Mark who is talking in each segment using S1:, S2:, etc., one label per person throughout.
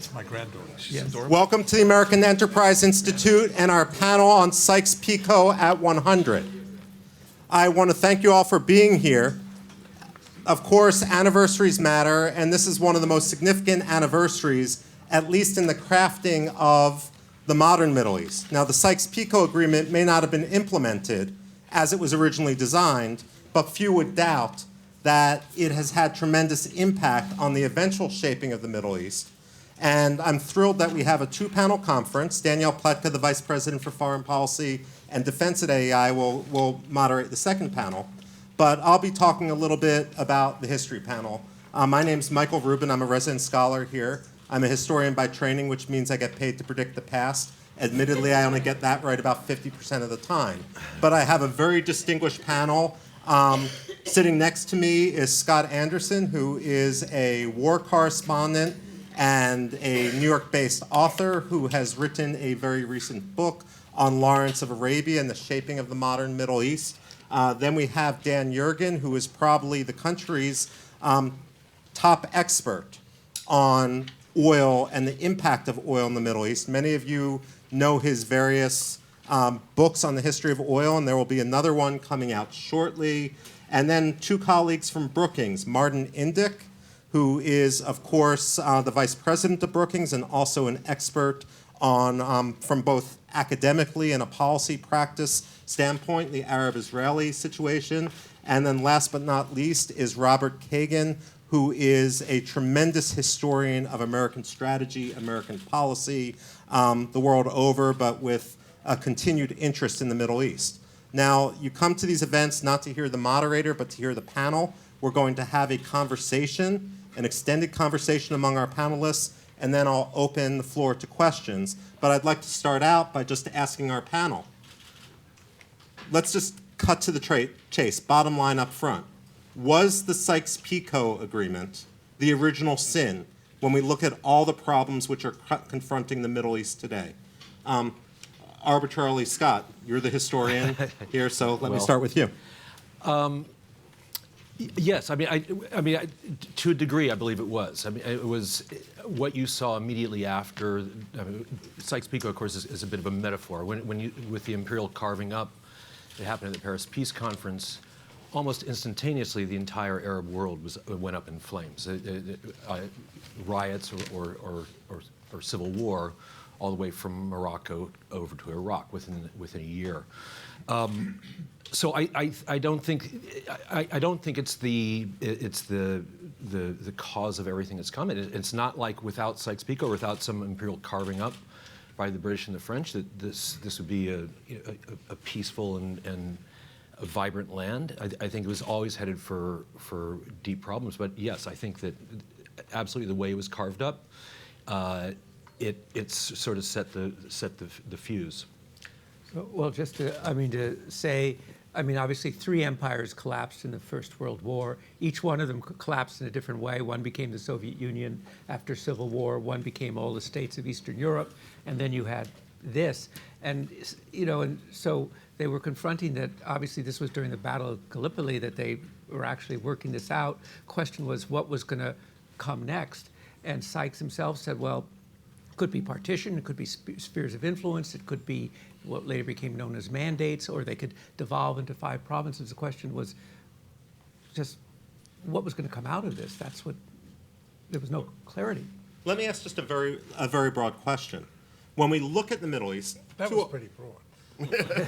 S1: It's my granddaughter. She's
S2: Yes.
S1: adorable.
S3: Welcome to the American Enterprise Institute and our panel on Sykes-Picot at 100. I want to thank you all for being here. Of course, anniversaries matter, and this is one of the most significant anniversaries, at least in the crafting of the modern Middle East. Now, the Sykes-Picot Agreement may not have been implemented as it was originally designed, but few would doubt that it has had tremendous impact on the eventual shaping of the Middle East. And I'm thrilled that we have a two-panel conference. Danielle Pletka, the Vice President for Foreign Policy and Defense at AEI, will moderate the second panel. But I'll be talking a little bit about the history panel. My name's Michael Rubin. I'm a resident scholar here. I'm a historian by training, which means I get paid to predict the past. Admittedly, I only get that right about 50% of the time. But I have a very distinguished panel. Sitting next to me is Scott Anderson, who is a war correspondent and a New York-based author who has written a very recent book on Lawrence of Arabia and the shaping of the modern Middle East. Then we have Dan Yergin, who is probably the country's top expert on oil and the impact of oil in the Middle East. Many of you know his various books on the history of oil, and there will be another one coming out shortly. And then two colleagues from Brookings, Martin Indyk, who is, of course, the vice president of Brookings and also an expert on, from both academically and a policy practice standpoint, the Arab-Israeli situation. And then last but not least is Robert Kagan, who is a tremendous historian of American strategy, American policy, the world over, but with a continued interest in the Middle East. Now, you come to these events not to hear the moderator, but to hear the panel. We're going to have a conversation, an extended conversation among our panelists, and then I'll open the floor to questions. But I'd like to start out by just asking our panel. Let's just cut to the chase, bottom line up front. Was the Sykes-Picot Agreement the original sin when we look at all the problems which are confronting the Middle East today? Arbitrarily, Scott, you're the historian here, so let me start with you.
S2: Yes, I mean, to a degree, I believe it was. I mean, it was what you saw immediately after. Sykes-Picot, of course, is a bit of a metaphor. With the imperial carving up, it happened at the Paris Peace Conference. Almost instantaneously, the entire Arab world went up in flames. Riots or civil war, all the way from Morocco over to Iraq within a year. So I don't think it's the cause of everything that's come. It's not like without Sykes-Picot, or without some imperial carving up by the British and the French, that this would be a peaceful and a vibrant land. I think it was always headed for deep problems. But yes, I think that absolutely the way it was carved up, it's sort of set the fuse.
S4: Well, just to say, obviously 3 empires collapsed in the First World War. Each one of them collapsed in a different way. One became the Soviet Union after Civil War. One became all the states of Eastern Europe. And then you had this. And, and so they were confronting that, obviously this was during the Battle of Gallipoli that they were actually working this out. Question was what was going to come next? And Sykes himself said, well, it could be partition, it could be spheres of influence, it could be what later became known as mandates, or they could devolve into 5 provinces. The question was just what was going to come out of this. There was no clarity.
S3: Let me ask just a very broad question. When we look at the Middle East,
S1: That was pretty broad.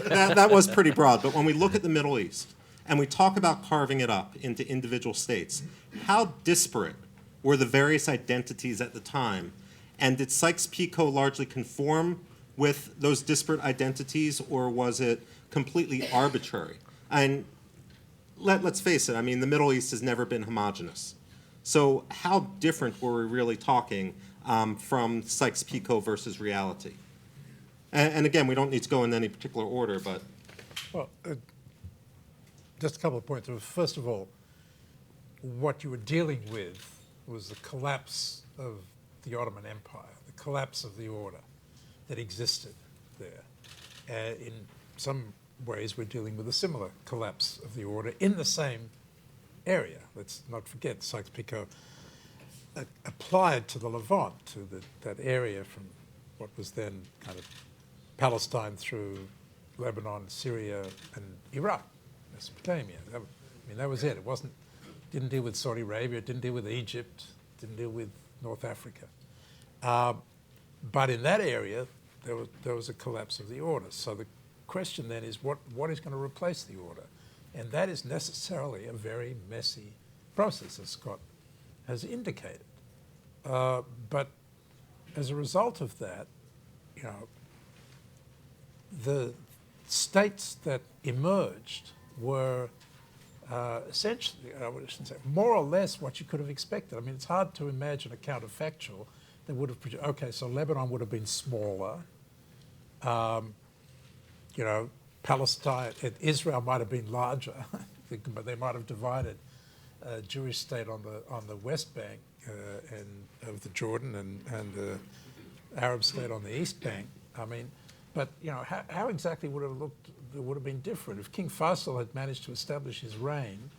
S3: that was pretty broad, but when we look at the Middle East and we talk about carving it up into individual states, how disparate were the various identities at the time? And did Sykes-Picot largely conform with those disparate identities, or was it completely arbitrary? And let's face it, the Middle East has never been homogenous. So how different were we really talking from Sykes-Picot versus reality? And again, we don't need to go in any particular order, but...
S1: Well, just a couple of points. First of all, what you were dealing with was the collapse of the Ottoman Empire, the collapse of the order that existed there. In some ways, we're dealing with a similar collapse of the order in the same area. Let's not forget Sykes-Picot applied to the Levant, to that area from what was then kind of Palestine through Lebanon, Syria, and Iraq, Mesopotamia. That was it. Didn't deal with Saudi Arabia, it didn't deal with Egypt, didn't deal with North Africa. But in that area, there was a collapse of the order. So the question then is, what is going to replace the order? And that is necessarily a very messy process, as Scott has indicated. But as a result of that, the states that emerged were essentially, I shouldn't say, more or less what you could have expected. I mean, it's hard to imagine a counterfactual that would have produced, okay, so Lebanon would have been smaller. Palestine, Israel might have been larger, but they might have divided a Jewish state on the West Bank and of the Jordan and the Arab state on the East Bank. I mean, but how exactly would it have looked? It would have been different. If King Faisal had managed to establish his reign,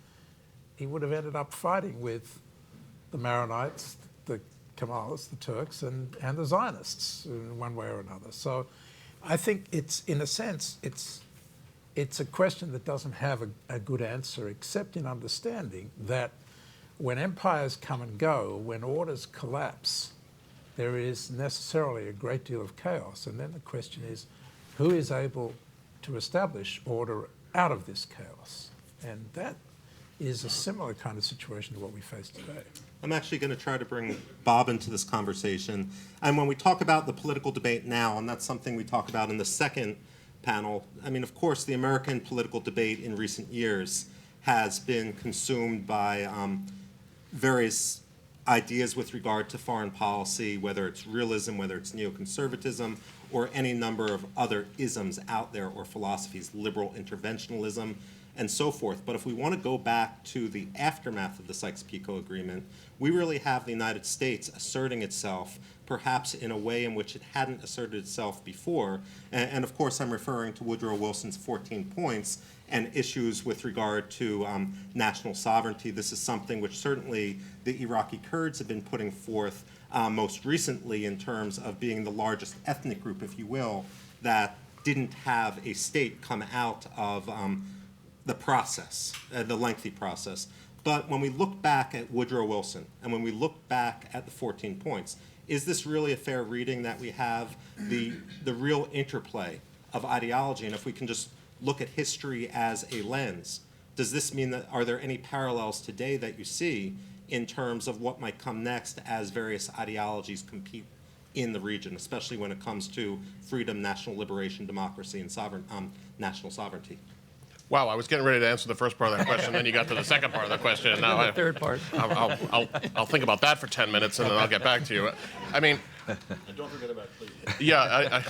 S1: he would have ended up fighting with the Maronites, the Kemalists, the Turks, and the Zionists in one way or another. So I think in a sense, it's a question that doesn't have a good answer, except in understanding that when empires come and go, when orders collapse, there is necessarily a great deal of chaos. And then the question is, who is able to establish order out of this chaos? And that is a similar kind of situation to what we face today.
S3: I'm actually going to try to bring Bob into this conversation. And when we talk about the political debate now, and that's something we talk about in the second panel, I mean, of course, the American political debate in recent years has been consumed by various ideas with regard to foreign policy, whether it's realism, whether it's neoconservatism, or any number of other isms out there or philosophies, liberal interventionalism, and so forth. But if we want to go back to the aftermath of the Sykes-Picot Agreement, we really have the United States asserting itself, perhaps in a way in which it hadn't asserted itself before. And of course, I'm referring to Woodrow Wilson's 14 points and issues with regard to national sovereignty. This is something which certainly the Iraqi Kurds have been putting forth most recently in terms of being the largest ethnic group, if you will, that didn't have a state come out of the process, the lengthy process. But when we look back at Woodrow Wilson and when we look back at the 14 points, is this really a fair reading that we have the real interplay of ideology? And if we can just look at history as a lens, does this mean that, are there any parallels today that you see in terms of what might come next as various ideologies compete in the region, especially when it comes to freedom, national liberation, democracy, and national sovereignty?
S5: Wow, I was getting ready to answer the first part of that question, then you got to the second part of the question. And now
S4: The third part.
S5: I'll think about that for 10 minutes, and then I'll get back to you. I mean,
S6: And don't forget about please.
S5: yeah,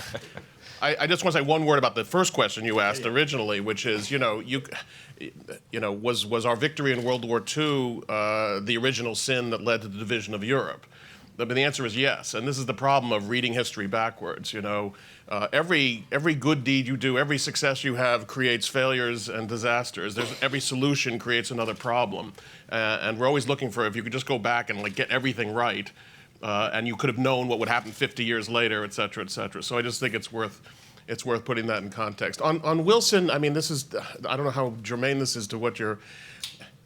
S5: I just want to say one word about the first question you asked originally, which is, was our victory in World War II the original sin that led to the division of Europe? But the answer is yes, and this is the problem of reading history backwards. Every good deed you do, every success you have creates failures and disasters. Every solution creates another problem, and we're always looking for, if you could just go back and get everything right, and you could have known what would happen 50 years later, et cetera, et cetera. So I just think it's worth putting that in context. On Wilson, I mean, I don't know how germane this is to what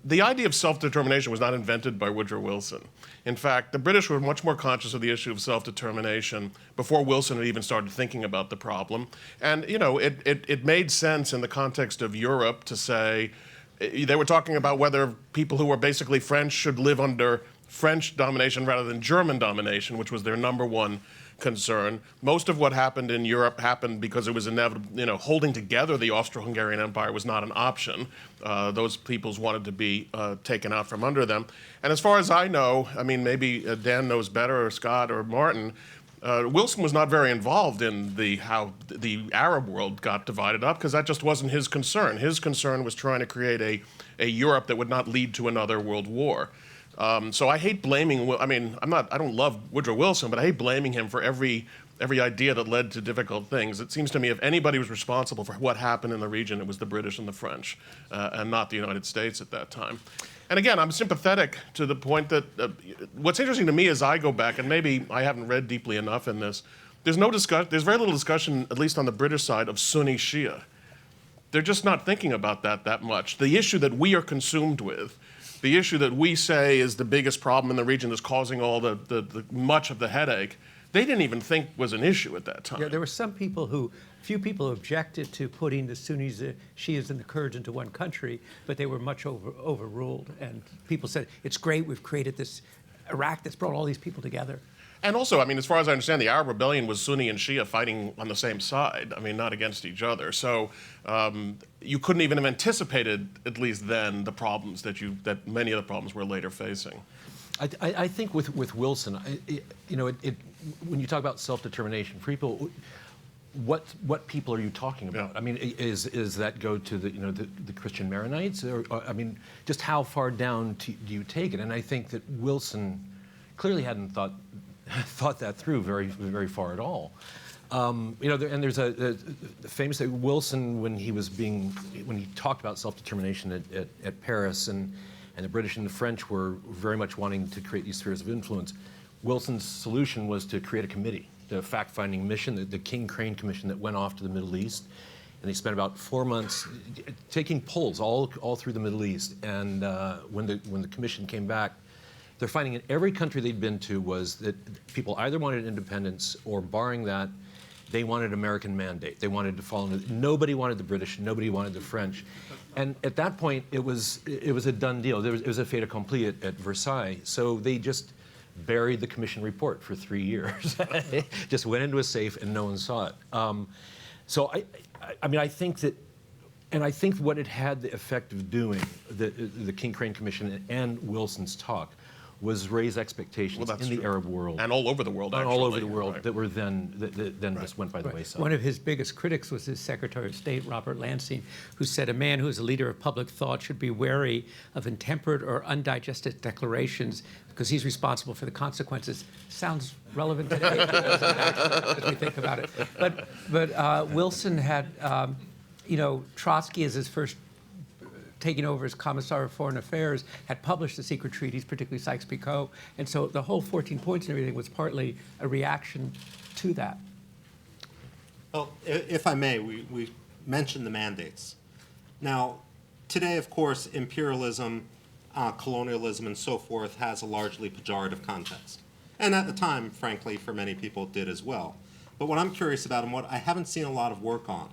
S5: the idea of self-determination was not invented by Woodrow Wilson. In fact, the British were much more conscious of the issue of self-determination before Wilson had even started thinking about the problem. And, it made sense in the context of Europe to say, they were talking about whether people who were basically French should live under French domination rather than German domination, which was their number one concern. Most of what happened in Europe happened because it was inevitable. Holding together the Austro-Hungarian Empire was not an option. Those peoples wanted to be taken out from under them. And as far as I know, I mean, maybe Dan knows better, or Scott or Martin, Wilson was not very involved in how the Arab world got divided up, because that just wasn't his concern. His concern was trying to create a Europe that would not lead to another world war. So I hate blaming. I mean, I don't love Woodrow Wilson, but I hate blaming him for every idea that led to difficult things. It seems to me if anybody was responsible for what happened in the region, it was the British and the French, and not the United States at that time. And again, I'm sympathetic to the point that what's interesting to me as I go back, and maybe I haven't read deeply enough in this, there's very little discussion, at least on the British side, of Sunni Shia. They're just not thinking about that much. The issue that we are consumed with, the issue that we say is the biggest problem in the region that's causing all the much of the headache, they didn't even think was an issue at that time.
S4: Yeah, there were few people who objected to putting the Sunnis, the Shias, and the Kurds into one country, but they were much overruled. And people said, it's great, we've created this Iraq that's brought all these people together.
S5: And also, I mean, as far as I understand, the Arab rebellion was Sunni and Shia fighting on the same side. I mean, not against each other. So you couldn't even have anticipated, at least then, the problems that many of the problems we're later facing.
S2: I think with Wilson, when you talk about self-determination, for people, what people are you talking about?
S5: Yeah.
S2: I mean, is that go to the Christian Maronites, or I mean, just how far down do you take it? And I think that Wilson clearly hadn't thought that through very far at all. And there's a famous thing, Wilson, when he talked about self-determination at Paris, and the British and the French were very much wanting to create these spheres of influence. Wilson's solution was to create a committee, the fact-finding mission, the King Crane Commission that went off to the Middle East, and they spent about 4 months taking polls all through the Middle East. And when the commission came back, they're finding in every country they'd been to was that people either wanted independence or, barring that, they wanted American mandate. They wanted to follow. Nobody wanted the British. Nobody wanted the French. And at that point, it was a done deal. It was a fait accompli at Versailles. So they just buried the commission report for 3 years. Just went into a safe and no one saw it. So I think that, and I think what it had the effect of doing, the King Crane Commission and Wilson's talk, was raise expectations in the Arab world.
S5: And all over the world,
S2: and
S5: actually.
S2: all over the world,
S5: Right.
S2: that were then just went by the wayside.
S4: One of his biggest critics was his Secretary of State, Robert Lansing, who said a man who is a leader of public thought should be wary of intemperate or undigested declarations because he's responsible for the consequences. Sounds relevant today as we think about it. But Wilson had, Trotsky as his first taking over as Commissar of Foreign Affairs, had published the secret treaties, particularly Sykes-Picot. And so the whole 14 points and everything was partly a reaction to that.
S3: Well, if I may, we mentioned the mandates. Now, today, of course, imperialism, colonialism, and so forth has a largely pejorative context. And at the time, frankly, for many people, it did as well. But what I'm curious about, and what I haven't seen a lot of work on,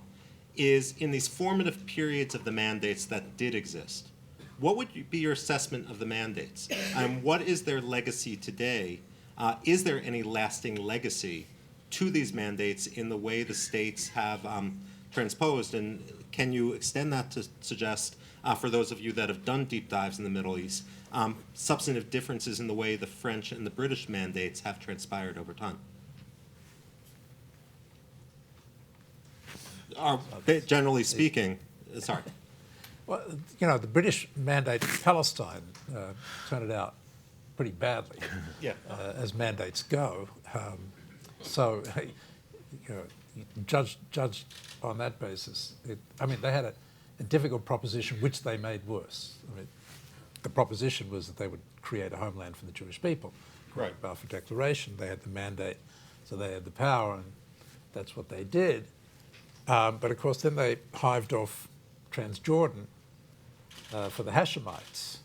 S3: is in these formative periods of the mandates that did exist, what would be your assessment of the mandates? And what is their legacy today? Is there any lasting legacy to these mandates in the way the states have transposed? And can you extend that to suggest, for those of you that have done deep dives in the Middle East, substantive differences in the way the French and the British mandates have transpired over time? Generally speaking, sorry.
S1: Well, the British mandate in Palestine turned out pretty badly,
S3: Yeah.
S1: as mandates go. So, judged on that basis, they had a difficult proposition which they made worse. The proposition was that they would create a homeland for the Jewish people.
S3: Right.
S1: The Balfour Declaration, they had the mandate, so they had the power, and that's what they did. But of course, then they hived off Transjordan for the Hashemites,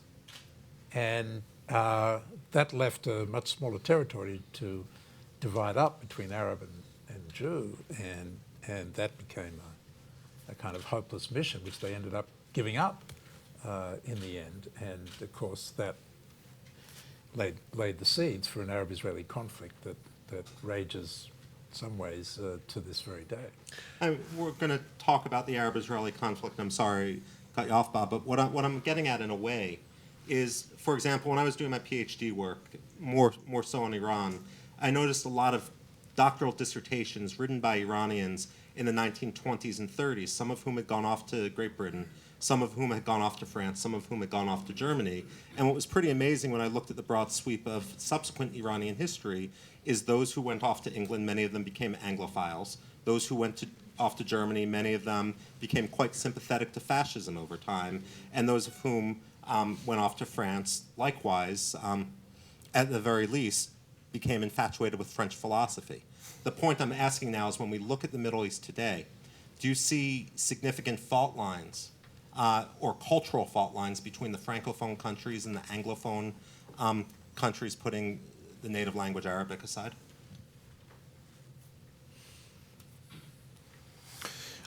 S1: and that left a much smaller territory to divide up between Arab and Jew, and that became a kind of hopeless mission, which they ended up giving up in the end. And of course, that laid the seeds for an Arab-Israeli conflict that rages in some ways to this very day.
S3: We're going to talk about the Arab-Israeli conflict. I'm sorry, cut you off, Bob, but what I'm getting at in a way is, for example, when I was doing my PhD work, more so on Iran, I noticed a lot of doctoral dissertations written by Iranians in the 1920s and 30s, some of whom had gone off to Great Britain, some of whom had gone off to France, some of whom had gone off to Germany. And what was pretty amazing when I looked at the broad sweep of subsequent Iranian history is those who went off to England, many of them became Anglophiles. Those who went off to Germany, many of them became quite sympathetic to fascism over time. And those of whom went off to France, likewise, at the very least, became infatuated with French philosophy. The point I'm asking now is when we look at the Middle East today, do you see significant fault lines or cultural fault lines between the Francophone countries and the Anglophone countries, putting the native language Arabic aside?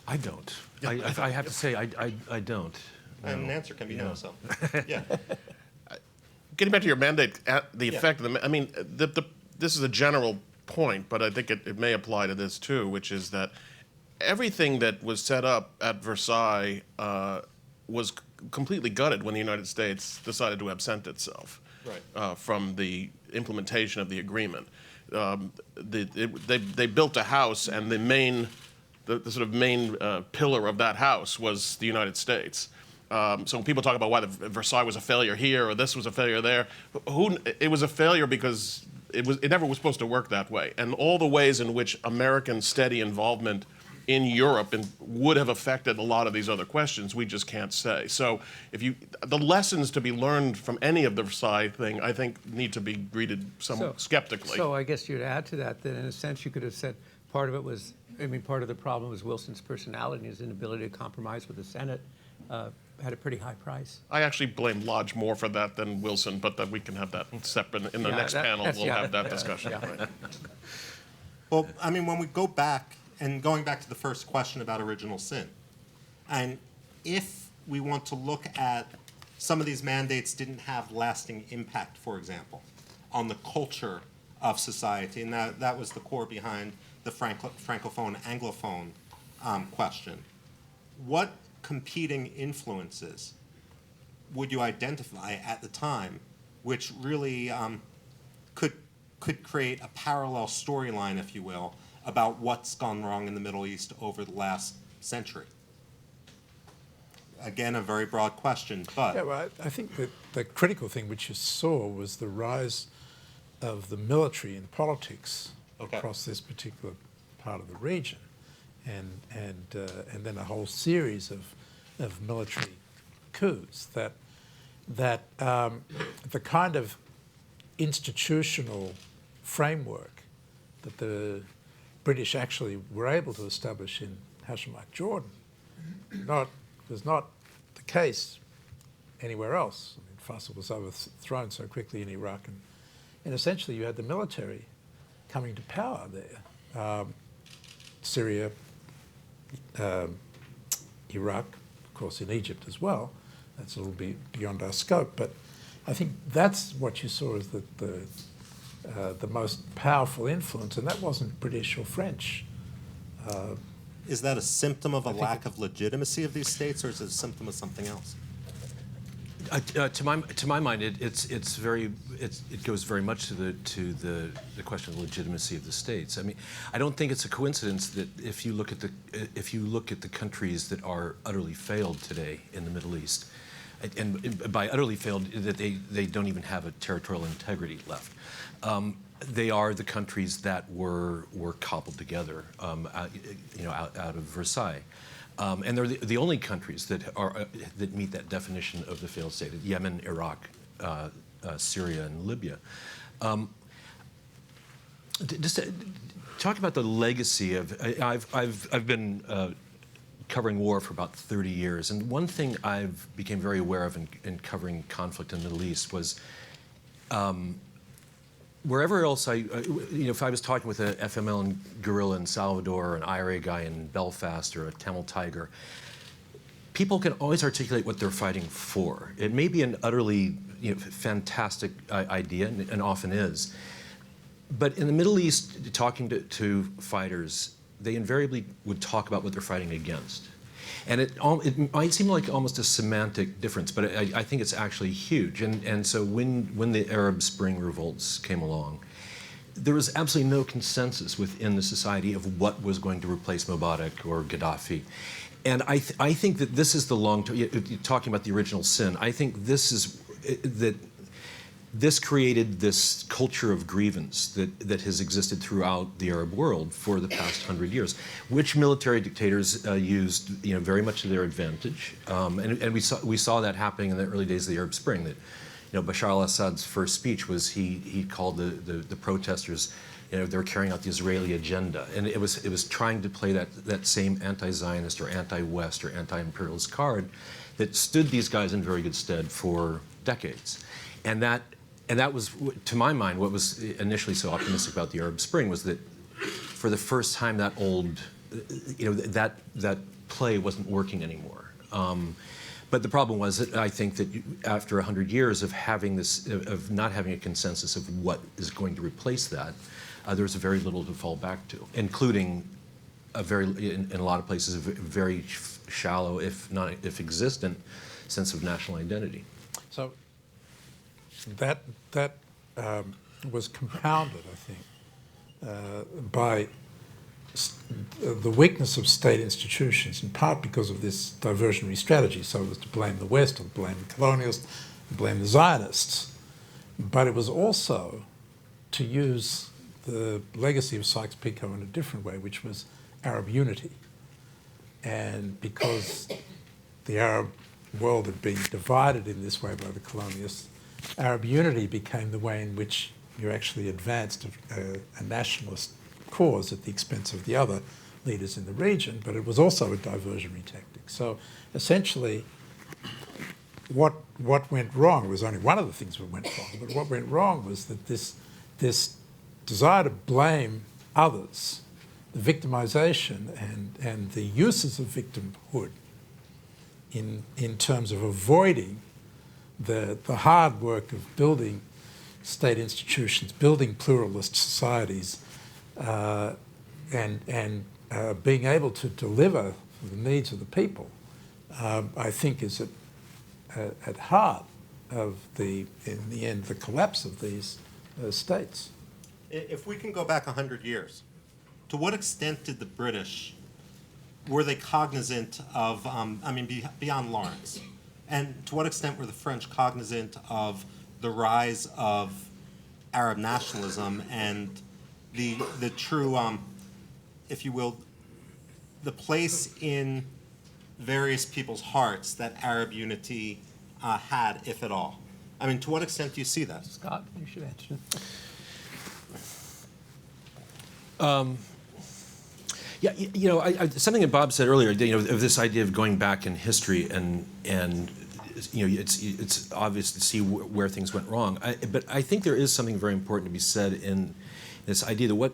S2: I don't. I have to say, I don't.
S3: And an answer can be no, so, yeah.
S5: Getting back to your mandate, the
S3: Yeah.
S5: effect of the, I mean, this is a general point, but I think it may apply to this too, which is that everything that was set up at Versailles was completely gutted when the United States decided to absent itself from the implementation of the agreement. They built a house, and the sort of main pillar of that house was the United States. So when people talk about why Versailles was a failure here or this was a failure there, it was a failure because it never was supposed to work that way. And all the ways in which American steady involvement in Europe would have affected a lot of these other questions, we just can't say. So the lessons to be learned from any of the Versailles thing, I think, need to be greeted somewhat skeptically.
S4: So I guess you'd add to that in a sense you could have said part of it was, part of the problem was Wilson's personality and his inability to compromise with the Senate. Had a pretty high price.
S5: I actually blame Lodge more for that than Wilson, but that we can have that separate. In the next panel, we'll have that discussion. Right.
S3: Well, when we go back, and going back to the first question about original sin, and if we want to look at some of these mandates didn't have lasting impact, for example, on the culture of society, and that was the core behind the Francophone, Anglophone question. What competing influences would you identify at the time which really could create a parallel storyline, if you will, about what's gone wrong in the Middle East over the last century? Again, a very broad question, but...
S1: Yeah, well, I think that the critical thing which you saw was the rise of the military and politics across this particular part of the region. And then a whole series of military coups that the kind of institutional framework that the British actually were able to establish in Hashemite Jordan was not the case anywhere else. Faisal was overthrown so quickly in Iraq, and essentially you had the military coming to power there. Syria, Iraq, of course in Egypt as well. That's a little bit beyond our scope, but I think that's what you saw as the most powerful influence, and that wasn't British or French.
S3: Is that a symptom of a lack of legitimacy of these states, or is it a symptom of something else?
S2: To my mind, it goes very much to the question of legitimacy of the states. I don't think it's a coincidence that if you look at the countries that are utterly failed today in the Middle East, and by utterly failed, that they don't even have a territorial integrity left. They are the countries that were cobbled together, out of Versailles. And they're the only countries that meet that definition of the failed state: Yemen, Iraq, Syria, and Libya. Just to talk about the legacy of. I've been covering war for about 30 years, and one thing I've became very aware of in covering conflict in the Middle East was. Wherever else if I was talking with a FMLN guerrilla in Salvador, or an IRA guy in Belfast, or a Tamil Tiger, people can always articulate what they're fighting for. It may be an utterly fantastic idea, and often is. But in the Middle East, talking to fighters, they invariably would talk about what they're fighting against. And it might seem like almost a semantic difference, but I think it's actually huge. And so when the Arab Spring revolts came along, there was absolutely no consensus within the society of what was going to replace Mubarak or Gaddafi. And I think that this is the long term, talking about the original sin, I think this is that this created this culture of grievance that has existed throughout the Arab world for the past 100 years, which military dictators used very much to their advantage. And we saw that happening in the early days of the Arab Spring. That Bashar al-Assad's first speech was he called the protesters, they were carrying out the Israeli agenda, and it was trying to play that same anti-Zionist or anti-West or anti-imperialist card that stood these guys in very good stead for decades. And that was, to my mind, what was initially so optimistic about the Arab Spring was that for the first time that old, that play wasn't working anymore. But the problem was that I think that after 100 years of of not having a consensus of what is going to replace that, there's very little to fall back to, including in a lot of places, a very shallow, if existent, sense of national identity.
S1: So that was compounded, I think, by the weakness of state institutions, in part because of this diversionary strategy. So it was to blame the West, or blame the colonialists, to blame the Zionists. But it was also to use the legacy of Sykes-Picot in a different way, which was Arab unity. And because the Arab world had been divided in this way by the colonialists, Arab unity became the way in which you actually advanced a nationalist cause at the expense of the other leaders in the region, but it was also a diversionary tactic. So essentially, what went wrong was only one of the things that went wrong, but what went wrong was that this desire to blame others, the victimization and the uses of victimhood in terms of avoiding the hard work of building state institutions, building pluralist societies, and being able to deliver for the needs of the people, I think is at heart of in the end, the collapse of these states.
S3: If we can go back 100 years, to what extent did the British, were they cognizant of, beyond Lawrence, and to what extent were the French cognizant of the rise of Arab nationalism and the true, if you will, the place in various people's hearts that Arab unity had, if at all? I mean, to what extent do you see that?
S4: Scott, you should answer.
S2: Yeah, something that Bob said earlier, of this idea of going back in history and it's obvious to see where things went wrong. But I think there is something very important to be said in this idea that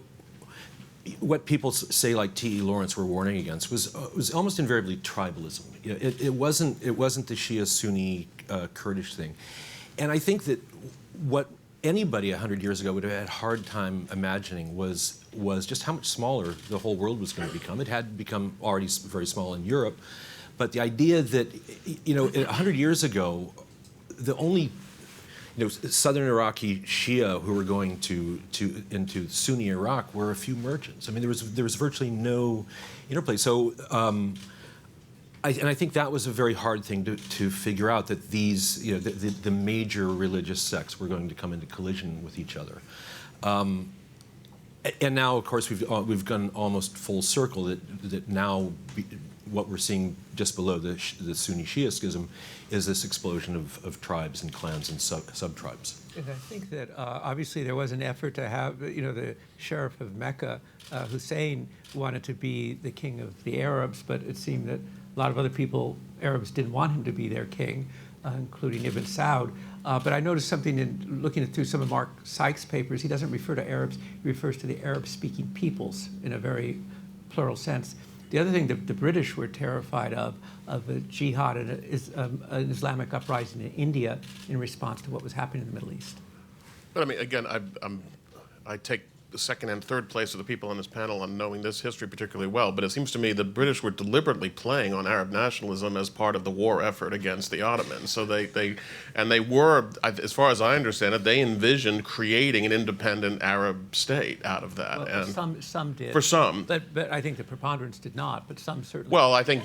S2: what people say like T.E. Lawrence were warning against was almost invariably tribalism. It wasn't the Shia-Sunni Kurdish thing, and I think that what anybody 100 years ago would have had a hard time imagining was just how much smaller the whole world was going to become. It had become already very small in Europe, but the idea that 100 years ago, the only southern Iraqi Shia who were going into Sunni Iraq were a few merchants. I mean, there was virtually no interplay. So, I think that was a very hard thing to figure out, that these the major religious sects were going to come into collision with each other. And now, of course, we've gone almost full circle. That now what we're seeing just below the Sunni Shia schism is this explosion of tribes and clans and sub-tribes.
S4: And I think that obviously there was an effort to have, the Sheriff of Mecca, Hussein, wanted to be the king of the Arabs, but it seemed that a lot of other people, Arabs, didn't want him to be their king, including Ibn Saud. But I noticed something in looking through some of Mark Sykes' papers. He doesn't refer to Arabs, he refers to the Arab-speaking peoples in a very plural sense. The other thing that the British were terrified of a jihad and an Islamic uprising in India in response to what was happening in the Middle East.
S5: But I mean, again, I take the second and third place of the people on this panel on knowing this history particularly well, but it seems to me the British were deliberately playing on Arab nationalism as part of the war effort against the Ottomans. So they were, as far as I understand it, they envisioned creating an independent Arab state out of that.
S4: Well,
S5: And
S4: some did.
S5: for some.
S4: But I think the preponderance did not, but some certainly.
S5: Well, I think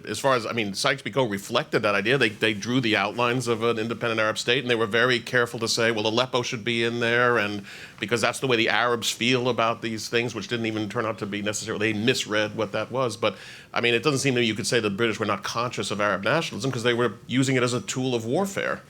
S5: as far as, I mean, Sykes-Picot reflected that idea. They drew the outlines of an independent Arab state, and they were very careful to say, well, Aleppo should be in there, and because that's the way the Arabs feel about these things, which didn't even turn out to be necessarily, they misread what that was. But, I mean, it doesn't seem to me you could say the British were not conscious of Arab nationalism because they were using it as a tool of warfare.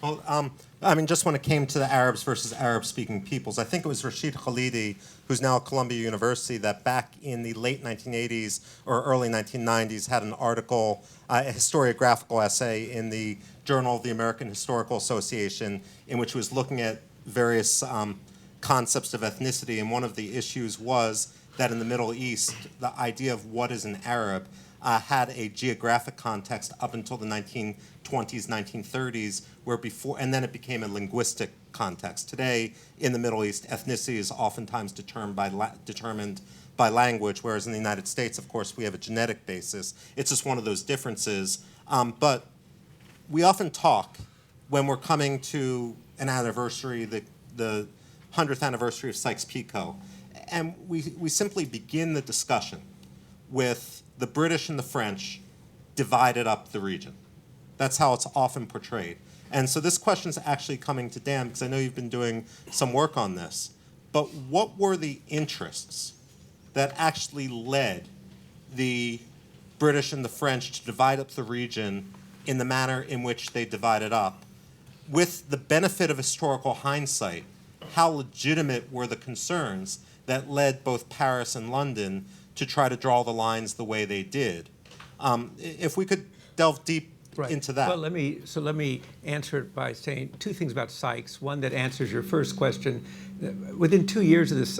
S3: Well, I mean, just when it came to the Arabs versus Arab-speaking peoples, I think it was Rashid Khalidi, who's now at Columbia University, that back in the late 1980s or early 1990s had an article, a historiographical essay in the Journal of the American Historical Association, in which he was looking at various concepts of ethnicity, and one of the issues was that in the Middle East, the idea of what is an Arab had a geographic context up until the 1920s, 1930s, where before, and then it became a linguistic context. Today, in the Middle East, ethnicity is oftentimes determined by language, whereas in the United States, of course, we have a genetic basis. It's just one of those differences. But we often talk when we're coming to an anniversary, the 100th anniversary of Sykes-Picot, and we simply begin the discussion with the British and the French divided up the region. That's how it's often portrayed. And so this question's actually coming to Dan, because I know you've been doing some work on this. But what were the interests that actually led the British and the French to divide up the region in the manner in which they divided up? With the benefit of historical hindsight, how legitimate were the concerns that led both Paris and London to try to draw the lines the way they did? If we could delve deep into that.
S4: Well, let me answer it by saying two things about Sykes. One that answers your first question. Within 2 years of this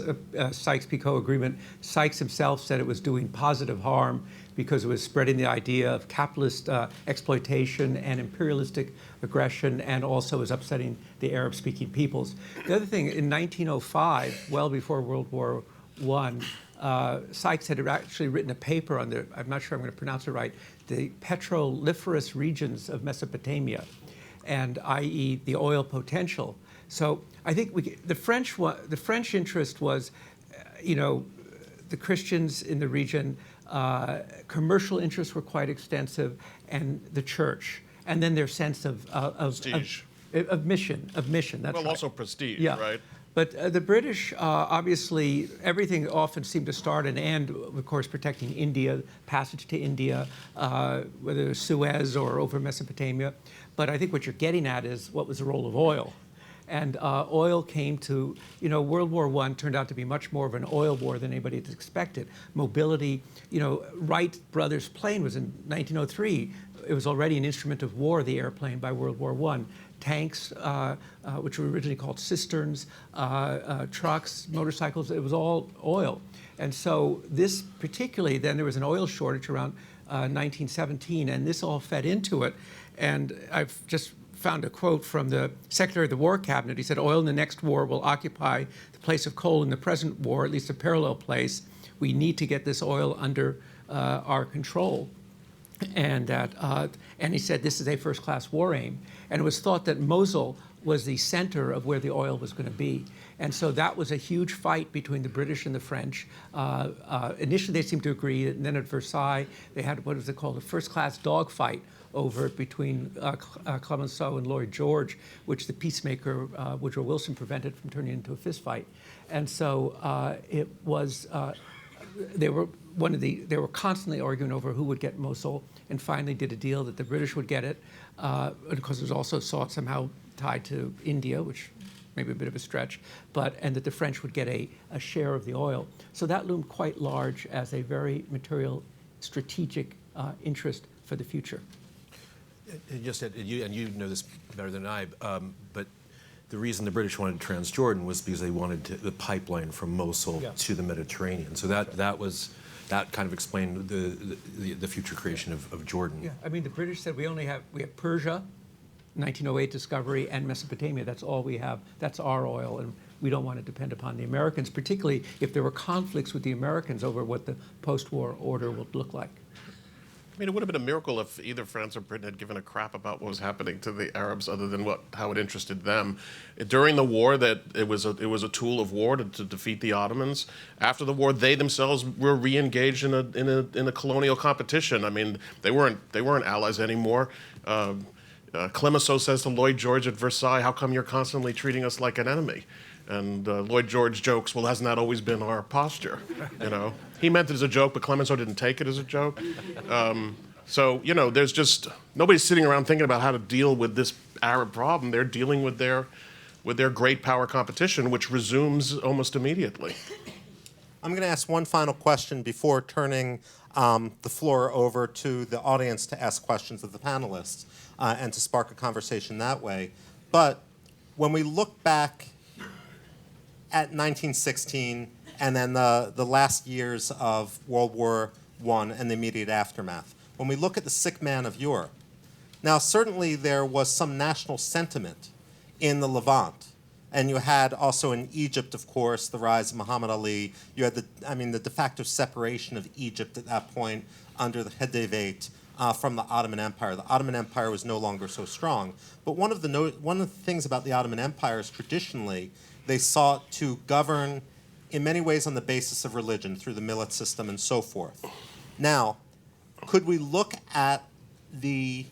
S4: Sykes-Picot Agreement, Sykes himself said it was doing positive harm because it was spreading the idea of capitalist exploitation and imperialistic aggression, and also was upsetting the Arab-speaking peoples. The other thing, in 1905, well before World War I, Sykes had actually written a paper on the, I'm not sure I'm going to pronounce it right, the petroliferous regions of Mesopotamia, and i.e. the oil potential. So I think the French interest was, the Christians in the region, commercial interests were quite extensive, and the church, and then their sense of mission. That's
S5: Well,
S4: right.
S5: also prestige,
S4: Yeah.
S5: right?
S4: But the British, obviously, everything often seemed to start and end, of course, protecting India, passage to India, whether it was Suez or over Mesopotamia. But I think what you're getting at is what was the role of oil. And oil came to, World War I turned out to be much more of an oil war than anybody had expected. Mobility, Wright Brothers plane was in 1903. It was already an instrument of war, the airplane, by World War I. Tanks, which were originally called cisterns, trucks, motorcycles, it was all oil. And so this particularly, then there was an oil shortage around 1917, and this all fed into it. And I've just found a quote from the Secretary of the War Cabinet. He said, "Oil in the next war will occupy the place of coal in the present war, at least a parallel place. We need to get this oil under our control." And he said this is a first-class war aim. And it was thought that Mosul was the center of where the oil was going to be. And so that was a huge fight between the British and the French. Initially, they seemed to agree, and then at Versailles, they had what was called a first-class dogfight over it between Clemenceau and Lloyd George, which the peacemaker Woodrow Wilson prevented from turning into a fistfight. And so it was. They were constantly arguing over who would get Mosul, and finally did a deal that the British would get it, because it was also sought somehow tied to India, which may be a bit of a stretch, and that the French would get a share of the oil. So that loomed quite large as a very material, strategic interest for the future.
S2: You know this better than I, but the reason the British wanted Transjordan was because they wanted the pipeline from Mosul to the Mediterranean. So that kind of explained the future creation of Jordan.
S4: Yeah, I mean, the British said we have Persia, 1908 discovery, and Mesopotamia. That's all we have. That's our oil, and we don't want to depend upon the Americans, particularly if there were conflicts with the Americans over what the post-war order would look like.
S5: I mean, it would have been a miracle if either France or Britain had given a crap about what was happening to the Arabs, other than how it interested them. During the war, that it was a tool of war to defeat the Ottomans. After the war, they themselves were re-engaged in a colonial competition. I mean, they weren't allies anymore. Clemenceau says to Lloyd George at Versailles, "How come you're constantly treating us like an enemy?" And Lloyd George jokes, "Well, hasn't that always been our posture?" You know, he meant it as a joke, but Clemenceau didn't take it as a joke. So you know, there's just nobody's sitting around thinking about how to deal with this Arab problem. They're dealing with their great power competition, which resumes almost immediately.
S3: I'm going to ask one final question before turning the floor over to the audience to ask questions of the panelists and to spark a conversation that way. But when we look back at 1916 and then the last years of World War I and the immediate aftermath, when we look at the sick man of Europe, now certainly there was some national sentiment in the Levant. And you had also in Egypt, of course, the rise of Muhammad Ali. You had the de facto separation of Egypt at that point under the Khedivate from the Ottoman Empire. The Ottoman Empire was no longer so strong. But one of the things about the Ottoman Empire is traditionally they sought to govern in many ways on the basis of religion through the millet system and so forth. Now, could we look at the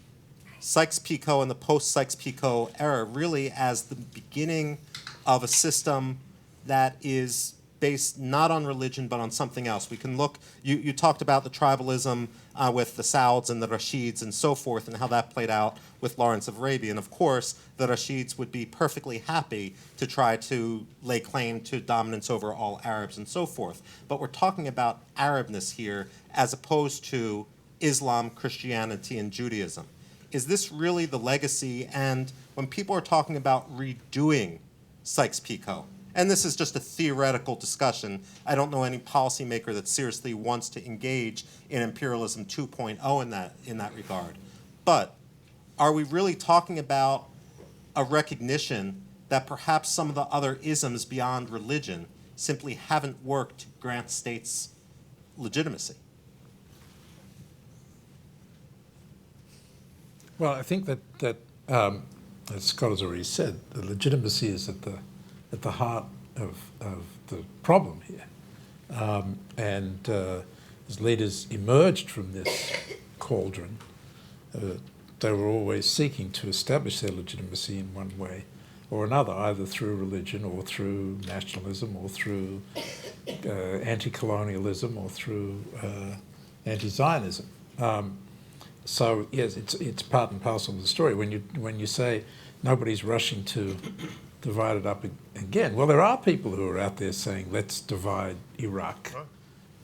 S3: Sykes-Picot and the post-Sykes-Picot era really as the beginning of a system that is based not on religion but on something else? We can look, you talked about the tribalism with the Sauds and the Rashids and so forth and how that played out with Lawrence of Arabia. And of course, the Rashids would be perfectly happy to try to lay claim to dominance over all Arabs and so forth. But we're talking about Arabness here as opposed to Islam, Christianity, and Judaism. Is this really the legacy? And when people are talking about redoing Sykes-Picot, and this is just a theoretical discussion, I don't know any policymaker that seriously wants to engage in imperialism 2.0 in that regard. But are we really talking about a recognition that perhaps some of the other isms beyond religion simply haven't worked to grant states legitimacy?
S1: Well, I think that as Scott has already said, the legitimacy is at the heart of the problem here. And as leaders emerged from this cauldron, they were always seeking to establish their legitimacy in one way or another, either through religion or through nationalism or through anti-colonialism or through anti-Zionism. So yes, it's part and parcel of the story. When you say nobody's rushing to divide it up again, well, there are people who are out there saying let's divide Iraq.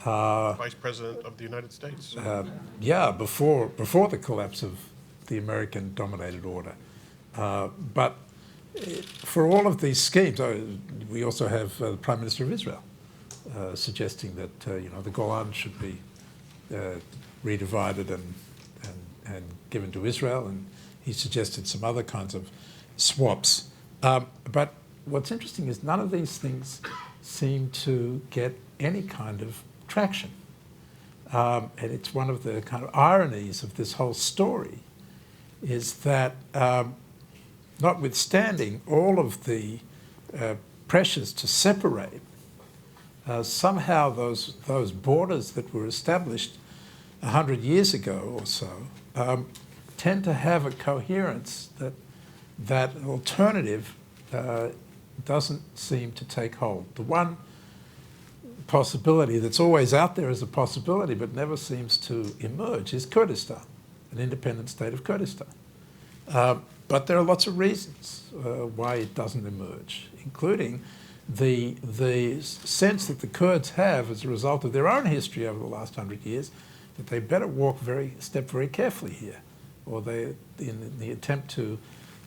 S5: Vice President of the United States.
S1: Yeah, before the collapse of the American-dominated order. But for all of these schemes, we also have the Prime Minister of Israel suggesting that the Golan should be redivided and given to Israel, and he suggested some other kinds of swaps. But what's interesting is none of these things seem to get any kind of traction. And it's one of the kind of ironies of this whole story is that notwithstanding all of the pressures to separate, somehow those borders that were established 100 years ago or so tend to have a coherence that alternative doesn't seem to take hold. The one possibility that's always out there as a possibility but never seems to emerge is Kurdistan, an independent state of Kurdistan. But there are lots of reasons why it doesn't emerge, including the sense that the Kurds have as a result of their own history over the last 100 years that they better step very carefully here, or in the attempt to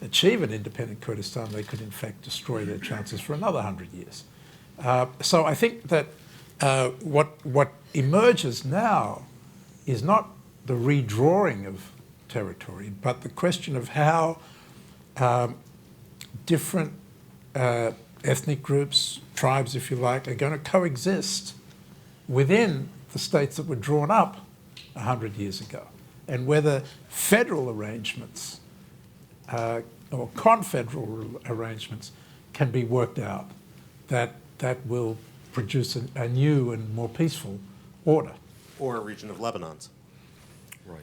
S1: achieve an independent Kurdistan, they could in fact destroy their chances for another 100 years. So I think that what emerges now is not the redrawing of territory, but the question of how different ethnic groups, tribes, if you like, are going to coexist within the states that were drawn up 100 years ago, and whether federal arrangements or confederal arrangements can be worked out that will produce a new and more peaceful order.
S3: Or a region of Lebanon's.
S2: Right.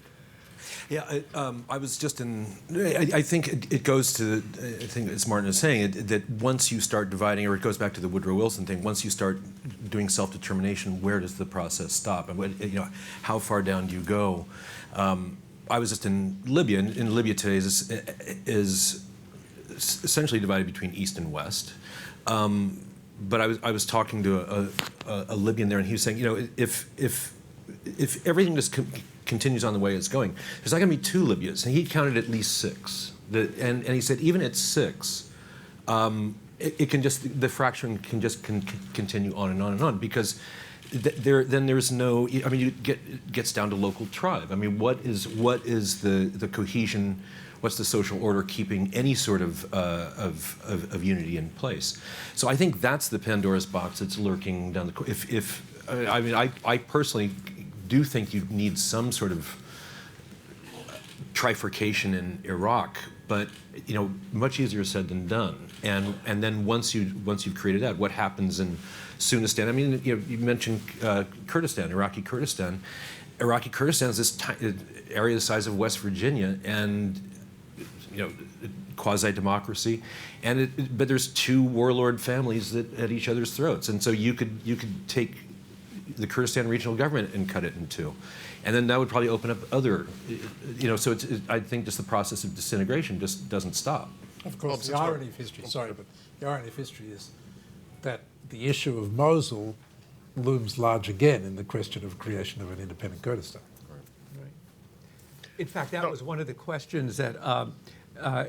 S2: Yeah, I was just in. I think it goes to. I think as Martin is saying that once you start dividing, or it goes back to the Woodrow Wilson thing. Once you start doing self-determination, where does the process stop? And how far down do you go? I was just in Libya. And in Libya today is essentially divided between East and West. But I was talking to a Libyan there, and he was saying, if everything just continues on the way it's going, there's not going to be two Libyas, and he counted at least six. And he said even at six, it can just the fracturing can just continue on and on and on because then there's no. I mean, it gets down to local tribe. I mean, what is the cohesion? What's the social order keeping any sort of unity in place? So I think that's the Pandora's box that's lurking down the. I personally do think you need some sort of trifurcation in Iraq, but much easier said than done. And then once you've created that, what happens in Sunnistan? I mean, you mentioned Kurdistan, Iraqi Kurdistan. Iraqi Kurdistan is this area the size of West Virginia, and quasi-democracy, but there's two warlord families that at each other's throats, and so you could take the Kurdistan regional government and cut it in two, and then that would probably open up other, So I think just the process of disintegration just doesn't stop.
S1: Of course, the irony of history. Sorry, but the irony of history is that the issue of Mosul looms large again in the question of creation of an independent Kurdistan.
S4: Right. In fact, that was one of the questions that.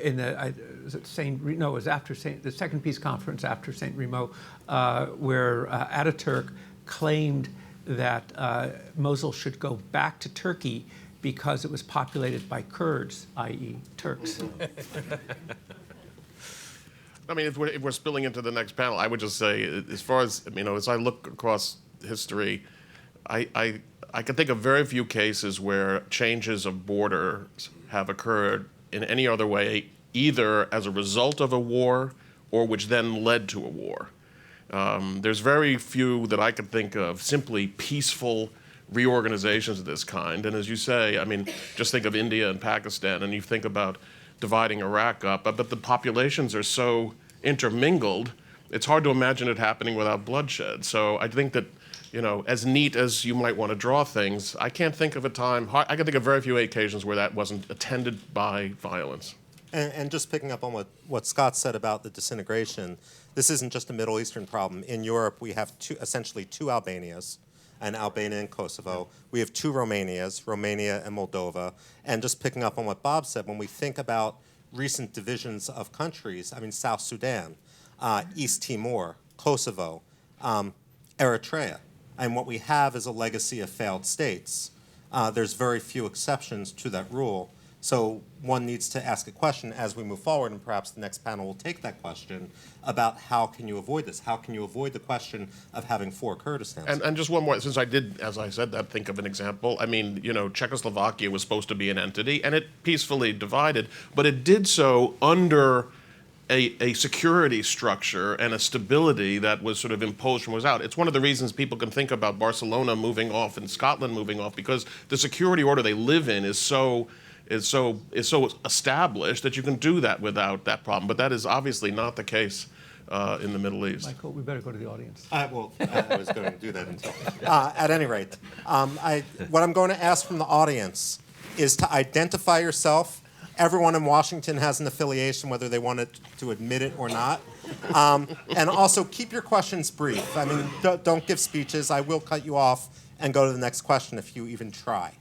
S4: In the it was after the Second Peace Conference after St. Remo, where Ataturk claimed that Mosul should go back to Turkey because it was populated by Kurds, i.e., Turks.
S5: I mean, if we're spilling into the next panel, I would just say, as far as as I look across history, I can think of very few cases where changes of borders have occurred in any other way, either as a result of a war or which then led to a war. There's very few that I could think of simply peaceful reorganizations of this kind. And as you say, I mean, just think of India and Pakistan, and you think about dividing Iraq up, but the populations are so intermingled, it's hard to imagine it happening without bloodshed. So I think that, as neat as you might want to draw things, I can't think of a time, I can think of very few occasions where that wasn't attended by violence.
S3: And just picking up on what Scott said about the disintegration, this isn't just a Middle Eastern problem. In Europe, we have essentially two Albanias, and Albania and Kosovo. We have two Romanias, Romania and Moldova. And just picking up on what Bob said, when we think about recent divisions of countries, I mean, South Sudan, East Timor, Kosovo, Eritrea. And what we have is a legacy of failed states. There's very few exceptions to that rule. So one needs to ask a question as we move forward, and perhaps the next panel will take that question, about how can you avoid this? How can you avoid the question of having four Kurdistans?
S5: And just one more, since I did, as I said that, think of an example. I mean, Czechoslovakia was supposed to be an entity, and it peacefully divided, but it did so under a security structure and a stability that was sort of imposed from without. It's one of the reasons people can think about Barcelona moving off and Scotland moving off, because the security order they live in is so established that you can do that without that problem. But that is obviously not the case in the Middle East.
S4: Michael, we better go to the audience.
S3: I was going to do that until. At any rate, what I'm going to ask from the audience is to identify yourself. Everyone in Washington has an affiliation, whether they want to admit it or not. And also keep your questions brief. I mean, don't give speeches. I will cut you off and go to the next question if you even try.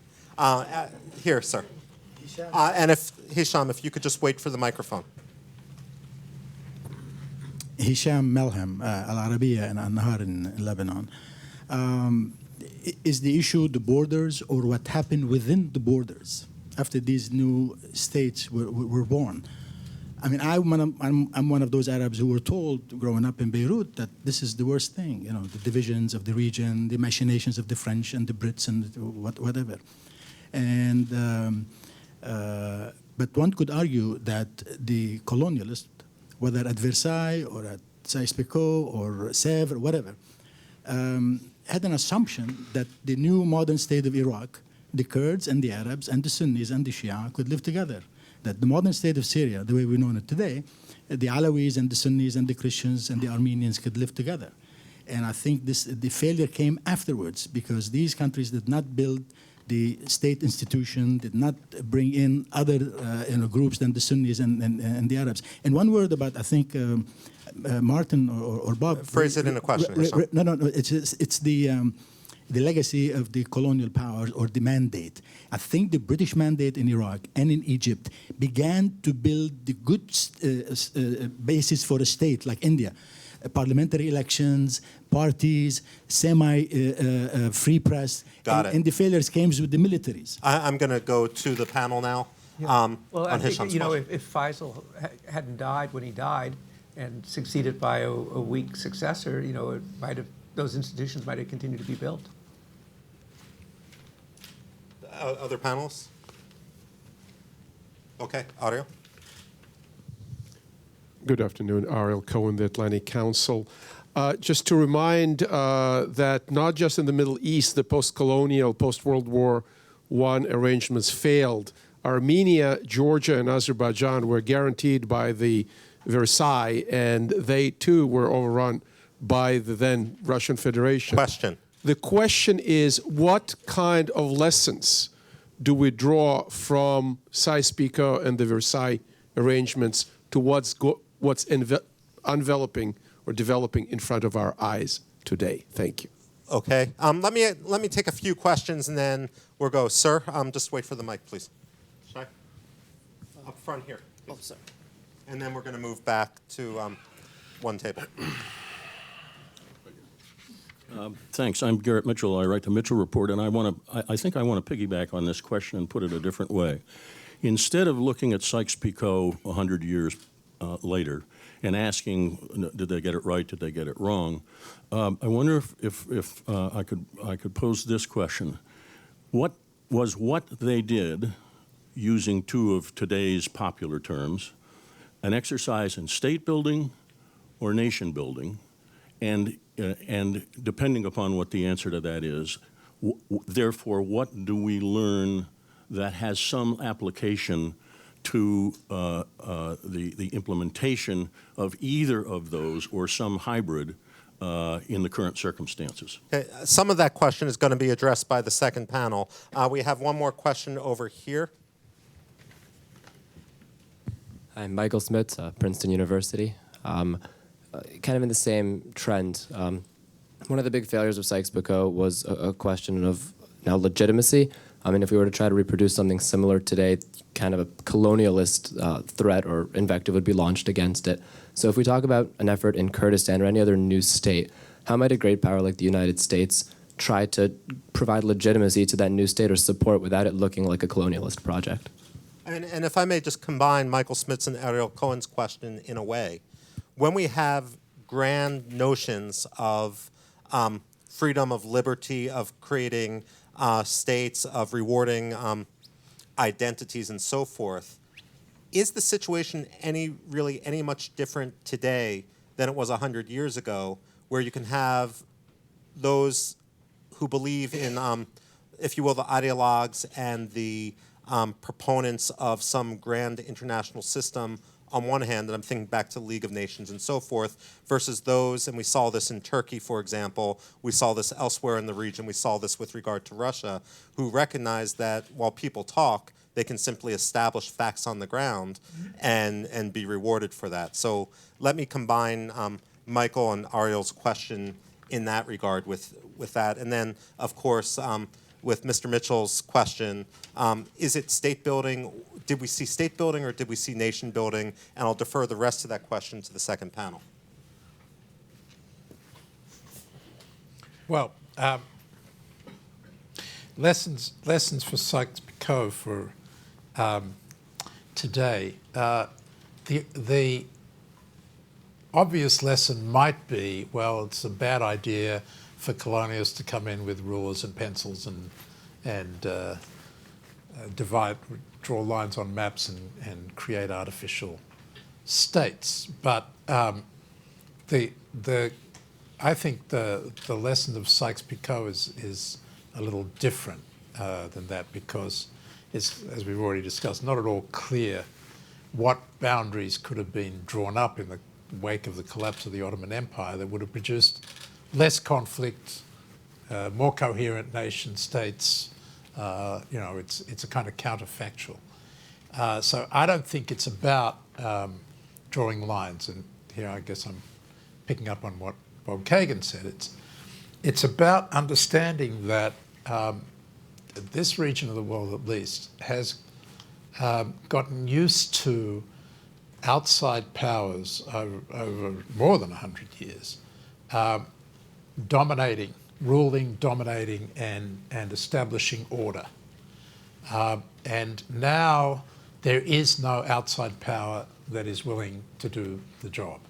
S3: Here, sir. And Hisham, if you could just wait for the microphone.
S7: Hisham Melhem, Al Arabiya in An-Nahar in Lebanon. Is the issue the borders or what happened within the borders after these new states were born? I mean, I'm one of those Arabs who were told growing up in Beirut that this is the worst thing, you know, the divisions of the region, the machinations of the French and the Brits and whatever. And, but one could argue that the colonialists, whether at Versailles or at Sykes-Picot or Sèvres or whatever, had an assumption that the new modern state of Iraq, the Kurds and the Arabs and the Sunnis and the Shia could live together. That the modern state of Syria, the way we know it today, the Alawis and the Sunnis and the Christians and the Armenians could live together. And I think the failure came afterwards because these countries did not build the state institution, did not bring in other groups than the Sunnis and the Arabs. And one word about, I think, Martin or Bob.
S3: Phrase it in a question.
S7: No. It's the legacy of the colonial powers or the mandate. I think the British mandate in Iraq and in Egypt began to build the good basis for a state like India. Parliamentary elections, parties, semi-free press.
S3: Got it.
S7: And the failures came with the militaries.
S3: I'm going to go to the panel now.
S4: Well, I
S3: on
S4: think,
S3: Hisham's
S4: you know,
S3: question.
S4: if Faisal hadn't died when he died and succeeded by a weak successor, you know, those institutions might have continued to be built.
S3: Other panelists? Okay, Ariel.
S8: Good afternoon, Ariel Cohen, the Atlantic Council. Just to remind that not just in the Middle East, the post-colonial, post-World War I arrangements failed. Armenia, Georgia, and Azerbaijan were guaranteed by the Versailles, and they too were overrun by the then Russian Federation.
S3: Question.
S8: The question is, what kind of lessons do we draw from Sykes-Picot and the Versailles arrangements to what's enveloping or developing in front of our eyes today? Thank you.
S3: Okay. Let me take a few questions and then we'll go. Sir, just wait for the mic, please. Sorry. Up front here.
S9: Oh, sorry.
S3: And then we're going to move back to one table.
S6: Thanks. I'm Garrett Mitchell. I write the Mitchell Report, and I think I want to piggyback on this question and put it a different way. Instead of looking at Sykes-Picot 100 years later and asking, did they get it right, did they get it wrong, I wonder if I could pose this question. What they did, using two of today's popular terms, an exercise in state building or nation building, and depending upon what the answer to that is, therefore, what do we learn that has some application to the implementation of either of those or some hybrid in the current circumstances?
S3: Okay. Some of that question is going to be addressed by the second panel. We have one more question over here.
S9: I'm Michael Smits, Princeton University. Kind of in the same trend. One of the big failures of Sykes-Picot was a question of now legitimacy. I mean, if we were to try to reproduce something similar today, kind of a colonialist threat or invective would be launched against it. So if we talk about an effort in Kurdistan or any other new state, how might a great power like the United States try to provide legitimacy to that new state or support without it looking like a colonialist project?
S3: And if I may just combine Michael Smits and Ariel Cohen's question in a way, when we have grand notions of freedom, of liberty, of creating states, of rewarding identities and so forth, is the situation any much different today than it was 100 years ago, where you can have those who believe in, if you will, the ideologues and the proponents of some grand international system on one hand, and I'm thinking back to the League of Nations and so forth, versus those, and we saw this in Turkey, for example, we saw this elsewhere in the region, we saw this with regard to Russia, who recognize that while people talk, they can simply establish facts on the ground and be rewarded for that. So let me combine Michael and Ariel's question in that regard with that. And then, of course, with Mr. Mitchell's question, is it state building? Did we see state building or did we see nation building? And I'll defer the rest of that question to the second panel.
S1: Well, lessons for Sykes-Picot for today. the obvious lesson might be, well, it's a bad idea for colonialists to come in with rulers and pencils and draw lines on maps and create artificial states. But I think the lesson of Sykes-Picot is a little different than that, because it's, as we've already discussed, not at all clear what boundaries could have been drawn up in the wake of the collapse of the Ottoman Empire that would have produced less conflict, more coherent nation states. It's a kind of counterfactual. So I don't think it's about drawing lines, and here I guess I'm picking up on what Bob Kagan said. It's about understanding that this region of the world, at least, has gotten used to outside powers over more than 100 years, ruling, dominating, and establishing order. And now there is no outside power that is willing to do the job.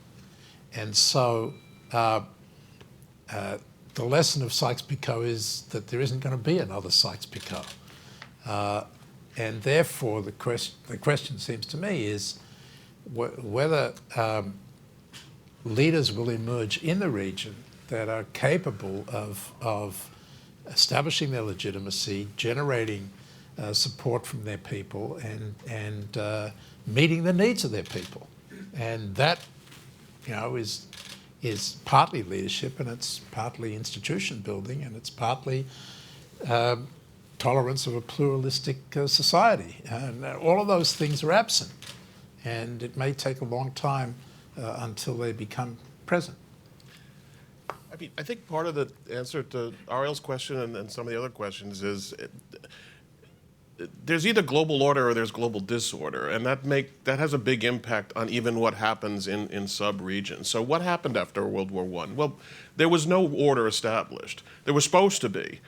S1: And so the lesson of Sykes-Picot is that there isn't going to be another Sykes-Picot. And therefore, the question seems to me is whether leaders will emerge in the region that are capable of establishing their legitimacy, generating support from their people, and meeting the needs of their people. And that, is partly leadership, and it's partly institution building, and it's partly tolerance of a pluralistic society. And all of those things are absent, and it may take a long time until they become present.
S5: I mean, I think part of the answer to Ariel's question and some of the other questions is there's either global order or there's global disorder, and that has a big impact on even what happens in sub-regions. So what happened after World War I? Well, there was no order established. There was supposed to be.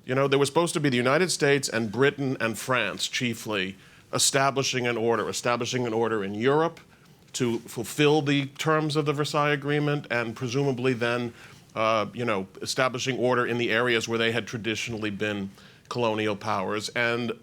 S5: There was supposed to be the United States and Britain and France, chiefly, establishing an order in Europe to fulfill the terms of the Versailles Agreement, and presumably then, establishing order in the areas where they had traditionally been colonial powers. And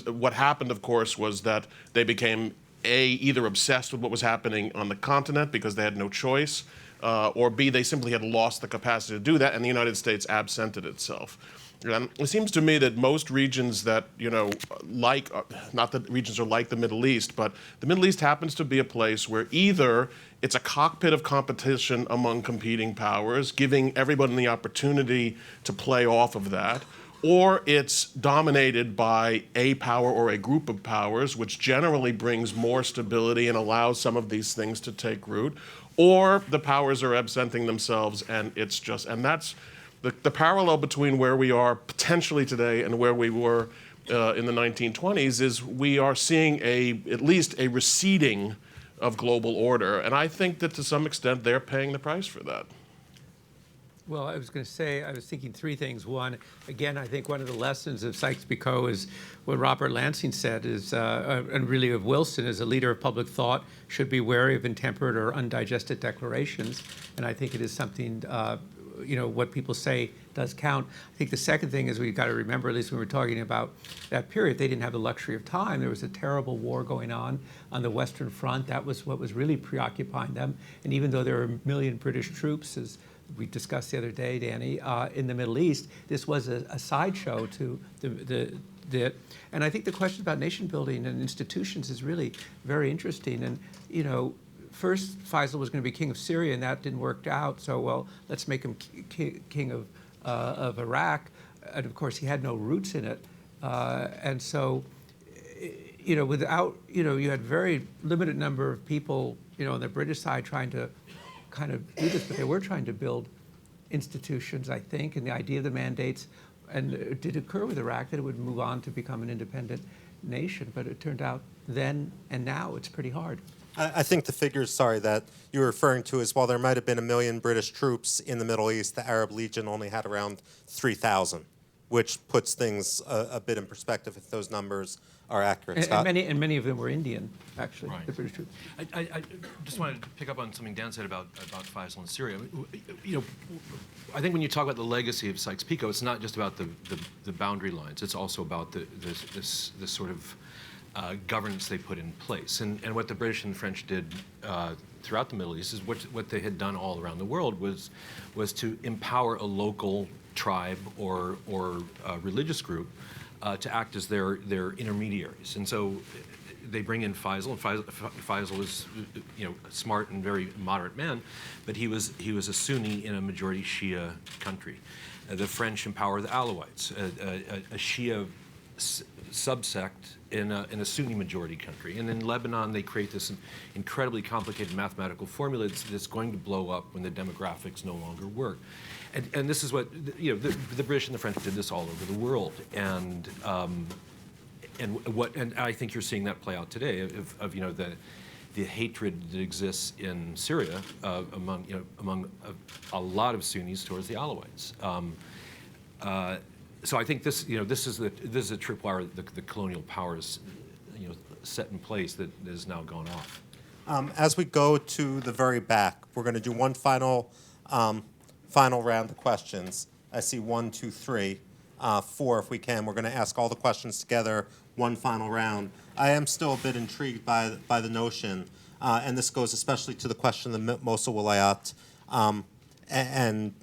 S5: what happened, of course, was that they became either obsessed with what was happening on the continent because they had no choice, or B, they simply had lost the capacity to do that, and the United States absented itself. And it seems to me that most regions that, not that regions are like the Middle East, but the Middle East happens to be a place where either it's a cockpit of competition among competing powers, giving everyone the opportunity to play off of that, or it's dominated by a power or a group of powers, which generally brings more stability and allows some of these things to take root, or the powers are absenting themselves, and that's the parallel between where we are potentially today and where we were in the 1920s is we are seeing at least a receding of global order, and I think that to some extent they're paying the price for that.
S4: Well, I was going to say, I was thinking three things. One, again, I think one of the lessons of Sykes-Picot is what Robert Lansing said is, and really of Wilson, as a leader of public thought, should be wary of intemperate or undigested declarations. And I think it is something, what people say does count. I think the second thing is we've got to remember, at least when we're talking about that period, they didn't have the luxury of time. There was a terrible war going on the Western Front. That was what was really preoccupying them. And even though there were 1 million British troops, as we discussed the other day, Danny, in the Middle East, this was a sideshow to and I think the question about nation building and institutions is really very interesting. And, first Faisal was going to be king of Syria, and that didn't work out. So, well, let's make him king of Iraq. And of course, he had no roots in it. And so, without, you had very limited number of people, on the British side trying to kind of do this, but they were trying to build institutions, I think, and the idea of the mandates, and it did occur with Iraq that it would move on to become an independent nation, but it turned out then and now it's pretty hard.
S3: I think the figures, that you're referring to is while there might have been 1 million British troops in the Middle East, the Arab Legion only had around 3,000. which puts things a bit in perspective if those numbers are accurate.
S4: And
S3: Scott?
S4: many of them were Indian, actually,
S2: Right.
S4: the British troops.
S2: I just wanted to pick up on something Dan said about Faisal and Syria. You know, I think when you talk about the legacy of Sykes-Picot, it's not just about the boundary lines. It's also about this sort of governance they put in place. And what the British and French did throughout the Middle East is what they had done all around the world was to empower a local tribe or religious group to act as their intermediaries. And so they bring in Faisal, and Faisal is, you know, a smart and very moderate man, but he was a Sunni in a majority Shia country. The French empower the Alawites, a Shia subsect in a Sunni majority country. And in Lebanon, they create this incredibly complicated mathematical formula that's going to blow up when the demographics no longer work. And this is what, you know, the British and the French did this all over the world. And I think you're seeing that play out today of you know, the hatred that exists in Syria among a lot of Sunnis towards the Alawites. So I think this is a tripwire the colonial powers, you know, set in place that is now gone off.
S3: As we go to the very back, we're going to do one final round of questions. I see 1, 2, 3, 4 if we can. We're going to ask all the questions together, one final round. I am still a bit intrigued by the notion, and this goes especially to the question of the Mosul Wilayat and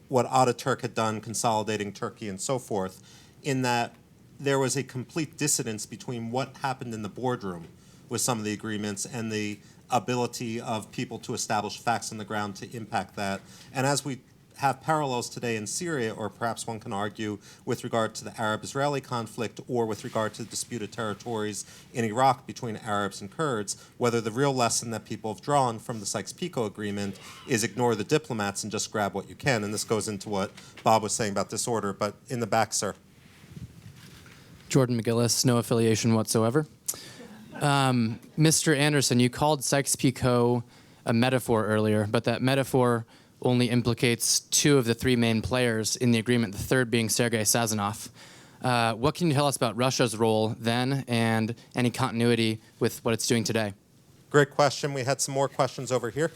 S3: what Ataturk had done, consolidating Turkey and so forth, in that there was a complete dissonance between what happened in the boardroom with some of the agreements and the ability of people to establish facts on the ground to impact that. And as we have parallels today in Syria, or perhaps one can argue with regard to the Arab-Israeli conflict or with regard to the disputed territories in Iraq between Arabs and Kurds, whether the real lesson that people have drawn from the Sykes-Picot Agreement is ignore the diplomats and just grab what you can. And this goes into what Bob was saying about disorder. But in the back, sir.
S10: Jordan McGillis, no affiliation whatsoever. Mr. Anderson, you called Sykes-Picot a metaphor earlier, but that metaphor only implicates 2 of the 3 main players in the agreement, the third being Sergei Sazonov. What can you tell us about Russia's role then and any continuity with what it's doing today?
S3: Great question. We had some more questions over here.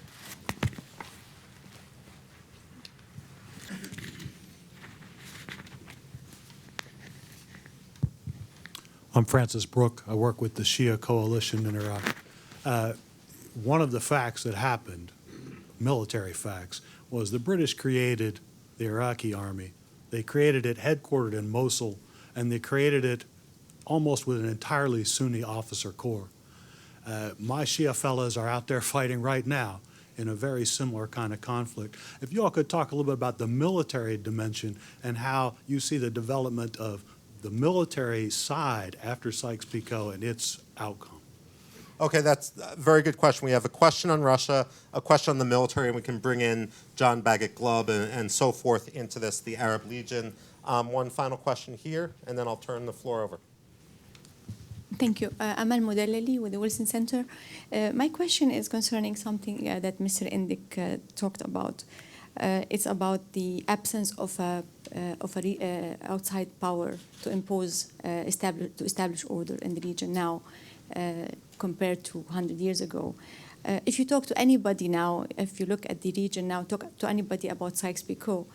S11: I'm Francis Brooke. I work with the Shia coalition in Iraq. One of the facts that happened, military facts, was the British created the Iraqi army. They created it headquartered in Mosul, and they created it almost with an entirely Sunni officer corps. My Shia fellas are out there fighting right now in a very similar kind of conflict. If you all could talk a little bit about the military dimension and how you see the development of the military side after Sykes-Picot and its outcome.
S3: Okay, that's a very good question. We have a question on Russia, a question on the military, and we can bring in John Baggett-Glubb and so forth into this, the Arab Legion. One final question here, and then I'll turn the floor over.
S12: Thank you. Amal Modellali with the Wilson Center. My question is concerning something that Mr. Indik talked about. It's about the absence of outside power to impose, to establish order in the region now, compared to 100 years ago. If you talk to anybody now, if you look at the region now, talk to anybody about Sykes-Picot,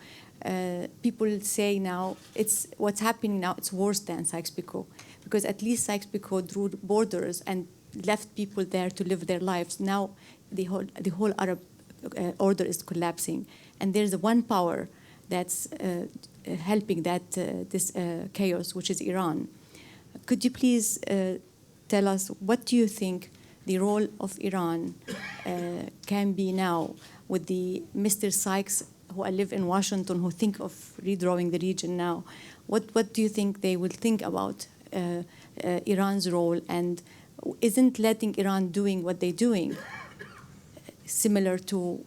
S12: people say now it's what's happening now. It's worse than Sykes-Picot because at least Sykes-Picot drew borders and left people there to live their lives. Now the whole Arab order is collapsing, and there's one power that's helping that this chaos, which is Iran. Could you please tell us what do you think the role of Iran can be now with the Mr. Sykes who live in Washington who think of redrawing the region now? What do you think they will think about Iran's role, and isn't letting Iran doing what they're doing similar to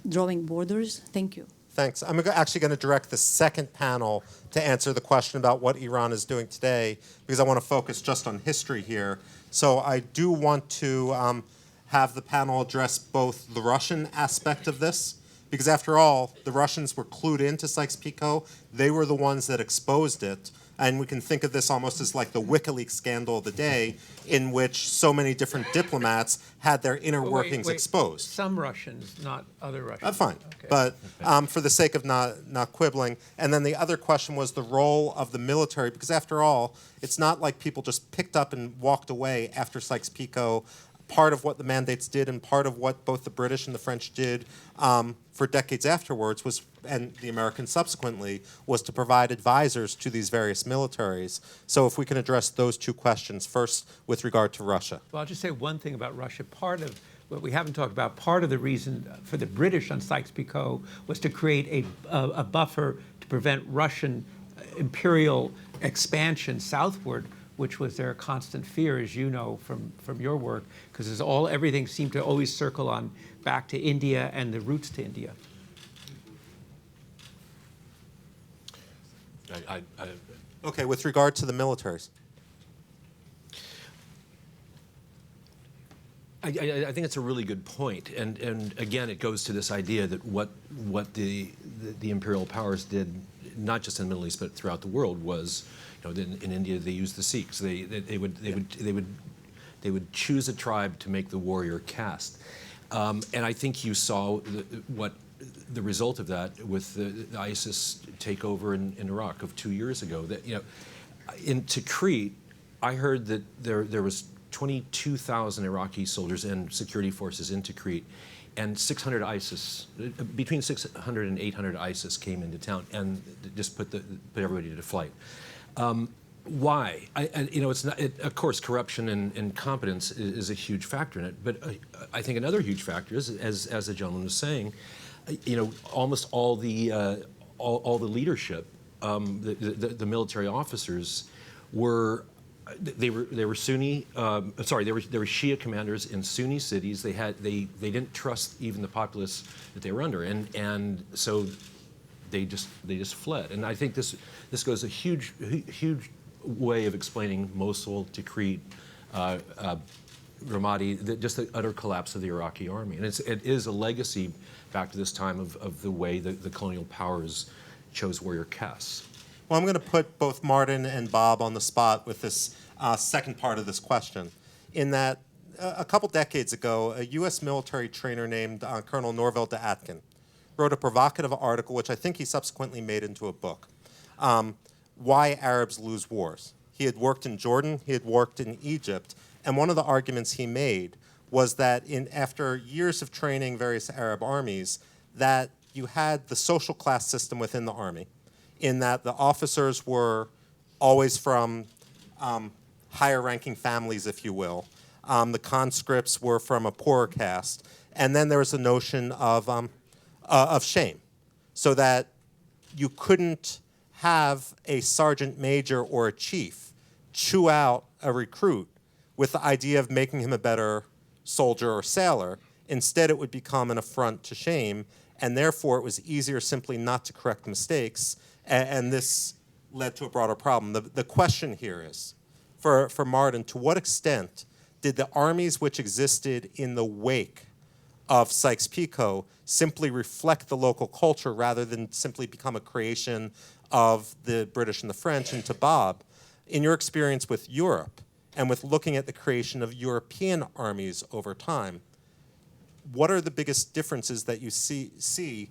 S12: drawing borders? Thank you.
S3: Thanks. I'm actually going to direct the second panel to answer the question about what Iran is doing today, because I want to focus just on history here. So I do want to have the panel address both the Russian aspect of this, Because after all, the Russians were clued into Sykes-Picot. They were the ones that exposed it. And we can think of this almost as like the WikiLeaks scandal of the day, in which so many different diplomats had their inner workings exposed.
S4: Some Russians, not other Russians.
S3: Fine,
S4: Okay.
S3: but for the sake of not quibbling. And then the other question was the role of the military, because after all, it's not like people just picked up and walked away after Sykes-Picot. Part of what the mandates did and part of what both the British and the French did for decades afterwards was, and the Americans subsequently, was to provide advisors to these various militaries. So if we can address those two questions, first with regard to Russia.
S4: Well, I'll just say one thing about Russia. Part of what we haven't talked about, part of the reason for the British on Sykes-Picot was to create a buffer to prevent Russian imperial expansion southward, which was their constant fear, as you know from your work, because everything seemed to always circle on back to India and the roots to India.
S3: Okay, with regard to the militaries.
S2: I think it's a really good point, and again, it goes to this idea that what the imperial powers did, not just in the Middle East but throughout the world, was, in India they used the Sikhs. They would choose a tribe to make the warrior caste, and I think you saw the result of that with the ISIS takeover in Iraq of 2 years ago. That in Tikrit, I heard that there was 22,000 Iraqi soldiers and security forces in Tikrit, and 600 ISIS, between 600 and 800 ISIS came into town and just put everybody to flight. Why? It's not. Of course, corruption and incompetence is a huge factor in it. But I think another huge factor is, as the gentleman was saying, almost all the leadership, the military officers were. They were Sunni. They were Shia commanders in Sunni cities. They didn't trust even the populace that they were under, and so they just fled. And I think this goes a huge way of explaining Mosul, Tikrit, Ramadi, just the utter collapse of the Iraqi army. And it is a legacy back to this time of the way the colonial powers chose warrior castes.
S3: Well, I'm going to put both Martin and Bob on the spot with this second part of this question, in that a couple decades ago, a U.S. military trainer named Colonel Norvell de Atkin wrote a provocative article, which I think he subsequently made into a book, Why Arabs Lose Wars. He had worked in Jordan, he had worked in Egypt, and one of the arguments he made was that after years of training various Arab armies, that you had the social class system within the army, in that the officers were always from higher-ranking families, if you will. The conscripts were from a poorer caste. And then there was a notion of shame, so that you couldn't have a sergeant major or a chief chew out a recruit with the idea of making him a better soldier or sailor. Instead, it would become an affront to shame, and therefore it was easier simply not to correct mistakes. And this led to a broader problem. The question here is, for Martin, to what extent did the armies which existed in the wake of Sykes-Picot simply reflect the local culture rather than simply become a creation of the British and the French? And to Bob, in your experience with Europe and with looking at the creation of European armies over time, what are the biggest differences that you see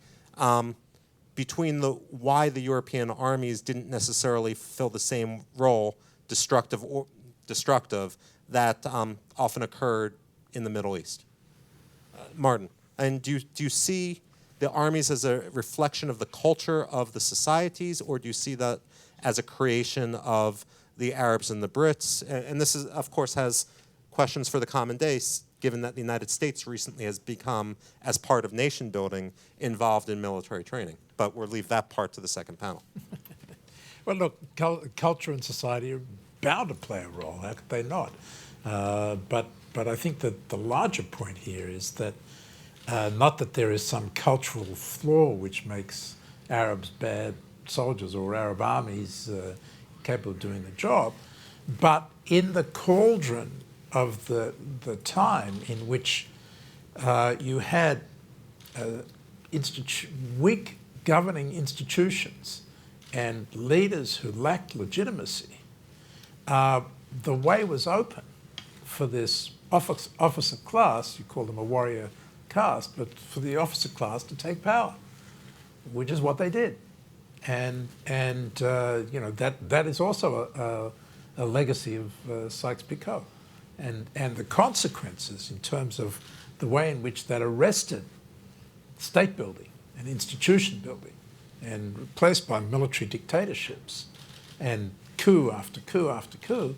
S3: between why the European armies didn't necessarily fill the same role, destructive that often occurred in the Middle East? Martin, and do you see the armies as a reflection of the culture of the societies, or do you see that as a creation of the Arabs and the Brits? And this is, of course, has questions for the common day, given that the United States recently has become, as part of nation building, involved in military training. But we'll leave that part to the second panel.
S1: Well, look, culture and society are bound to play a role. How could they not? But I think that the larger point here is that not that there is some cultural flaw which makes Arabs bad soldiers or Arab armies capable of doing the job, but in the cauldron of the time in which you had weak governing institutions and leaders who lacked legitimacy, the way was open for this officer class, you call them a warrior caste, but for the officer class to take power, which is what they did. And you know, that is also a legacy of Sykes-Picot. And the consequences in terms of the way in which that arrested state building and institution building and replaced by military dictatorships and coup after coup after coup,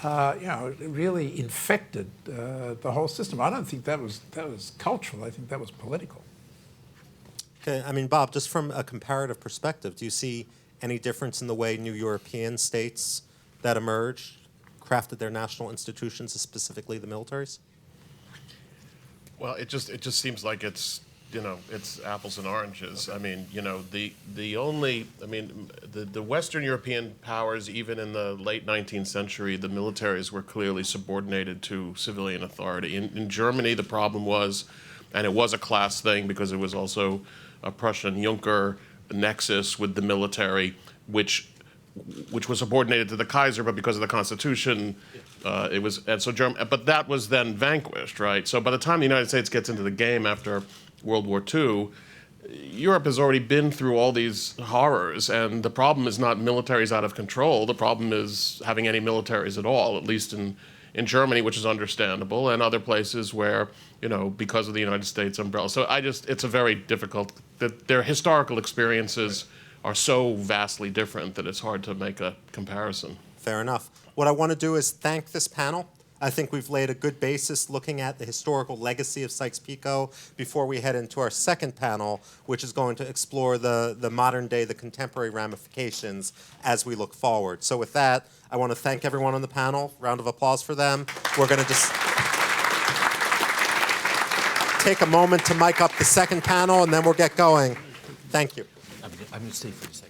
S1: you know, it really infected the whole system. I don't think that was cultural. I think that was political.
S3: Okay, I mean, Bob, just from a comparative perspective, do you see any difference in the way new European states that emerged crafted their national institutions, specifically the militaries?
S5: Well, it just seems like it's, you know, it's apples and oranges. I mean, you know, the Western European powers, even in the late 19th century, the militaries were clearly subordinated to civilian authority. In Germany, the problem was, and it was a class thing because it was also a Prussian Junker nexus with the military, which was subordinated to the Kaiser, but because of the Constitution, it was, and so but that was then vanquished, right? So by the time the United States gets into the game after World War II, Europe has already been through all these horrors, and the problem is not militaries out of control. The problem is having any militaries at all, at least in Germany, which is understandable, and other places where, you know, because of the United States umbrella. So it's a very difficult, that their historical experiences are so vastly different that it's hard to make a comparison.
S3: Fair enough. What I want to do is thank this panel. I think we've laid a good basis looking at the historical legacy of Sykes-Picot before we head into our second panel, which is going to explore the modern day, the contemporary ramifications as we look forward. So with that, I want to thank everyone on the panel. Round of applause for them. We're going to just take a moment to mic up the second panel, and then we'll get going. Thank you.
S2: I'm going to stay for a second.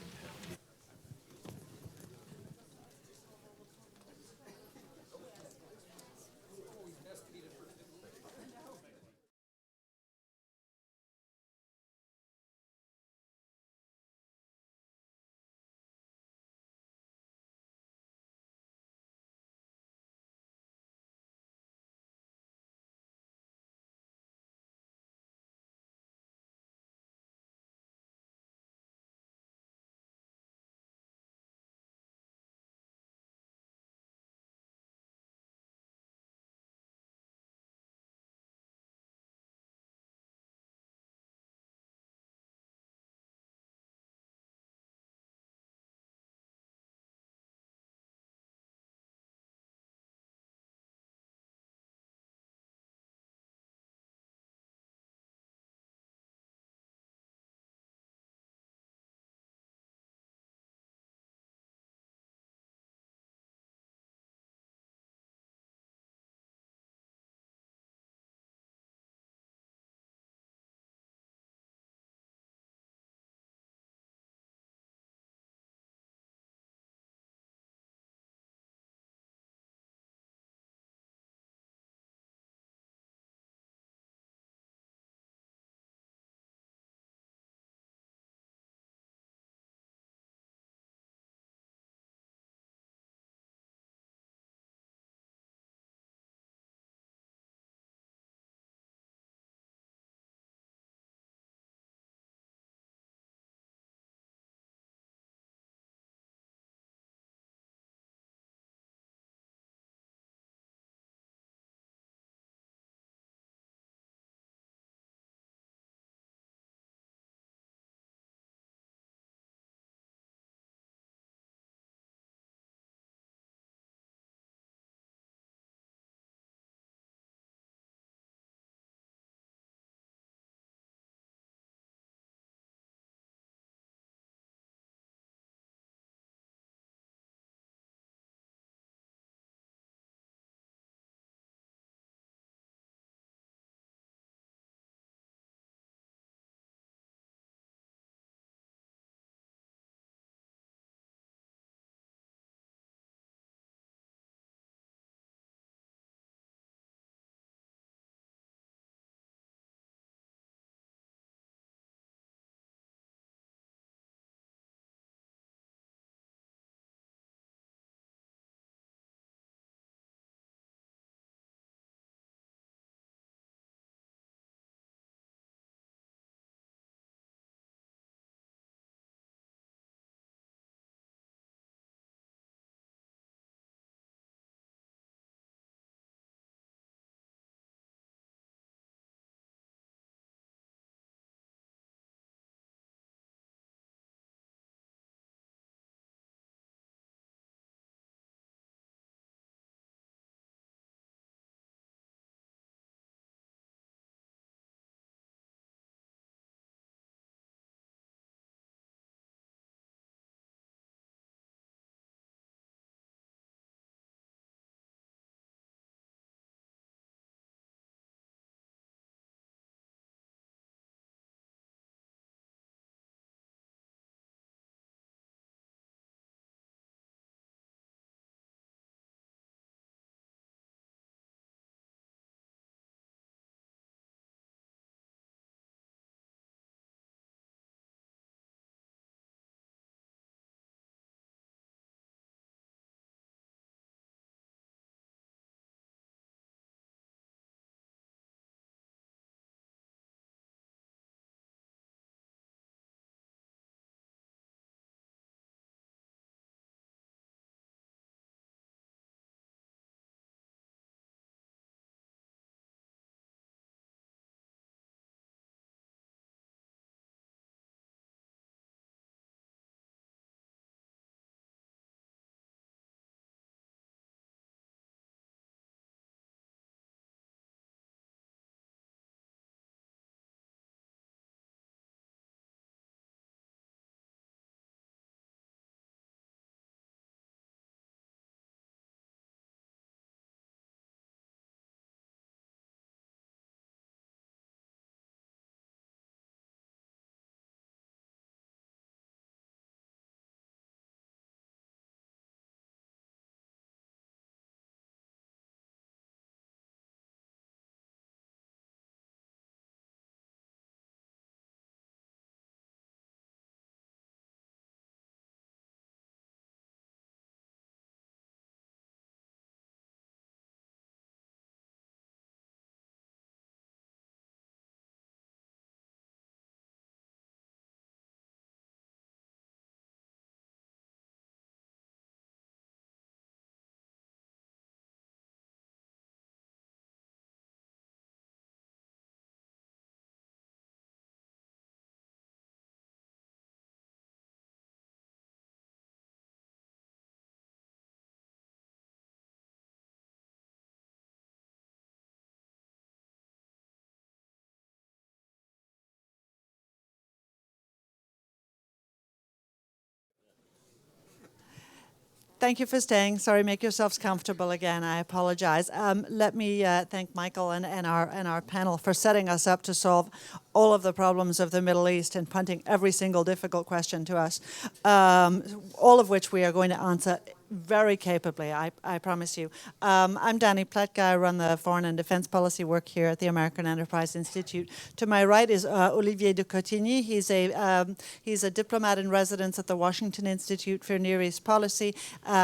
S13: Thank you for staying. Sorry, make yourselves comfortable again. I apologize. Let me thank Michael and our panel for setting us up to solve all of the problems of the Middle East and punting every single difficult question to us, all of which we are going to answer very capably, I promise you. I'm Danny Pletka. I run the foreign and defense policy work here at the American Enterprise Institute. To my right is Olivier de Cotigny. He's a diplomat in residence at the Washington Institute for Near East Policy.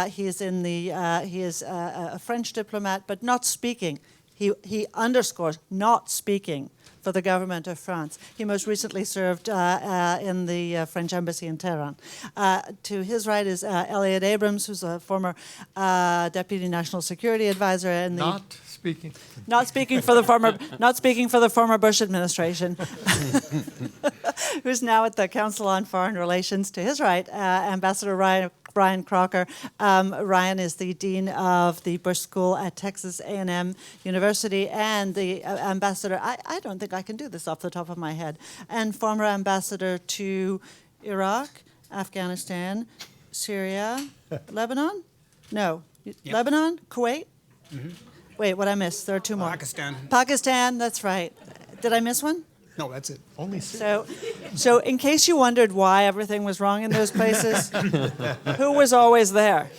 S13: He is a French diplomat, but not speaking. He underscores not speaking for the government of France. He most recently served in the French embassy in Tehran. To his right is Elliot Abrams, who's a former deputy national security advisor in the not speaking for the former Bush administration, who's now at the Council on Foreign Relations. To his right, Ambassador Ryan Crocker. Ryan is the dean of the Bush School at Texas A&M University and the ambassador, I don't think I can do this off the top of my head, and former ambassador to Iraq, Afghanistan, Syria, Lebanon? No. Yep. Lebanon? Kuwait? Mm-hmm. Wait, what I missed? There are two more. Pakistan, that's right. Did I miss one?
S14: No, that's it.
S1: Only
S13: so in case you wondered why everything was wrong in those places, who was always there?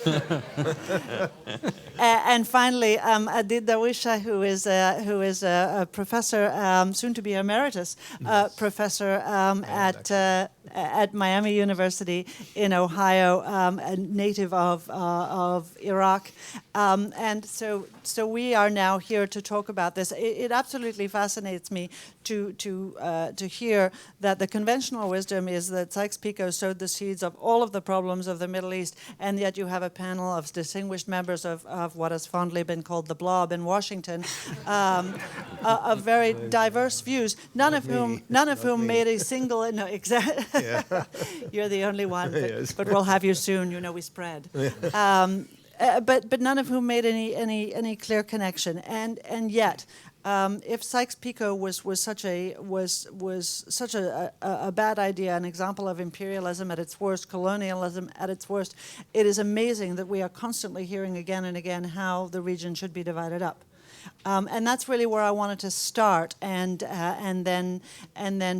S13: And finally, Adid Dawisha, who is a professor, soon to be emeritus professor at Miami University in Ohio, a native of Iraq, and so we are now here to talk about this. It absolutely fascinates me to hear that the conventional wisdom is that Sykes-Picot sowed the seeds of all of the problems of the Middle East, and yet you have a panel of distinguished members of what has fondly been called the blob in Washington, of very diverse views, none of whom made a single, no, exactly. Yeah. You're the only one, but we'll have you soon. You know we spread. But none of whom made any clear connection, and yet. If Sykes-Picot was such a bad idea, an example of imperialism at its worst, colonialism at its worst, it is amazing that we are constantly hearing again and again how the region should be divided up. And that's really where I wanted to start, and then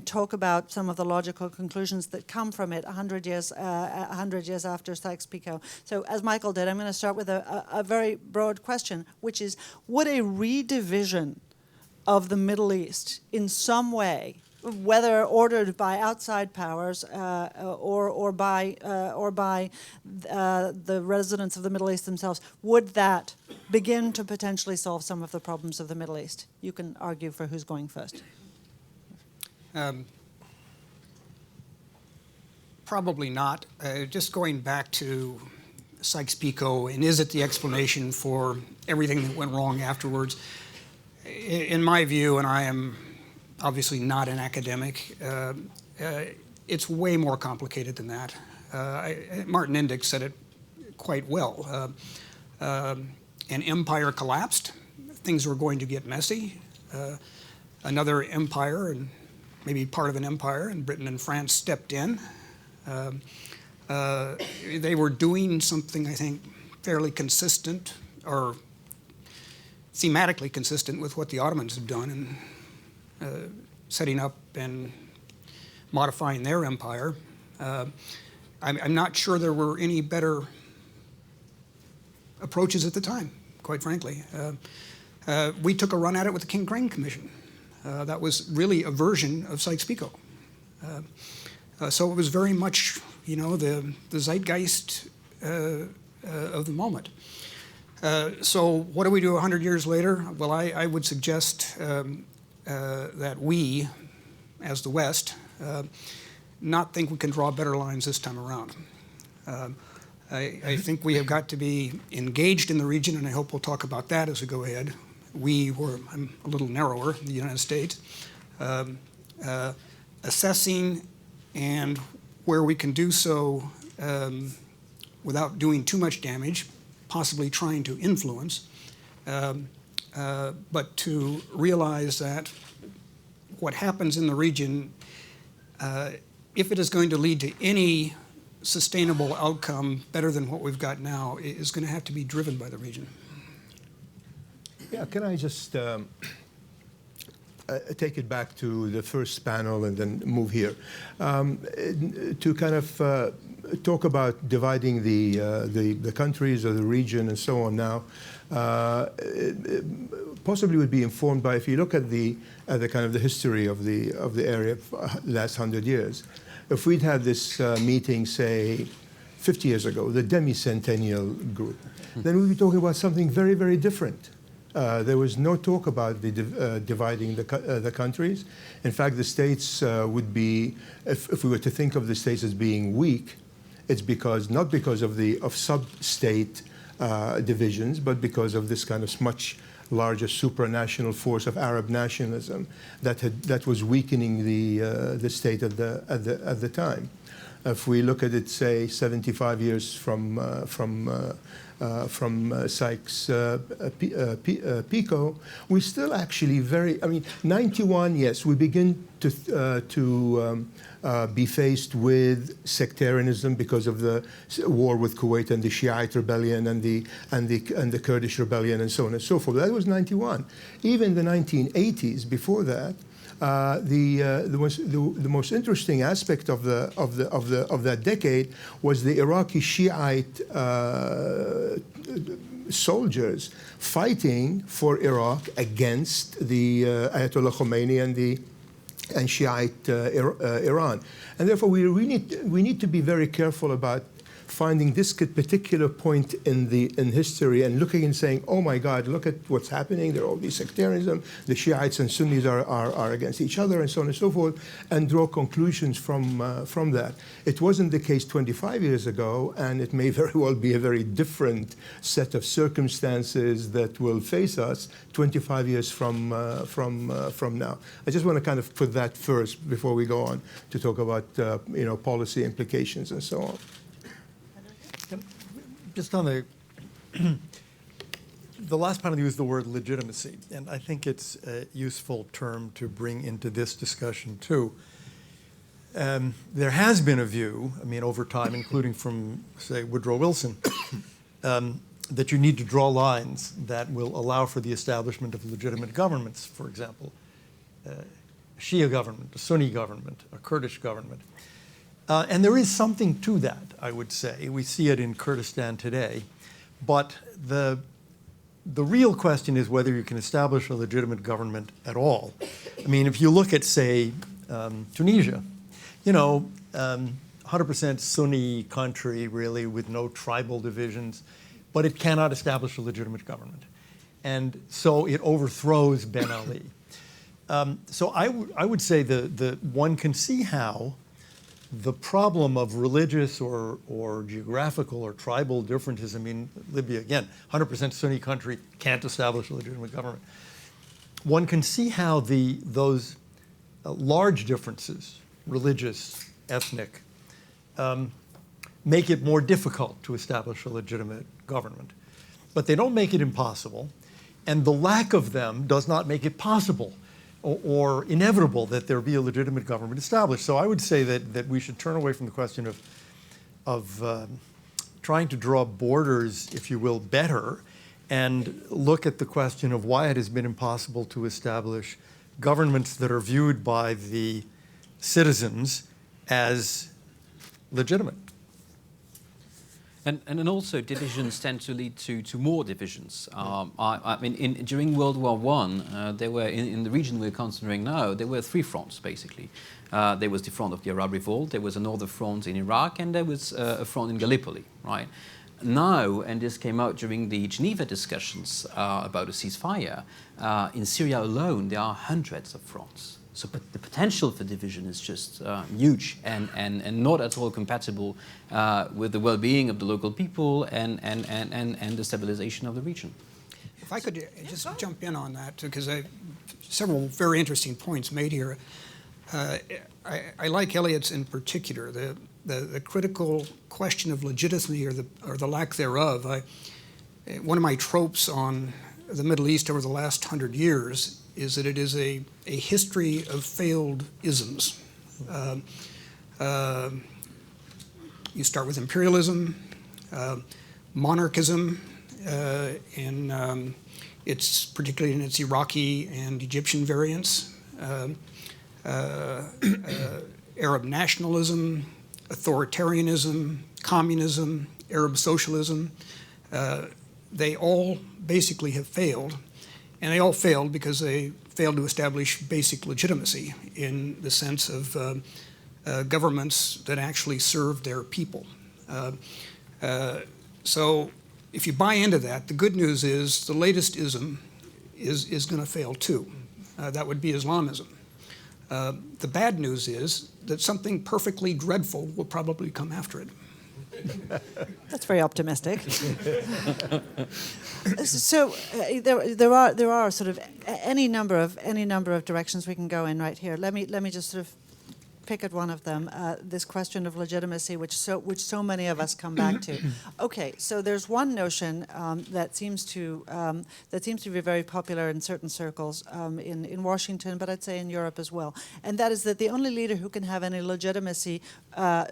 S13: talk about some of the logical conclusions that come from it 100 years after Sykes-Picot. So, as Michael did, I'm going to start with a very broad question, which is: would a redivision of the Middle East in some way, whether ordered by outside powers or by the residents of the Middle East themselves, would that begin to potentially solve some of the problems of the Middle East? You can argue for who's going first.
S14: Probably not. Just going back to Sykes-Picot, and is it the explanation for everything that went wrong afterwards? In my view, and I am obviously not an academic, it's way more complicated than that. Martin Indyk said it quite well. An empire collapsed. Things were going to get messy. Another empire, and maybe part of an empire, and Britain and France stepped in. They were doing something, I think, fairly consistent, or thematically consistent with what the Ottomans had done in setting up and modifying their empire. I'm not sure there were any better approaches at the time, quite frankly. We took a run at it with the King Crane Commission. That was really a version of Sykes-Picot. So it was very much, the zeitgeist of the moment. So what do we do 100 years later? Well, I would suggest that we, as the West, not think we can draw better lines this time around. I think we have got to be engaged in the region, and I hope we'll talk about that as we go ahead. I'm a little narrower, the United States, assessing, and where we can do so without doing too much damage, possibly trying to influence, but to realize that what happens in the region, if it is going to lead to any sustainable outcome better than what we've got now is going to have to be driven by the region.
S15: Yeah, can I just take it back to the first panel and then move here to kind of talk about dividing the countries or the region and so on now. Possibly would be informed by, if you look at the kind of the history of the area last 100 years. If we'd had this meeting, say, 50 years ago, the demi-centennial group, then we'd be talking about something very, very different. There was no talk about dividing the countries. In fact, the states would be, if we were to think of the states as being weak, it's not because of sub-state divisions, but because of this kind of much larger supranational force of Arab nationalism that was weakening the state at the time. If we look at it, say, 75 years from Sykes-Picot, we still actually I mean, 91, yes, we begin to be faced with sectarianism because of the war with Kuwait and the Shiite rebellion and the Kurdish rebellion and so on and so forth. That was 91. Even the 1980s, before that, the most interesting aspect of that decade was the Iraqi Shiite soldiers fighting for Iraq against the Ayatollah Khomeini and Shiite Iran, and therefore we need to be very careful about finding this particular point in history and looking and saying, oh my God, look at what's happening. There are all these sectarianism. The Shiites and Sunnis are against each other and so on and so forth, and draw conclusions from that. It wasn't the case 25 years ago, and it may very well be a very different set of circumstances that will face us 25 years from now. I just want to kind of put that first before we go on to talk about policy implications and so on.
S16: Just on the last panel used the word legitimacy, and I think it's a useful term to bring into this discussion too. There has been a view, I mean, over time, including from, say, Woodrow Wilson, that you need to draw lines that will allow for the establishment of legitimate governments, for example, a Shia government, a Sunni government, a Kurdish government. And there is something to that, I would say. We see it in Kurdistan today. But the real question is whether you can establish a legitimate government at all. I mean, if you look at, say, Tunisia, 100% Sunni country, really, with no tribal divisions, but it cannot establish a legitimate government. And so it overthrows Ben Ali. So I would say one can see how the problem of religious or geographical or tribal differences, I mean, Libya, again, 100% Sunni country, can't establish a legitimate government. One can see how those large differences, religious, ethnic, make it more difficult to establish a legitimate government. But they don't make it impossible, and the lack of them does not make it possible or inevitable that there be a legitimate government established. So I would say that we should turn away from the question of trying to draw borders, if you will, better, and look at the question of why it has been impossible to establish governments that are viewed by the citizens as legitimate.
S17: And also divisions tend to lead to more divisions. I mean, during World War I, there were, in the region we're considering now, there were three fronts, basically. There was the front of the Arab Revolt, there was another front in Iraq, and there was a front in Gallipoli, right? Now, and this came out during the Geneva discussions about a ceasefire, in Syria alone, there are hundreds of fronts. So the potential for division is just huge and not at all compatible with the well-being of the local people and the stabilization of the region.
S14: If I could just jump in on that, because several very interesting points made here. I like Eliot's in particular, the critical question of legitimacy or the lack thereof. One of my tropes on the Middle East over the last 100 years is that it is a history of failed isms. You start with imperialism, monarchism, and it's particularly in its Iraqi and Egyptian variants, Arab nationalism, authoritarianism, communism, Arab socialism. They all basically have failed, and they all failed because they failed to establish basic legitimacy in the sense of governments that actually serve their people. So if you buy into that, the good news is the latest ism is going to fail too. That would be Islamism. The bad news is that something perfectly dreadful will probably come after it.
S13: That's very optimistic. So there are sort of any number of directions we can go in right here. Let me just sort of pick at one of them. This question of legitimacy, which so many of us come back to. Okay, so there's one notion that seems to be very popular in certain circles in Washington, but I'd say in Europe as well, and that is that the only leader who can have any legitimacy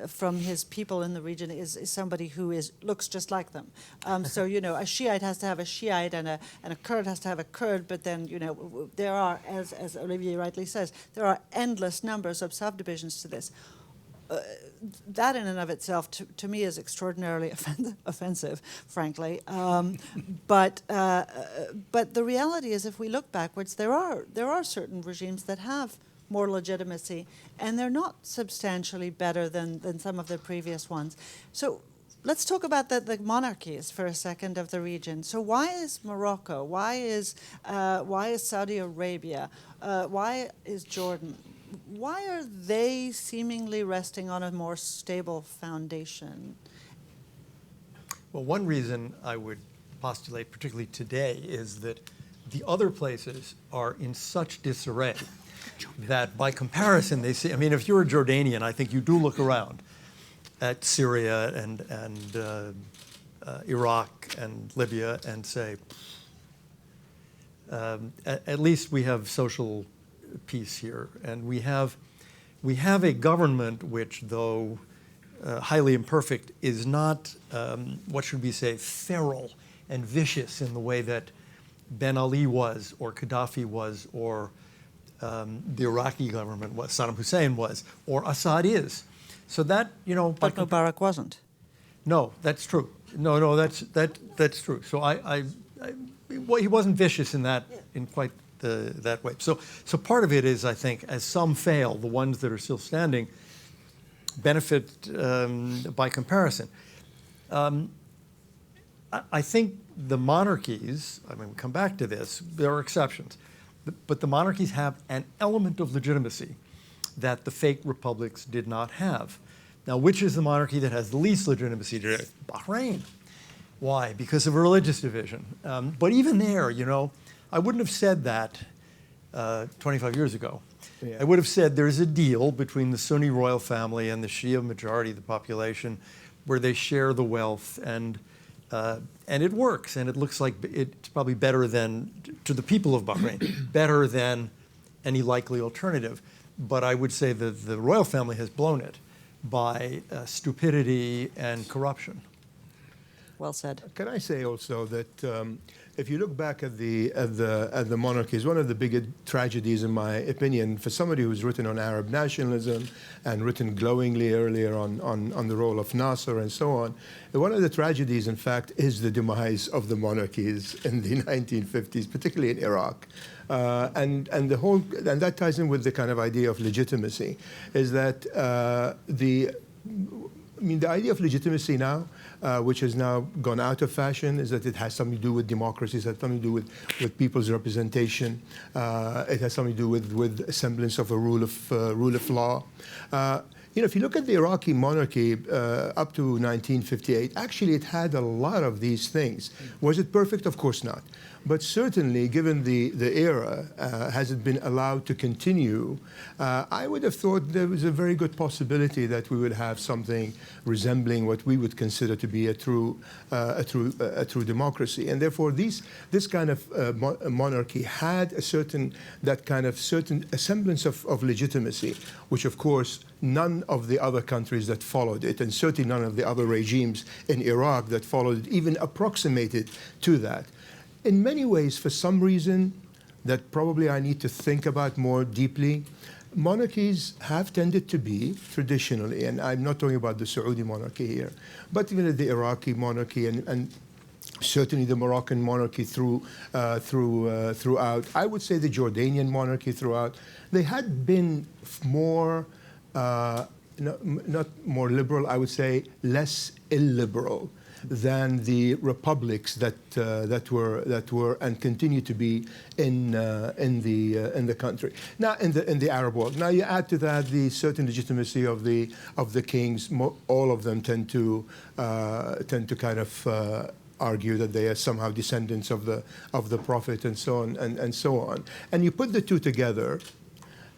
S13: from his people in the region is somebody who looks just like them. So a Shiite has to have a Shiite, and a Kurd has to have a Kurd. But then there are, as Olivier rightly says, there are endless numbers of subdivisions to this. That in and of itself, to me, is extraordinarily offensive, frankly. But the reality is, if we look backwards, there are certain regimes that have more legitimacy, and they're not substantially better than some of the previous ones. So let's talk about the monarchies for a second of the region. So why is Morocco? Why is Saudi Arabia? Why is Jordan? Why are they seemingly resting on a more stable foundation?
S16: Well, one reason I would postulate, particularly today, is that the other places are in such disarray that by comparison they see, I mean, if you're a Jordanian, I think you do look around at Syria and Iraq and Libya and say, at least we have social peace here, and we have a government which, though highly imperfect, is not what should we say, feral and vicious in the way that Ben Ali was, or Gaddafi was, or the Iraqi government was, Saddam Hussein was, or Assad is. So that
S13: but Mubarak wasn't.
S16: No, that's true. No, that's true. So well, he wasn't vicious in that in quite that way. So part of it is, I think, as some fail, the ones that are still standing benefit by comparison. I think the monarchies, I mean, we come back to this, there are exceptions, but the monarchies have an element of legitimacy that the fake republics did not have. Now, which is the monarchy that has the least legitimacy today? Bahrain. Why? Because of a religious division. But even there, I wouldn't have said that 25 years ago. Yeah. I would have said there's a deal between the Sunni royal family and the Shia majority of the population where they share the wealth, and it works, and it looks like it's probably better than, to the people of Bahrain, better than any likely alternative. But I would say that the royal family has blown it by stupidity and corruption.
S13: Well said.
S15: Can I say also that if you look back at the monarchies, one of the biggest tragedies, in my opinion, for somebody who's written on Arab nationalism and written glowingly earlier on the role of Nasser and so on, one of the tragedies, in fact, is the demise of the monarchies in the 1950s, particularly in Iraq. And that ties in with the kind of idea of legitimacy, is that the idea of legitimacy now, which has now gone out of fashion, is that it has something to do with democracy, it has something to do with people's representation, it has something to do with a semblance of a rule of law. If you look at the Iraqi monarchy up to 1958, actually it had a lot of these things. Was it perfect? Of course not. But certainly, given the era, has it been allowed to continue, I would have thought there was a very good possibility that we would have something resembling what we would consider to be a true democracy. And therefore, this kind of monarchy had a certain semblance of legitimacy, which of course none none of the other countries that followed it, and certainly none of the other regimes in Iraq that followed it even approximated to that. In many ways, for some reason that probably I need to think about more deeply, monarchies have tended to be traditionally, and I'm not talking about the Saudi monarchy here, but even the Iraqi monarchy and certainly the Moroccan monarchy throughout. I would say the Jordanian monarchy throughout. They had been more, not more liberal, I would say less illiberal than the republics that were and continue to be in the country. Now in the Arab world. Now you add to that the certain legitimacy of the kings. All of them tend to kind of argue that they are somehow descendants of the Prophet and so on and so on. And you put the two together,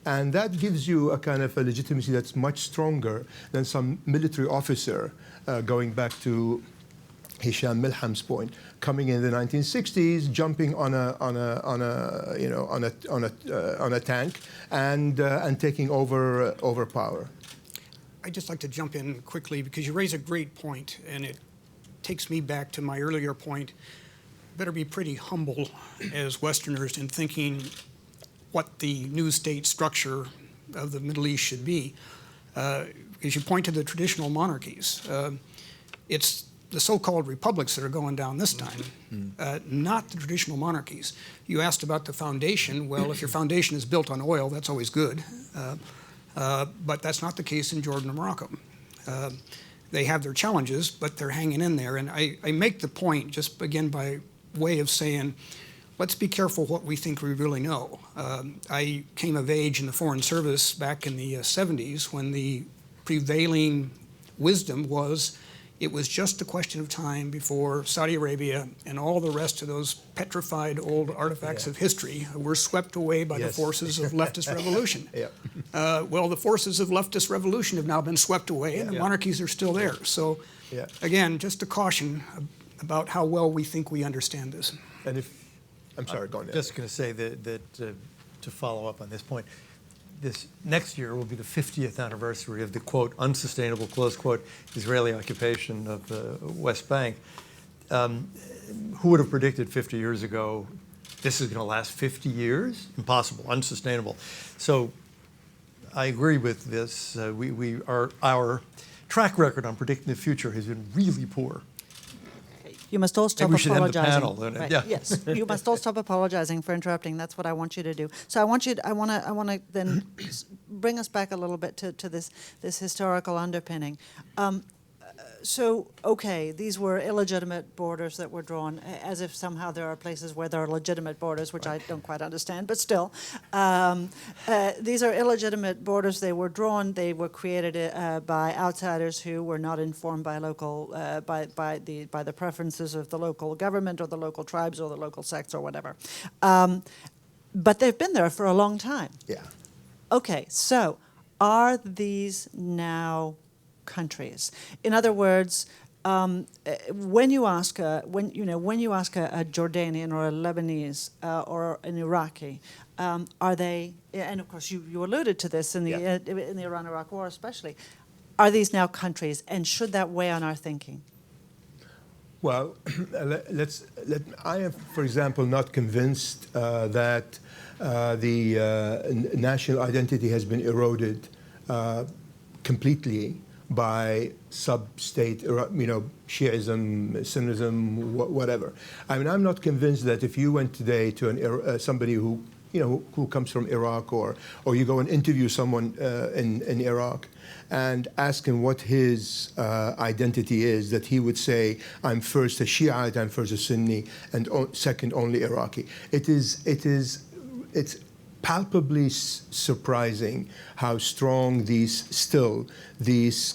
S15: and that gives you a kind of a legitimacy that's much stronger than some military officer going back to Hisham Milham's point, coming in the 1960s, jumping on a tank and taking over power.
S14: I'd just like to jump in quickly because you raise a great point, and it takes me back to my earlier point. Better be pretty humble as Westerners in thinking what the new state structure of the Middle East should be. Because you point to the traditional monarchies. It's the so-called republics that are going down this time, not the traditional monarchies. You asked about the foundation. Well, if your foundation is built on oil, that's always good. But that's not the case in Jordan and Morocco. They have their challenges, but they're hanging in there. And I make the point, just again by way of saying, let's be careful what we think we really know. I came of age in the Foreign Service back in the 70s when the prevailing wisdom was it was just a question of time before Saudi Arabia and all the rest of those petrified old artifacts of history were swept away by the forces of leftist revolution. Well, the forces of leftist revolution have now been swept away, and the monarchies are still there. So, again, just a caution about how well we think we understand this.
S15: And if, I'm sorry, go on.
S16: Just going to say that to follow up on this point, this next year will be the 50th anniversary of the, quote, unsustainable, close quote, Israeli occupation of the West Bank. Who would have predicted 50 years ago this is going to last 50 years? Impossible, unsustainable. So I agree with this. Our track record on predicting the future has been really poor.
S13: You must all stop
S16: Maybe we should end the
S13: apologizing.
S16: panel, then.
S13: Right.
S16: Yeah.
S13: Yes, you must all stop apologizing for interrupting. That's what I want you to do. So I want to then bring us back a little bit to this historical underpinning. So, okay, these were illegitimate borders that were drawn, as if somehow there are places where there are legitimate borders, which I don't quite understand, but still. These are illegitimate borders. They were drawn. They were created by outsiders who were not informed by local, by the preferences of the local government or the local tribes or the local sects or whatever. But they've been there for a long time.
S15: Yeah.
S13: Okay, so are these now countries? In other words, when you ask a Jordanian or a Lebanese or an Iraqi, are they? And of course, you alluded to this in the Iran-Iraq War, especially. Are these now countries, and should that weigh on our thinking?
S15: Well, I am, for example, not convinced that the national identity has been eroded completely by sub-state, Shiism, Sunnism, whatever. I mean, I'm not convinced that if you went today to somebody who comes from Iraq, or you go and interview someone in Iraq and ask him what his identity is, that he would say, I'm first a Shiite, I'm first a Sunni, and second only Iraqi. It's palpably surprising how strong these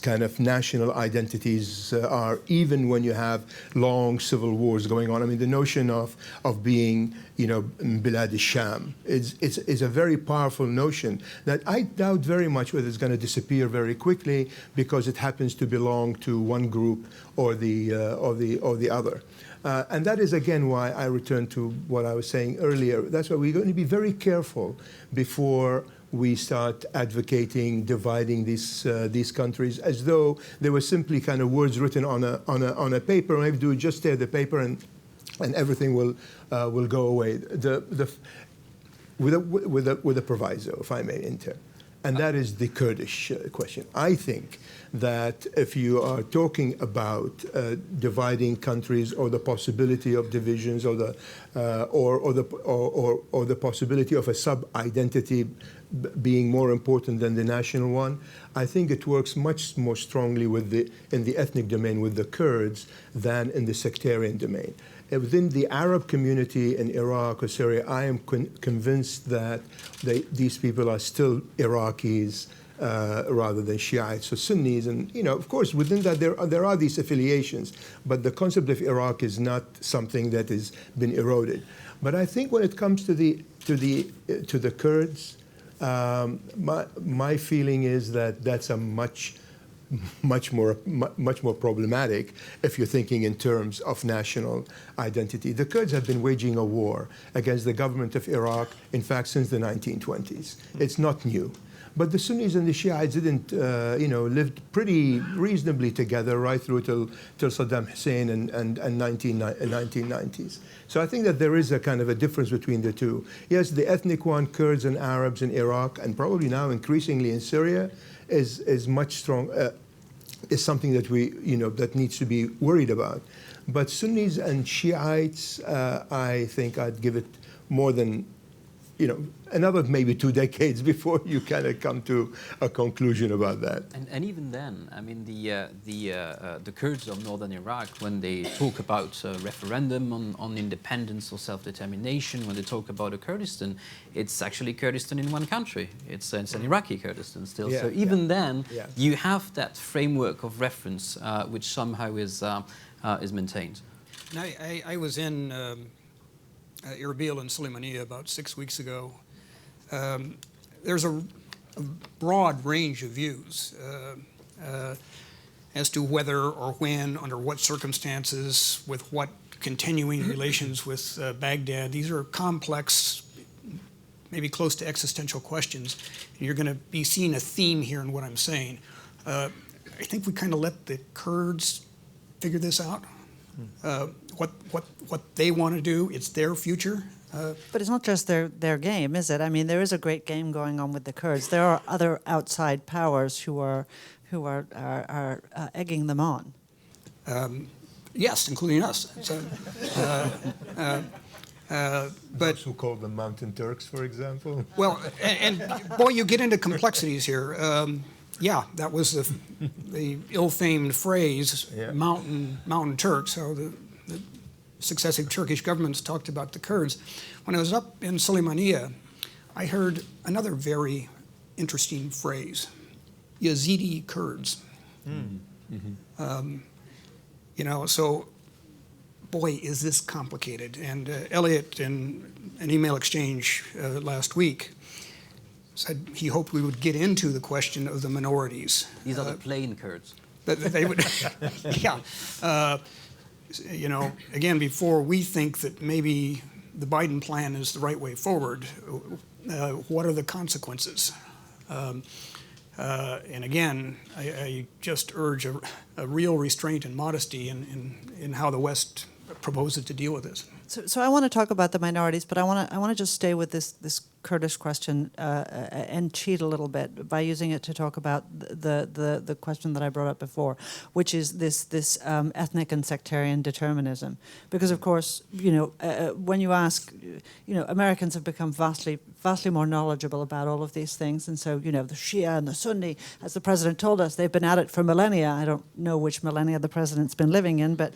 S15: kind of national identities are, even when you have long civil wars going on. I mean, the notion of being, Bilad al-Sham is a very powerful notion that I doubt very much whether it's going to disappear very quickly because it happens to belong to one group or the other. And that is, again, why I return to what I was saying earlier. That's why we're going to be very careful before we start advocating dividing these countries as though they were simply kind of words written on a paper. And if you just tear the paper and everything will go away. With a proviso, if I may enter, and that is the Kurdish question. I think that if you are talking about dividing countries or the possibility of divisions or the possibility of a sub-identity being more important than the national one, I think it works much more strongly in the ethnic domain with the Kurds than in the sectarian domain. Within the Arab community in Iraq or Syria, I am convinced that these people are still Iraqis rather than Shiites or Sunnis. And of course, within that there are these affiliations, but the concept of Iraq is not something that has been eroded. But I think when it comes to the Kurds, my feeling is that that's a much more problematic if you're thinking in terms of national identity. The Kurds have been waging a war against the government of Iraq, in fact, since the 1920s. It's not new. But the Sunnis and the Shiites didn't, lived pretty reasonably together right through till Saddam Hussein and 1990s. So I think that there is a kind of a difference between the two. Yes, the ethnic one, Kurds and Arabs in Iraq, and probably now increasingly in Syria, is much strong. Is something that that needs to be worried about. But Sunnis and Shiites, I think I'd give it more than another maybe 2 decades before you kind of come to a conclusion about that.
S17: And even then, I mean, the Kurds of northern Iraq, when they talk about referendum on independence or self-determination, when they talk about a Kurdistan, it's actually Kurdistan in one country. It's an Iraqi Kurdistan still.
S15: Yeah,
S17: so even then, you have that framework of reference, which somehow is maintained.
S14: And I was in Erbil and Sulaymaniyah about 6 weeks ago. There's a broad range of views as to whether or when, under what circumstances, with what continuing relations with Baghdad. These are complex, maybe close to existential questions. And you're going to be seeing a theme here in what I'm saying. I think we kind of let the Kurds figure this out. What they want to do, it's their future.
S13: But it's not just their game, is it? I mean, there is a great game going on with the Kurds. There are other outside powers who are egging them on.
S14: Yes, including us. So, but
S15: those who call them Mountain Turks, for example.
S14: Well, and boy, you get into complexities here. Yeah, that was the ill-famed phrase, Mountain Turks, how the successive Turkish governments talked about the Kurds. When I was up in Sulaymaniyah, I heard another very interesting phrase, Yazidi Kurds. So, boy, is this complicated. And Elliot, in an email exchange last week, said he hoped we would get into the question of the minorities.
S17: These are the plain Kurds.
S14: They would, again, before we think that maybe the Biden plan is the right way forward, what are the consequences? And again, I just urge a real restraint and modesty in how the West proposes to deal with this.
S13: So I want to talk about the minorities, but I want to just stay with this Kurdish question and cheat a little bit by using it to talk about the question that I brought up before, which is this ethnic and sectarian determinism. Because of course, when you ask, Americans have become vastly more knowledgeable about all of these things, and so the Shia and the Sunni, as the president told us, they've been at it for millennia. I don't know which millennia the president's been living in, but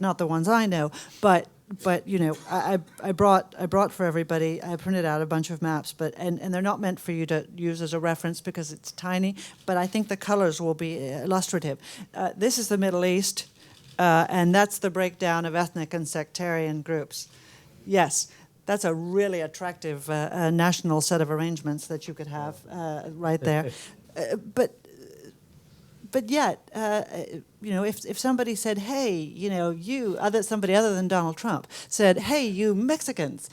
S13: not the ones I know. But I brought for everybody. I printed out a bunch of maps, and they're not meant for you to use as a reference because it's tiny. But I think the colors will be illustrative. This is the Middle East, and that's the breakdown of ethnic and sectarian groups. Yes, that's a really attractive national set of arrangements that you could have right there. But yet, if somebody said, hey, somebody other than Donald Trump said, hey, you Mexicans,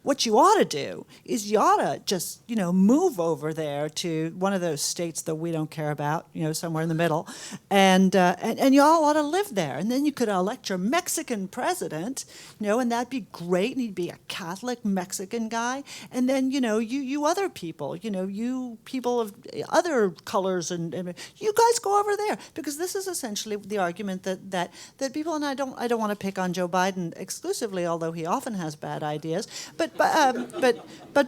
S13: what you ought to do is you ought to just, move over there to one of those states that we don't care about, somewhere in the middle, and you all ought to live there. And then you could elect your Mexican president, and that'd be great, and he'd be a Catholic Mexican guy. And then, you other people, you people of other colors, and you guys go over there, because this is essentially the argument that people, and I don't want to pick on Joe Biden exclusively, although he often has bad ideas, but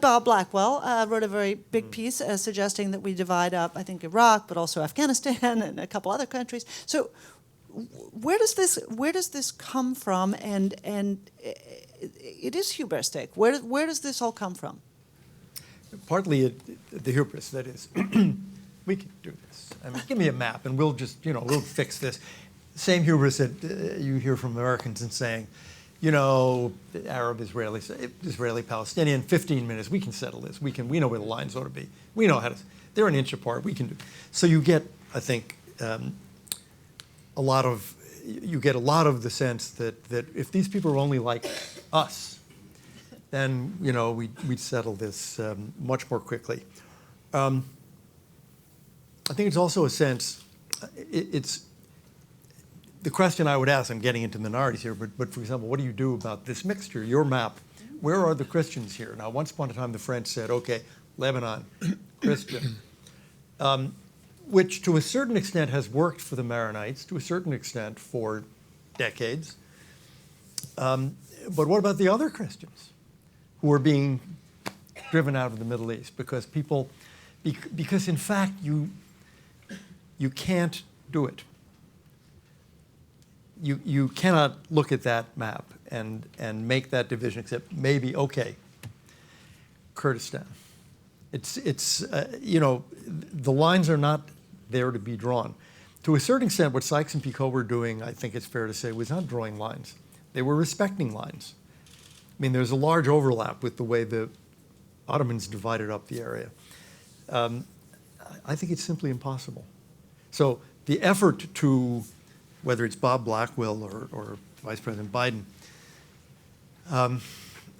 S13: Bob Blackwell wrote a very big piece suggesting that we divide up, I think, Iraq, but also Afghanistan and a couple other countries. So where does this come from? And it is hubristic. Where does this all come from?
S16: Partly the hubris, that is. We can do this. I mean, give me a map and we'll just, we'll fix this. Same hubris that you hear from Americans in saying, Arab, Israeli, Palestinian, 15 minutes, we can settle this. We know where the lines ought to be. We know how to, they're an inch apart, we can do. So you get, I think, a lot of the sense that if these people are only like us, then, we'd settle this much more quickly. I think it's also a sense, it's the question I would ask, I'm getting into minorities here, but for example, what do you do about this mixture, your map? Where are the Christians here? Now, once upon a time, the French said, okay, Lebanon, Christian, which to a certain extent has worked for the Maronites, to a certain extent for decades. But what about the other Christians who are being driven out of the Middle East? Because in fact, you can't do it. You cannot look at that map and make that division, except maybe, okay, Kurdistan. The lines are not there to be drawn. To a certain extent, what Sykes and Picot were doing, I think it's fair to say, was not drawing lines. They were respecting lines. I mean, there's a large overlap with the way the Ottomans divided up the area. I think it's simply impossible. So the effort to, whether it's Bob Blackwell or Vice President Biden,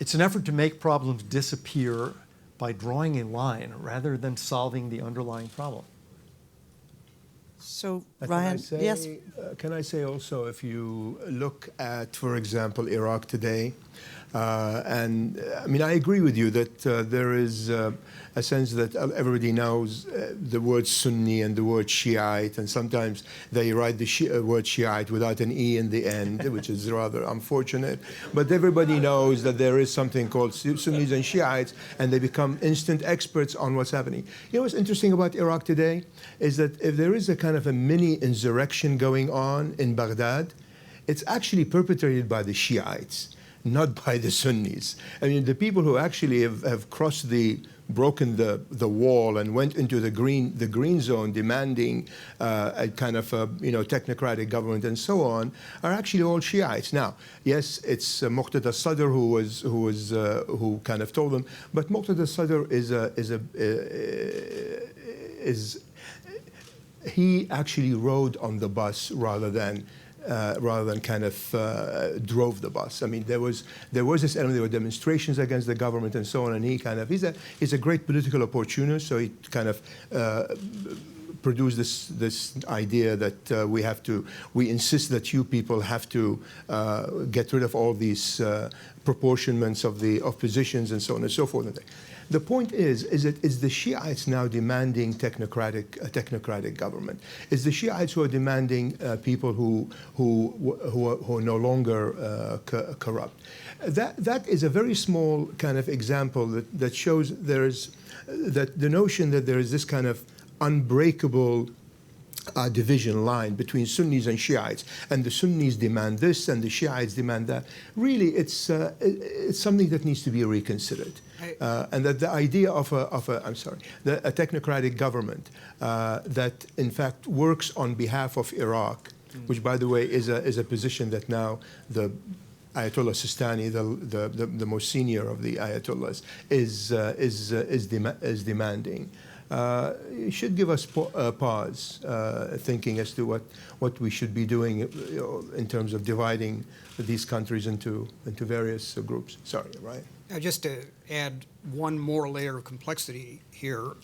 S16: it's an effort to make problems disappear by drawing a line rather than solving the underlying problem.
S13: So, Ryan, yes?
S15: Can I say also, if you look at, for example, Iraq today, and I mean, I agree with you that there is a sense that everybody knows the word Sunni and the word Shiite, and sometimes they write the word Shiite without an E in the end, which is rather unfortunate. But everybody knows that there is something called Sunnis and Shiites, and they become instant experts on what's happening. What's interesting about Iraq today is that if there is a kind of a mini insurrection going on in Baghdad, it's actually perpetrated by the Shiites, not by the Sunnis. I mean, the people who actually have broken the wall and went into the green zone, demanding a kind of technocratic government and so on, are actually all Shiites. Now, yes, it's Muqtada Sadr who kind of told them, but Muqtada Sadr he actually rode on the bus rather than kind of drove the bus. I mean, there was this element. There were demonstrations against the government and so on. And he's a great political opportunist. So he kind of produced this idea that we insist that you people have to get rid of all these proportionments of positions and so on and so forth. The point is the Shiites now demanding technocratic government? Is the Shiites who are demanding people who are no longer corrupt? That is a very small kind of example that shows that the notion that there is this kind of unbreakable division line between Sunnis and Shiites, and the Sunnis demand this and the Shiites demand that. Really, it's something that needs to be reconsidered. And that the idea of a technocratic government that in fact works on behalf of Iraq, which by the way is a position that now the Ayatollah Sistani, the most senior of the Ayatollahs, is demanding. it should give us pause, thinking as to what we should be doing in terms of dividing these countries into various groups. Sorry, right?
S14: Just to add one more layer of complexity here,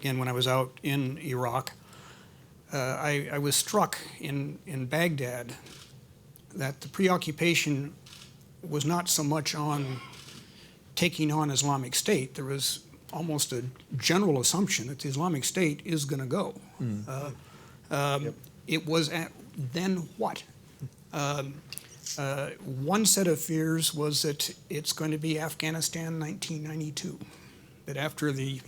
S14: again, when I was out in Iraq, I was struck in Baghdad that the preoccupation was not so much on taking on Islamic State. There was almost a general assumption that the Islamic State is going to go. It was then what? One set of fears was that it's going to be Afghanistan 1992, that after the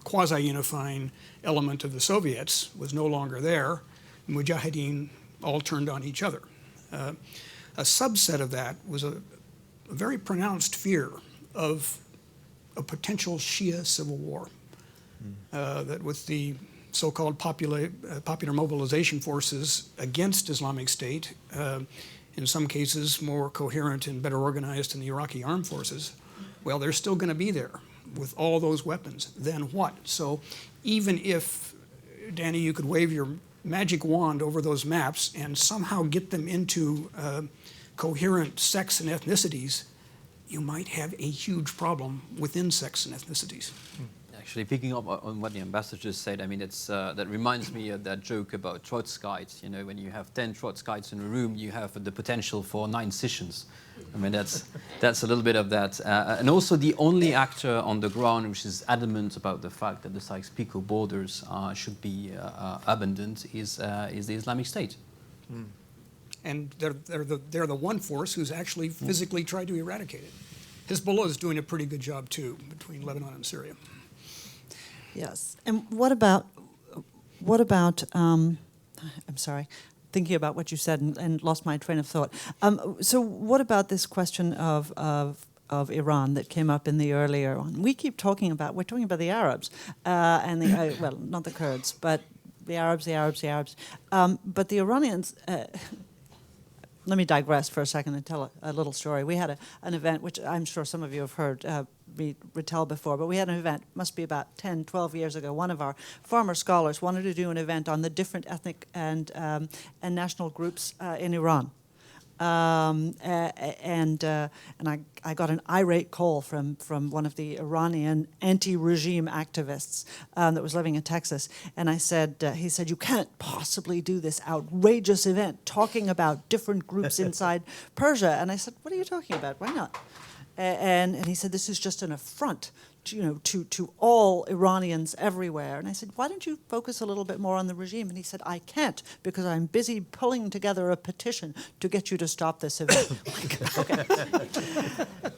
S14: quasi-unifying element of the Soviets was no longer there, the Mujahideen all turned on each other. A subset of that was a very pronounced fear of a potential Shia civil war, that with the so-called popular mobilization forces against Islamic State, in some cases more coherent and better organized than the Iraqi armed forces, well, they're still going to be there with all those weapons. Then what? So even if, Danny, you could wave your magic wand over those maps and somehow get them into coherent sects and ethnicities, you might have a huge problem within sects and ethnicities.
S17: Actually, picking up on what the ambassador just said, I mean, that reminds me of that joke about Trotskyites. You know, when you have 10 Trotskyites in a room, you have the potential for 9 scissions. I mean, that's a little bit of that. And also, the only actor on the ground which is adamant about the fact that the Sykes-Picot borders should be abandoned is the Islamic State.
S14: And they're the one force who's actually physically tried to eradicate it. Hezbollah is doing a pretty good job too between Lebanon and Syria.
S13: Yes. And what about I'm sorry, thinking about what you said and lost my train of thought. So what about this question of Iran that came up in the earlier one? We're talking about the Arabs and the, well, not the Kurds, but the Arabs. But the Iranians, let me digress for a second and tell a little story. We had an event, which I'm sure some of you have heard me retell before, but we had an event, must be about 10, 12 years ago. One of our former scholars wanted to do an event on the different ethnic and national groups in Iran. And I got an irate call from one of the Iranian anti-regime activists that was living in Texas, and he said, you can't possibly do this outrageous event talking about different groups inside Persia. And I said, what are you talking about? Why not? And he said, this is just an affront to all Iranians everywhere. And I said, why don't you focus a little bit more on the regime? And he said, I can't, because I'm busy pulling together a petition to get you to stop this event. Okay.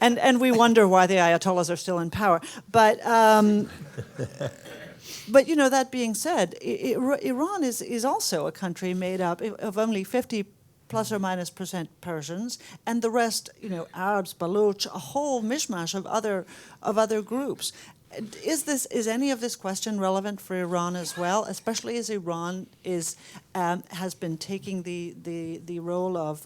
S13: And we wonder why the Ayatollahs are still in power. But that being said, Iran is also a country made up of only 50 plus or minus % Persians, and the rest, Arabs, Baloch, a whole mishmash of other groups. Is any of this question relevant for Iran as well, especially as Iran has been taking the role of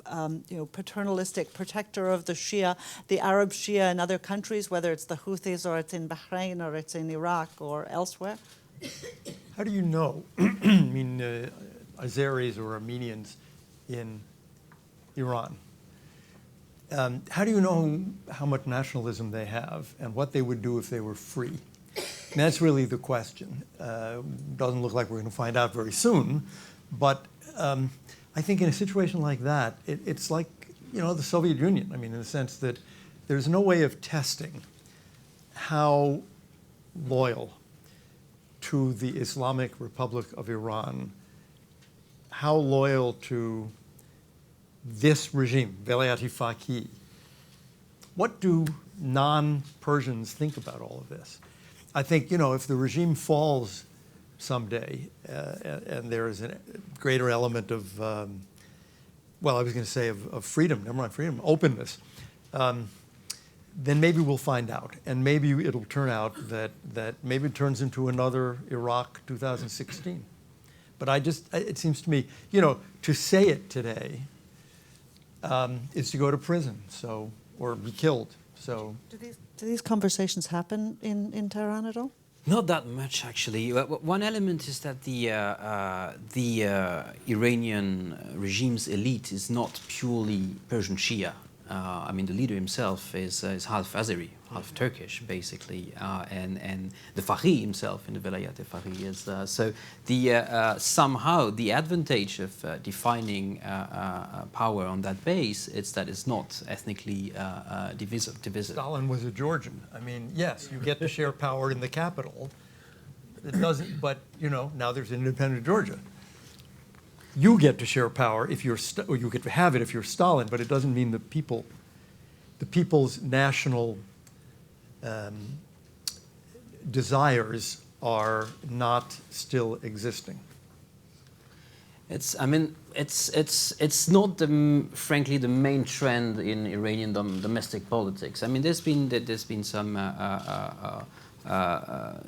S13: paternalistic protector of the Shia, the Arab Shia in other countries, whether it's the Houthis or it's in Bahrain or it's in Iraq or elsewhere?
S16: How do you know? I mean, Azeris or Armenians in Iran. How do you know how much nationalism they have and what they would do if they were free? And that's really the question. Doesn't look like we're going to find out very soon, but I think in a situation like that, it's like the Soviet Union. I mean, in the sense that there's no way of testing how loyal to the Islamic Republic of Iran, how loyal to this regime, Velayat-e Faqih. What do non-Persians think about all of this? I think, if the regime falls someday and there is a greater element of, of freedom, never mind freedom, openness, then maybe we'll find out. And maybe it'll turn out that maybe it turns into another Iraq 2016. But it seems to me, to say it today, is to go to prison, or be killed. So,
S13: do these conversations happen in Tehran at all?
S17: Not that much, actually. One element is that the Iranian regime's elite is not purely Persian Shia. I mean, the leader himself is half Azeri, half Turkish, basically, and the Fahri himself in the Velayat Fahri is so. Somehow the advantage of defining power on that base is that it's not ethnically divisive.
S16: Stalin was a Georgian. I mean, yes, you get to share power in the capital. It doesn't, but now there's independent Georgia. You get to share power if you're, or you get to have it if you're Stalin, but it doesn't mean the people's national desires are not still existing.
S17: It's not frankly the main trend in Iranian domestic politics. I mean, there's been some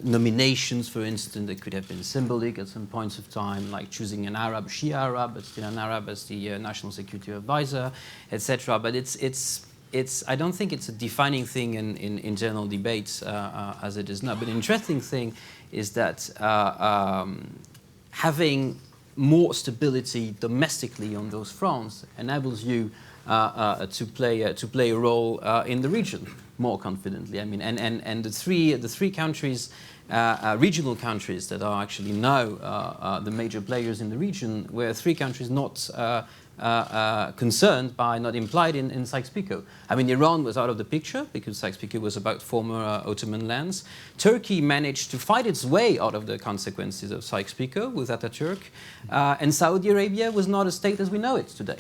S17: nominations, for instance, that could have been symbolic at some points of time, like choosing an Arab, Shia Arab, but still an Arab as the national security advisor, etc. But I don't think it's a defining thing in general debates as it is now. But the interesting thing is that having more stability domestically on those fronts enables you to play a role in the region more confidently. I mean, and the three countries, regional countries that are actually now the major players in the region, were three countries not concerned by, not implied in Sykes-Picot. I mean, Iran was out of the picture because Sykes-Picot was about former Ottoman lands. Turkey managed to fight its way out of the consequences of Sykes-Picot with Ataturk, and Saudi Arabia was not a state as we know it today.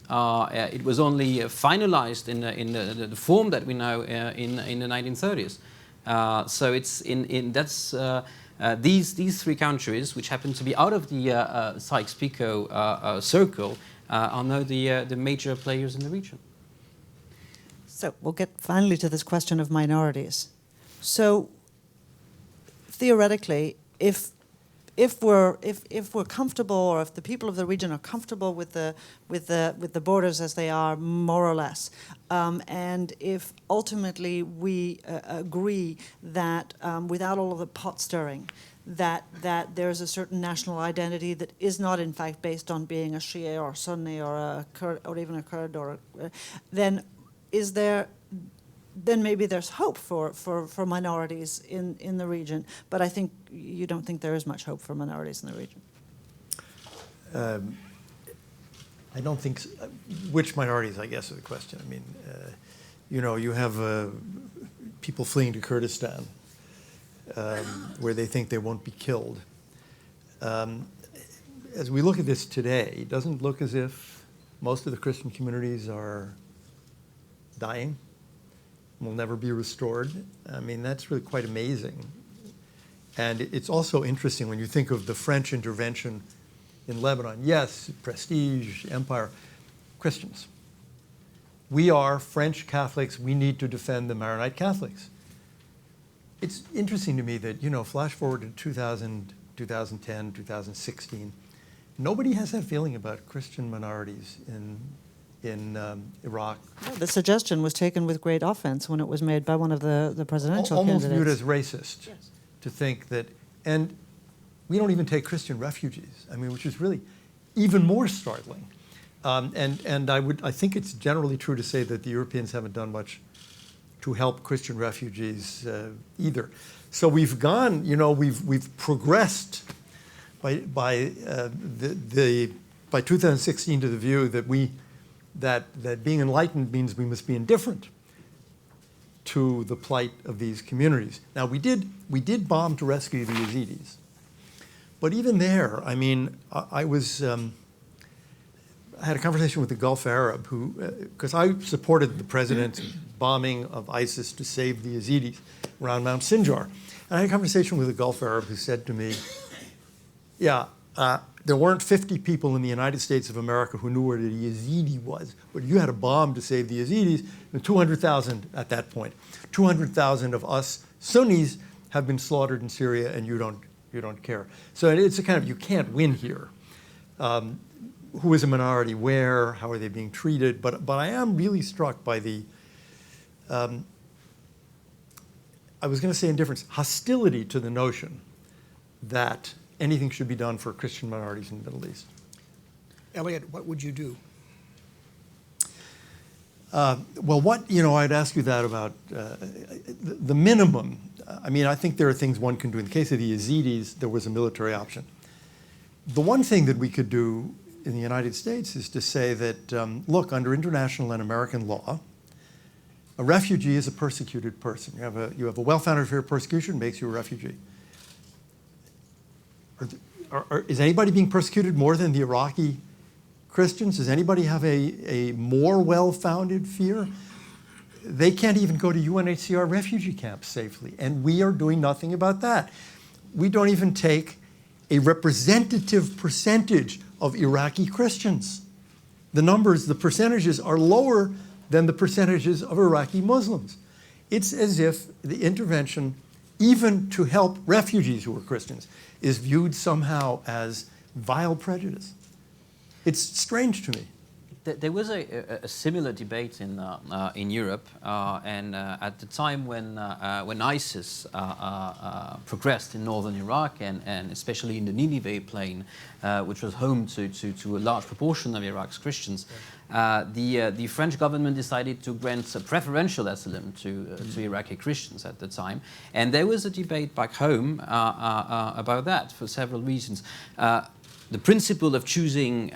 S17: It was only finalized in the form that we know in the 1930s. So it's these three countries, which happen to be out of the Sykes-Picot circle, are now the major players in the region.
S13: So we'll get finally to this question of minorities. So theoretically, if we're comfortable, or if the people of the region are comfortable with the borders as they are, more or less, and if ultimately we agree that without all of the pot stirring, that there's a certain national identity that is not in fact based on being a Shia or Sunni or a Kurd or even a Kurd, or then maybe there's hope for minorities in the region. But I think you don't think there is much hope for minorities in the region.
S16: I don't think so. Which minorities, I guess, is the question. I mean, you have people fleeing to Kurdistan, where they think they won't be killed. As we look at this today, it doesn't look as if most of the Christian communities are dying, will never be restored. I mean, that's really quite amazing. And it's also interesting when you think of the French intervention in Lebanon. Yes, prestige, empire, Christians. We are French Catholics. We need to defend the Maronite Catholics. It's interesting to me that, flash forward to 2000, 2010, 2016, nobody has that feeling about Christian minorities in Iraq.
S13: The suggestion was taken with great offense when it was made by one of the presidential
S16: almost
S13: candidates.
S16: viewed as racist, yes, to think that, and we don't even take Christian refugees. I mean, which is really even more startling. And I think it's generally true to say that the Europeans haven't done much to help Christian refugees either. So we've gone, we've progressed by 2016 to the view that that being enlightened means we must be indifferent to the plight of these communities. Now we did bomb to rescue the Yazidis, but even there, I mean, I had a conversation with the Gulf Arab who, because I supported the president's bombing of ISIS to save the Yazidis around Mount Sinjar, and I had a conversation with a Gulf Arab who said to me, "Yeah." There weren't 50 people in the United States of America who knew where the Yazidi was, but you had a bomb to save the Yazidis, and 200,000 at that point. 200,000 of us Sunnis have been slaughtered in Syria, and you don't care. So it's a kind of, you can't win here. Who is a minority? Where? How are they being treated? But I am really struck by I I was going to say indifference, hostility to the notion that anything should be done for Christian minorities in the Middle East.
S14: Elliot, what would you do?
S16: Well, I'd ask you that about the minimum. I mean, I think there are things one can do. In the case of the Yazidis, there was a military option. The one thing that we could do in the United States is to say that, look, under international and American law, a refugee is a persecuted person. You have a well-founded fear of persecution, makes you a refugee. Is anybody being persecuted more than the Iraqi Christians? Does anybody have a more well-founded fear? They can't even go to UNHCR refugee camps safely, and we are doing nothing about that. We don't even take a representative percentage of Iraqi Christians. The percentages are lower than the percentages of Iraqi Muslims. It's as if the intervention, even to help refugees who are Christians, is viewed somehow as vile prejudice. It's strange to me.
S17: There was a similar debate in Europe, and at the time when ISIS progressed in northern Iraq and especially in the Nineveh plain, which was home to a large proportion of Iraq's Christians, the French government decided to grant a preferential asylum to Iraqi Christians at the time, and there was a debate back home about that for several reasons. The principle of choosing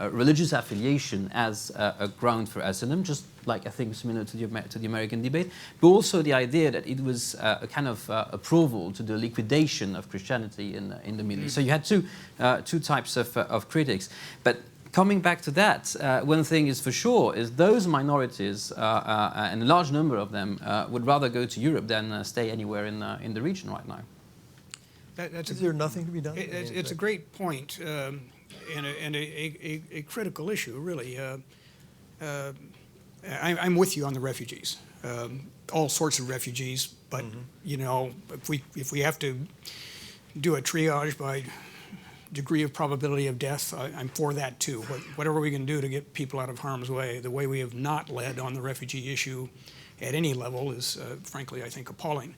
S17: religious affiliation as a ground for asylum, just like I think similar to the American debate, but also the idea that it was a kind of approval to the liquidation of Christianity in the Middle East. So you had two types of critics. But coming back to that, one thing is for sure is those minorities, and a large number of them, would rather go to Europe than stay anywhere in the region right now.
S16: Is there nothing to be done?
S14: It's a great point, and a critical issue, really. I'm with you on the refugees, all sorts of refugees. But if we have to do a triage by degree of probability of death, I'm for that too. Whatever we can do to get people out of harm's way, the way we have not led on the refugee issue at any level is, frankly, I think, appalling.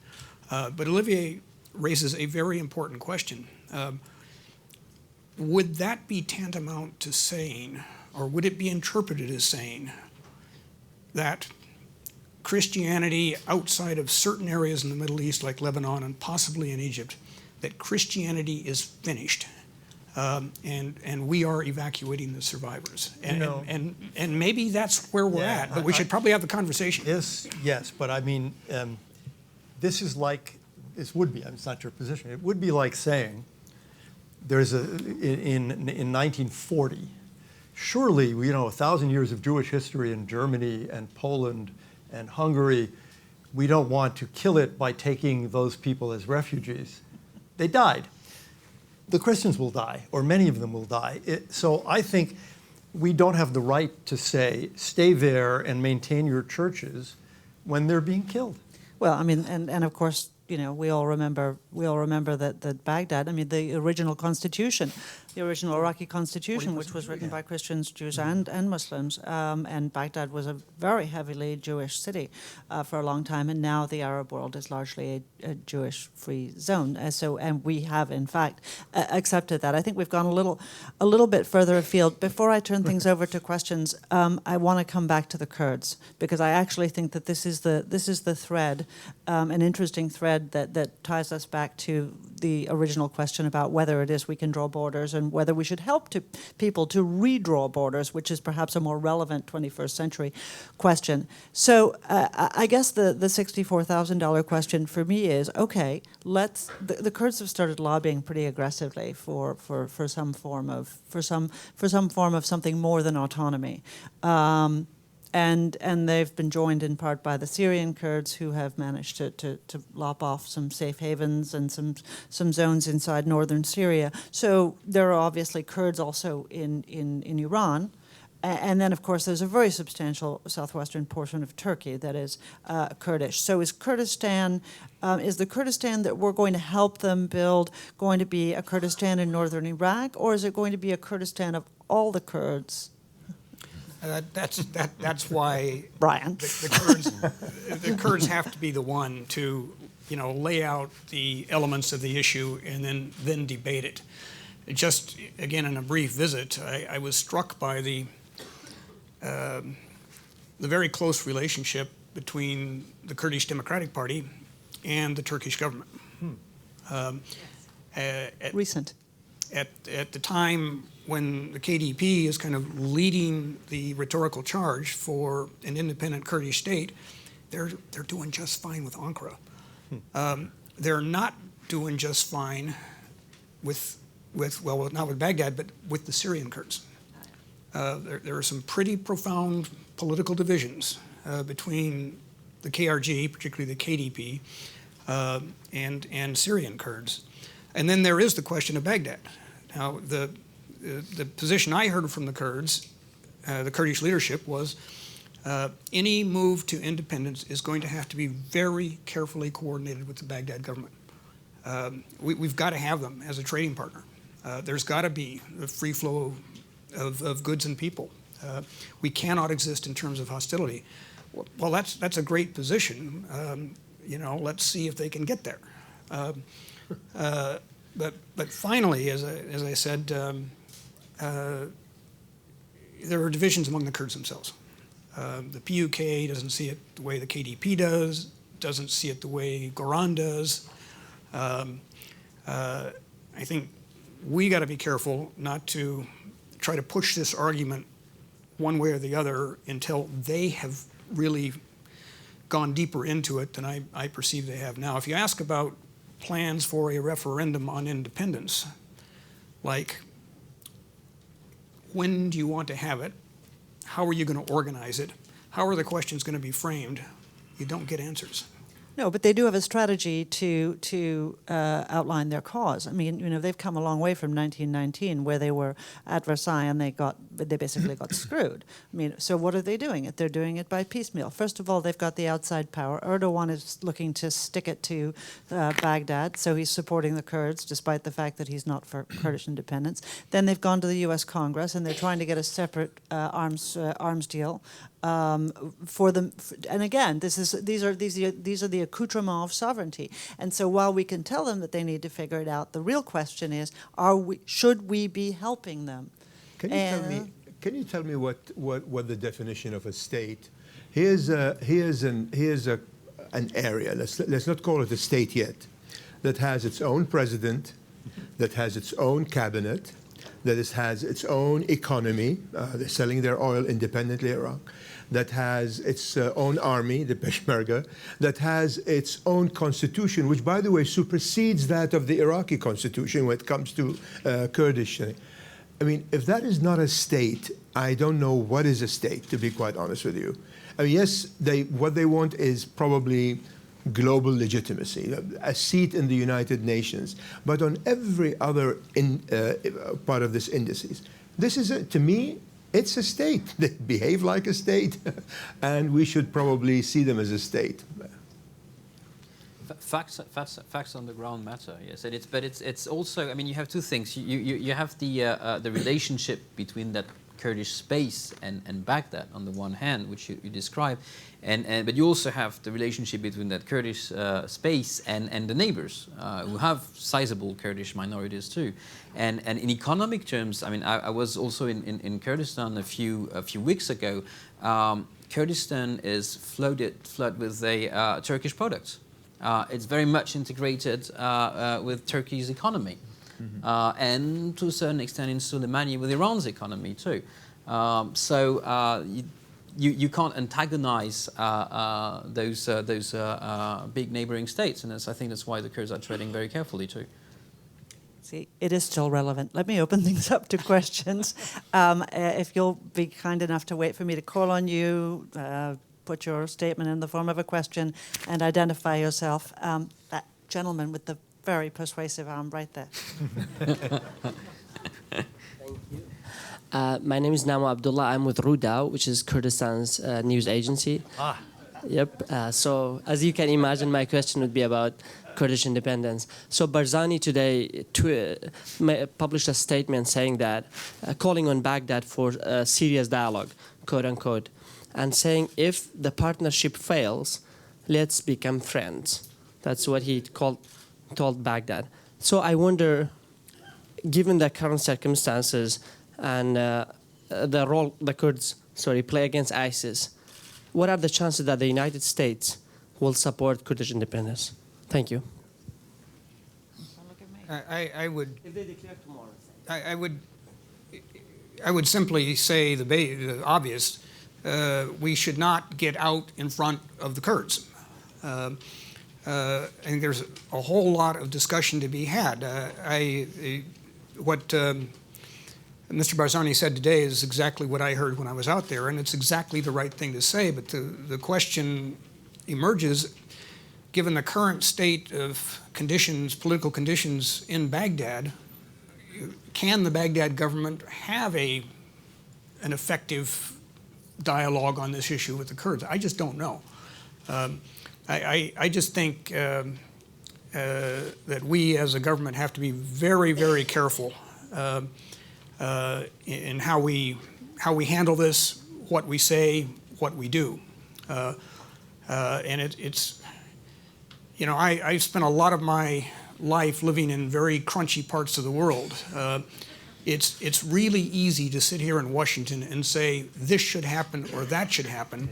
S14: But Olivier raises a very important question. Would that be tantamount to saying, or would it be interpreted as saying, that Christianity outside of certain areas in the Middle East, like Lebanon and possibly in Egypt, that Christianity is finished, and we are evacuating the survivors? And maybe that's where we're at, but we should probably have the conversation.
S16: Yes, but I mean, this is like, this would be, it's not your position, it would be like saying there's in 1940, surely, 1,000 years of Jewish history in Germany and Poland and Hungary, we don't want to kill it by taking those people as refugees. They died. The Christians will die, or many of them will die. So I think we don't have the right to say, stay there and maintain your churches when they're being killed.
S13: Well, I mean, and of course, we all remember that Baghdad, I mean, the original constitution, the original Iraqi constitution, which was written by Christians, Jews, and Muslims, and Baghdad was a very heavily Jewish city for a long time, and now the Arab world is largely a Jewish-free zone. And we have, in fact, accepted that. I think we've gone a little bit further afield. Before I turn things over to questions, I want to come back to the Kurds, because I actually think that this is the thread, an interesting thread that ties us back to the original question about whether it is we can draw borders and whether we should help people to redraw borders, which is perhaps a more relevant 21st century question. So I guess the $64,000 question for me is, okay, the Kurds have started lobbying pretty aggressively for some form of something more than autonomy. And they've been joined in part by the Syrian Kurds, who have managed to lop off some safe havens and some zones inside northern Syria. So there are obviously Kurds also in Iran. And then, of course, there's a very substantial southwestern portion of Turkey that is Kurdish. So is the Kurdistan that we're going to help them build going to be a Kurdistan in northern Iraq, or is it going to be a Kurdistan of all the Kurds?
S14: That's why
S13: Brian.
S14: the Kurds have to be the one to, lay out the elements of the issue and then debate it. Just again, in a brief visit, I was struck by the very close relationship between the Kurdish Democratic Party and the Turkish government.
S13: Recent.
S14: At the time when the KDP is kind of leading the rhetorical charge for an independent Kurdish state, they're doing just fine with Ankara. They're not doing just fine with not with Baghdad, but with the Syrian Kurds. There are some pretty profound political divisions between the KRG, particularly the KDP, and Syrian Kurds. And then there is the question of Baghdad. Now, the position I heard from the Kurds, the Kurdish leadership, was any move to independence is going to have to be very carefully coordinated with the Baghdad government. We've got to have them as a trading partner. There's got to be a free flow of goods and people. We cannot exist in terms of hostility. Well, that's a great position. Let's see if they can get there. But finally, as I said, there are divisions among the Kurds themselves. The PUK doesn't see it the way the KDP does, doesn't see it the way Goran does. I think we got to be careful not to try to push this argument one way or the other until they have really gone deeper into it than I perceive they have now. If you ask about plans for a referendum on independence, like when do you want to have it? How are you going to organize it? How are the questions going to be framed? You don't get answers.
S13: No, but they do have a strategy to outline their cause. I mean, they've come a long way from 1919, where they were at Versailles and they basically got screwed. I mean, so what are they doing? They're doing it by piecemeal. First of all, they've got the outside power. Erdogan is looking to stick it to Baghdad, so he's supporting the Kurds, despite the fact that he's not for Kurdish independence. Then they've gone to the U.S. Congress and they're trying to get a separate arms deal. For them, and again, these are the accoutrements of sovereignty. And so, while we can tell them that they need to figure it out, the real question is: should we be helping them?
S15: Can you tell me what the definition of a state? Here's an area. Let's not call it a state yet. That has its own president, that has its own cabinet, that has its own economy. They're selling their oil independently, Iraq. That has its own army, the Peshmerga, that has its own constitution, which, by the way, supersedes that of the Iraqi constitution when it comes to Kurdish. I mean, if that is not a state, I don't know what is a state, to be quite honest with you. I mean, yes, what they want is probably global legitimacy, a seat in the United Nations, but on every other part of this indices. This is, to me, it's a state. They behave like a state, and we should probably see them as a state.
S17: Facts on the ground matter, yes. And it's also, I mean, you have two things. You have the relationship between that Kurdish space and Baghdad on the one hand, which you describe, but you also have the relationship between that Kurdish space and the neighbors who have sizable Kurdish minorities too. And in economic terms, I mean, I was also in Kurdistan a few weeks ago. Kurdistan is flooded with a Turkish product. It's very much integrated with Turkey's economy. And to a certain extent in Soleimani with Iran's economy too. So you can't antagonize those big neighboring states, and I think that's why the Kurds are treading very carefully too.
S13: See, it is still relevant. Let me open things up to questions. If you'll be kind enough to wait for me to call on you, put your statement in the form of a question, and identify yourself. That gentleman with the very persuasive arm right there.
S18: Thank you. My name is Namo Abdullah. I'm with Rudaw, which is Kurdistan's news agency. Yep. So as you can imagine, my question would be about Kurdish independence. So Barzani today published a statement saying that, calling on Baghdad for a serious dialogue, quote unquote, and saying if the partnership fails, let's become friends. That's what he told Baghdad. So I wonder, given the current circumstances and the role the Kurds play against ISIS, what are the chances that the United States will support Kurdish independence? Thank you.
S14: I would.
S18: If they declare tomorrow.
S14: I would simply say the obvious. We should not get out in front of the Kurds. I think there's a whole lot of discussion to be had. What Mr. Barzani said today is exactly what I heard when I was out there, and it's exactly the right thing to say. But the question emerges, given the current state of conditions, political conditions in Baghdad, can the Baghdad government have an effective dialogue on this issue with the Kurds? I just don't know. I just think that we as a government have to be very, very careful in how we handle this, what we say, what we do. And it's, you know, I spent a lot of my life living in very crunchy parts of the world. It's really easy to sit here in Washington and say this should happen or that should happen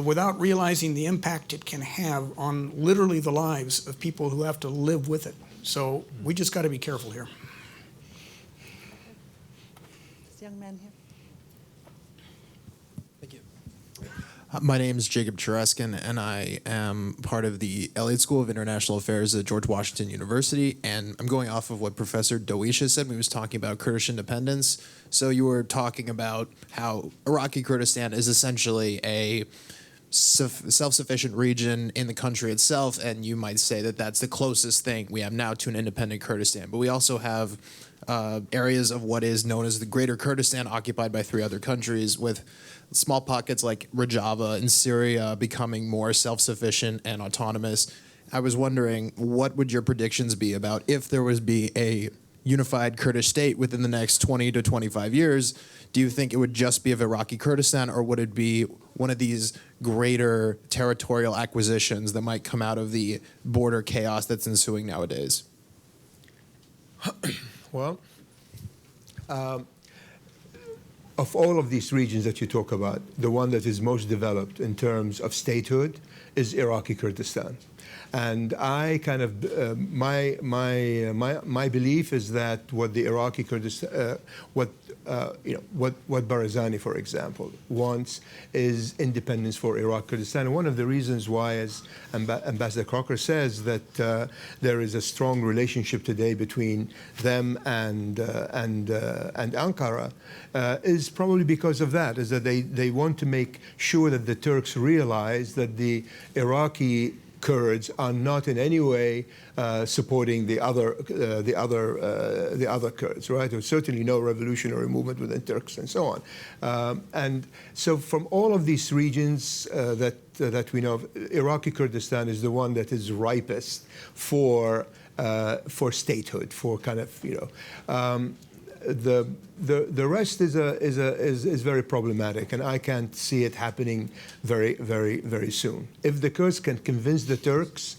S14: without realizing the impact it can have on literally the lives of people who have to live with it. So we just got to be careful here.
S13: This young man here.
S19: Thank you. My name is Jacob Chereskin, and I am part of the Elliott School of International Affairs at George Washington University, and I'm going off of what Professor Dawisha said when he was talking about Kurdish independence. So you were talking about how Iraqi Kurdistan is essentially a self-sufficient region in the country itself, and you might say that that's the closest thing we have now to an independent Kurdistan. But we also have areas of what is known as the Greater Kurdistan occupied by 3 other countries, with small pockets like Rojava in Syria becoming more self-sufficient and autonomous. I was wondering, what would your predictions be about if there would be a unified Kurdish state within the next 20 to 25 years? Do you think it would just be of Iraqi Kurdistan, or would it be one of these greater territorial acquisitions that might come out of the border chaos that's ensuing nowadays?
S15: Well, of all of these regions that you talk about, the one that is most developed in terms of statehood is Iraqi Kurdistan. And I kind of, my belief is that what the Iraqi Kurdistan, what Barzani, for example, wants is independence for Iraq Kurdistan. And one of the reasons why, as Ambassador Crocker says, that there is a strong relationship today between them and Ankara is probably because of that, is that they want to make sure that the Turks realize that the Iraqi Kurds are not in any way supporting the other Kurds, right? There's certainly no revolutionary movement within Turks and so on. And so, from all of these regions that we know of, Iraqi Kurdistan is the one that is ripest for statehood, for kind of, you know. The rest is very problematic, and I can't see it happening very, very, very soon. If the Kurds can convince the Turks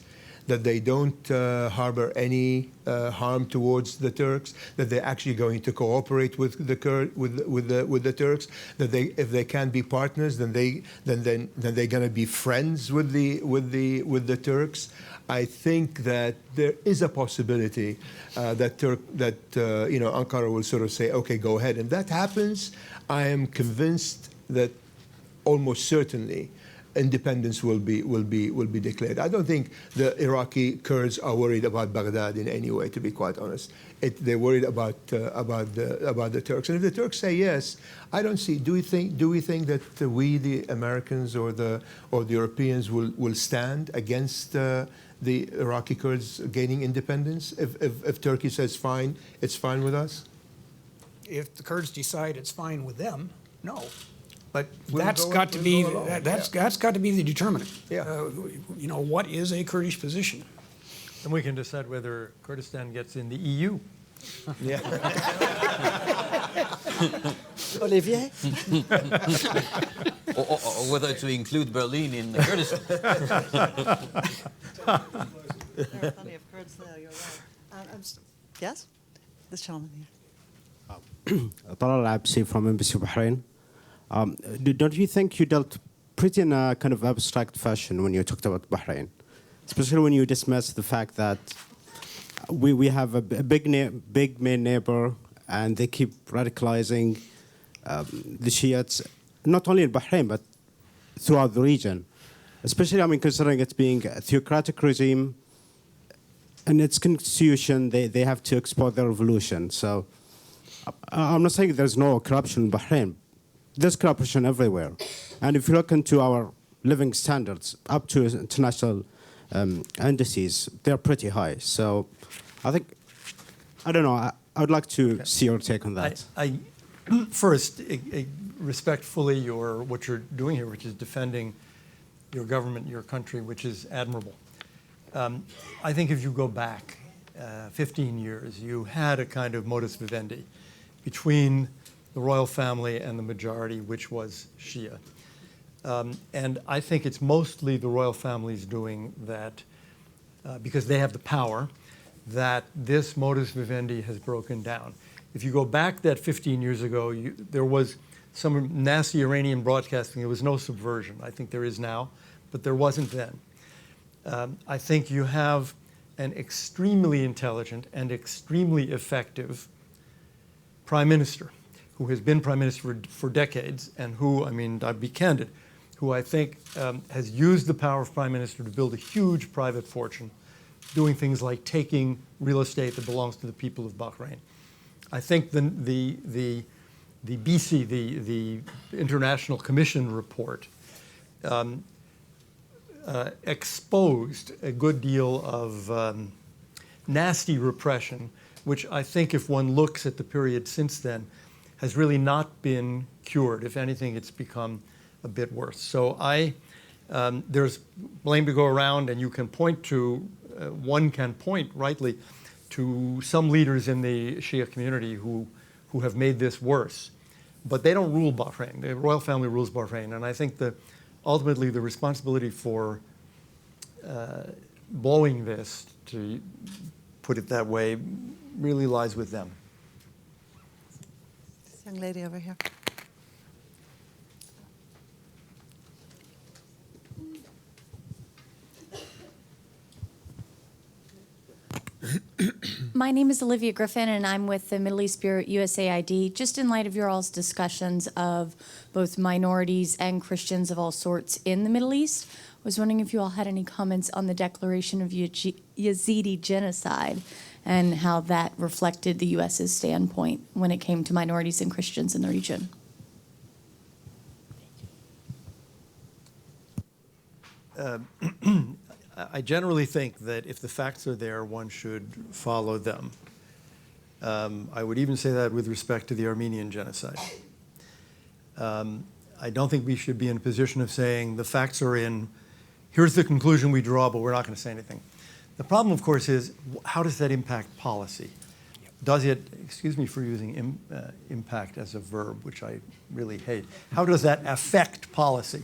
S15: that they don't harbor any harm towards the Turks, that they're actually going to cooperate with the with the Turks, that if they can be partners, then they're going to be friends with the Turks. I think that there is a possibility that Ankara will sort of say, okay, go ahead. And that happens, I am convinced that almost certainly independence will be declared. I don't think the Iraqi Kurds are worried about Baghdad in any way, to be quite honest. They're worried about the Turks. And if the Turks say yes, I don't see. Do we think that we, the Americans or the Europeans, will stand against the Iraqi Kurds gaining independence? If Turkey says fine, it's fine with us?
S14: If the Kurds decide it's fine with them, no. But that's got to be the determinant.
S15: Yeah.
S14: You know, what is a Kurdish position?
S16: And we can decide whether Kurdistan gets in the EU.
S15: Yeah.
S13: Olivier?
S17: or whether to include Berlin in Kurdistan.
S13: There are plenty of Kurds there, you're right. Yes? This gentleman here.
S20: Talal Absi from Embassy Bahrain. Don't you think you dealt pretty in a kind of abstract fashion when you talked about Bahrain? Especially when you dismiss the fact that we have a big main neighbor and they keep radicalizing the Shiites, not only in Bahrain, but throughout the region. Especially, I mean, considering it being a theocratic regime, and its constitution, they have to export their revolution. So I'm not saying there's no corruption in Bahrain. There's corruption everywhere. And if you look into our living standards, up to international indices, they're pretty high. So I think, I don't know, I would like to see your take on that.
S16: First, respectfully, what you're doing here, which is defending your government, your country, which is admirable. I think if you go back 15 years, you had a kind of modus vivendi between the royal family and the majority, which was Shia. And I think it's mostly the royal family's doing that, because they have the power, that this modus vivendi has broken down. If you go back that 15 years ago, there was some nasty Iranian broadcasting. There was no subversion. I think there is now, but there wasn't then. I think you have an extremely intelligent and extremely effective prime minister who has been prime minister for decades and who, I mean, I'd be candid, who I think has used the power of prime minister to build a huge private fortune, doing things like taking real estate that belongs to the people of Bahrain. I think the BC, the International Commission report, exposed a good deal of nasty repression, which I think if one looks at the period since then, has really not been cured. If anything, it's become a bit worse. So there's blame to go around, and you can point to, one can point rightly to some leaders in the Shia community who have made this worse. But they don't rule Bahrain. The royal family rules Bahrain. And I think that ultimately the responsibility for blowing this, to put it that way, really lies with them.
S13: This young lady over here.
S21: My name is Olivia Griffin, and I'm with the Middle East Bureau at USAID. Just in light of your all's discussions of both minorities and Christians of all sorts in the Middle East, I was wondering if you all had any comments on the declaration of Yazidi genocide and how that reflected the U.S.'s standpoint when it came to minorities and Christians in the region.
S16: I generally think that if the facts are there, one should follow them. I would even say that with respect to the Armenian genocide. I don't think we should be in a position of saying the facts are in, here's the conclusion we draw, but we're not going to say anything. The problem, of course, is how does that impact policy? Does it, excuse me for using impact as a verb, which I really hate, how does that affect policy?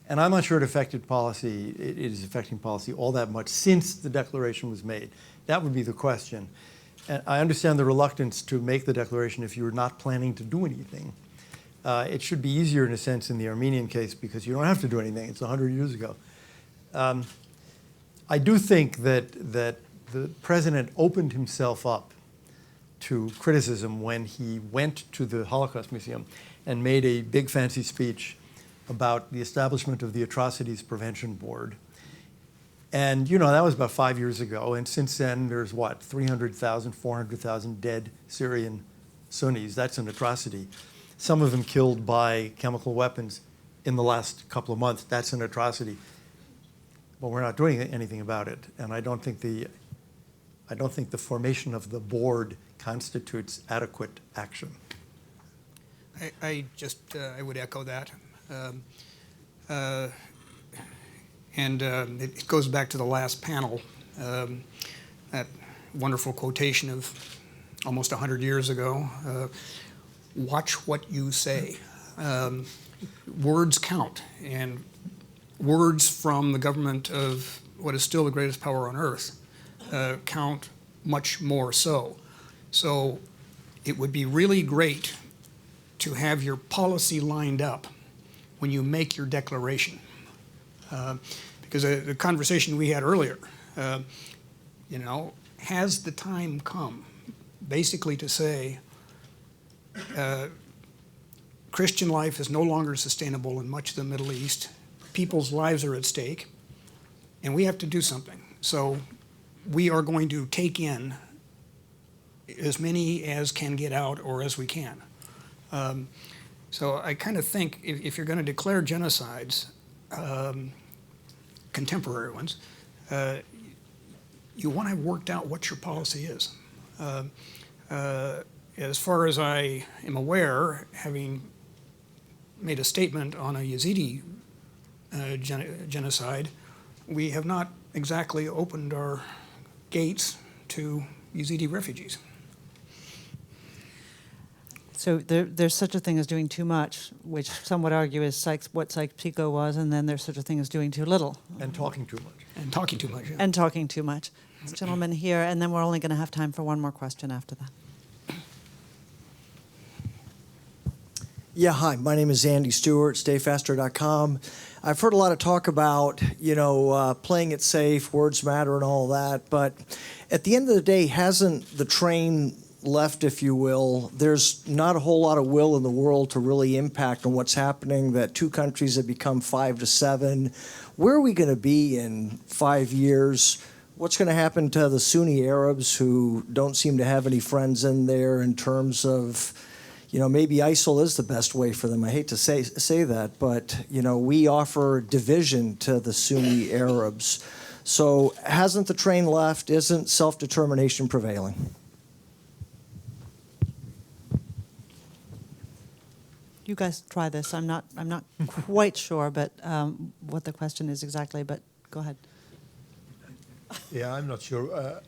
S16: And I'm not sure it affected policy, it is affecting policy all that much since the declaration was made. That would be the question. And I understand the reluctance to make the declaration if you're not planning to do anything. It should be easier in a sense in the Armenian case because you don't have to do anything. It's 100 years ago. I do think that the president opened himself up to criticism when he went to the Holocaust Museum and made a big fancy speech about the establishment of the Atrocities Prevention Board. And, you know, that was about 5 years ago. And since then, there's what, 300,000, 400,000 dead Syrian Sunnis. That's an atrocity. Some of them killed by chemical weapons in the last couple of months. That's an atrocity. But we're not doing anything about it. And I don't think the formation of the board constitutes adequate action.
S14: I would echo that. And it goes back to the last panel, that wonderful quotation of almost 100 years ago, watch what you say. Words count, and words from the government of what is still the greatest power on earth count much more so. So it would be really great to have your policy lined up when you make your declaration. Because the conversation we had earlier, has the time come basically to say Christian life is no longer sustainable in much of the Middle East, people's lives are at stake, and we have to do something. So we are going to take in as many as can get out or as we can. So I kind of think if you're going to declare genocides, contemporary ones, you want to have worked out what your policy is. As far as I am aware, having made a statement on a Yazidi genocide, we have not exactly opened our gates to Yazidi refugees.
S13: So there's such a thing as doing too much, which some would argue is what Sykes-Picot was, and then there's such a thing as doing too little.
S16: And talking too much.
S14: And talking too much, yeah.
S13: And talking too much. This gentleman here, and then we're only going to have time for one more question after that.
S7: Yeah, hi, my name is Andy Stewart, stayfaster.com. I've heard a lot of talk about, playing it safe, words matter and all that, but at the end of the day, hasn't the train left, if you will? There's not a whole lot of will in the world to really impact on what's happening, that two countries have become 5 to 7. Where are we going to be in 5 years? What's going to happen to the Sunni Arabs who don't seem to have any friends in there in terms of, maybe ISIL is the best way for them. I hate to say that, but, we offer division to the Sunni Arabs. So hasn't the train left? Isn't self-determination prevailing?
S13: You guys try this. I'm not quite sure, but what the question is exactly. But go ahead.
S15: Yeah, I'm not sure.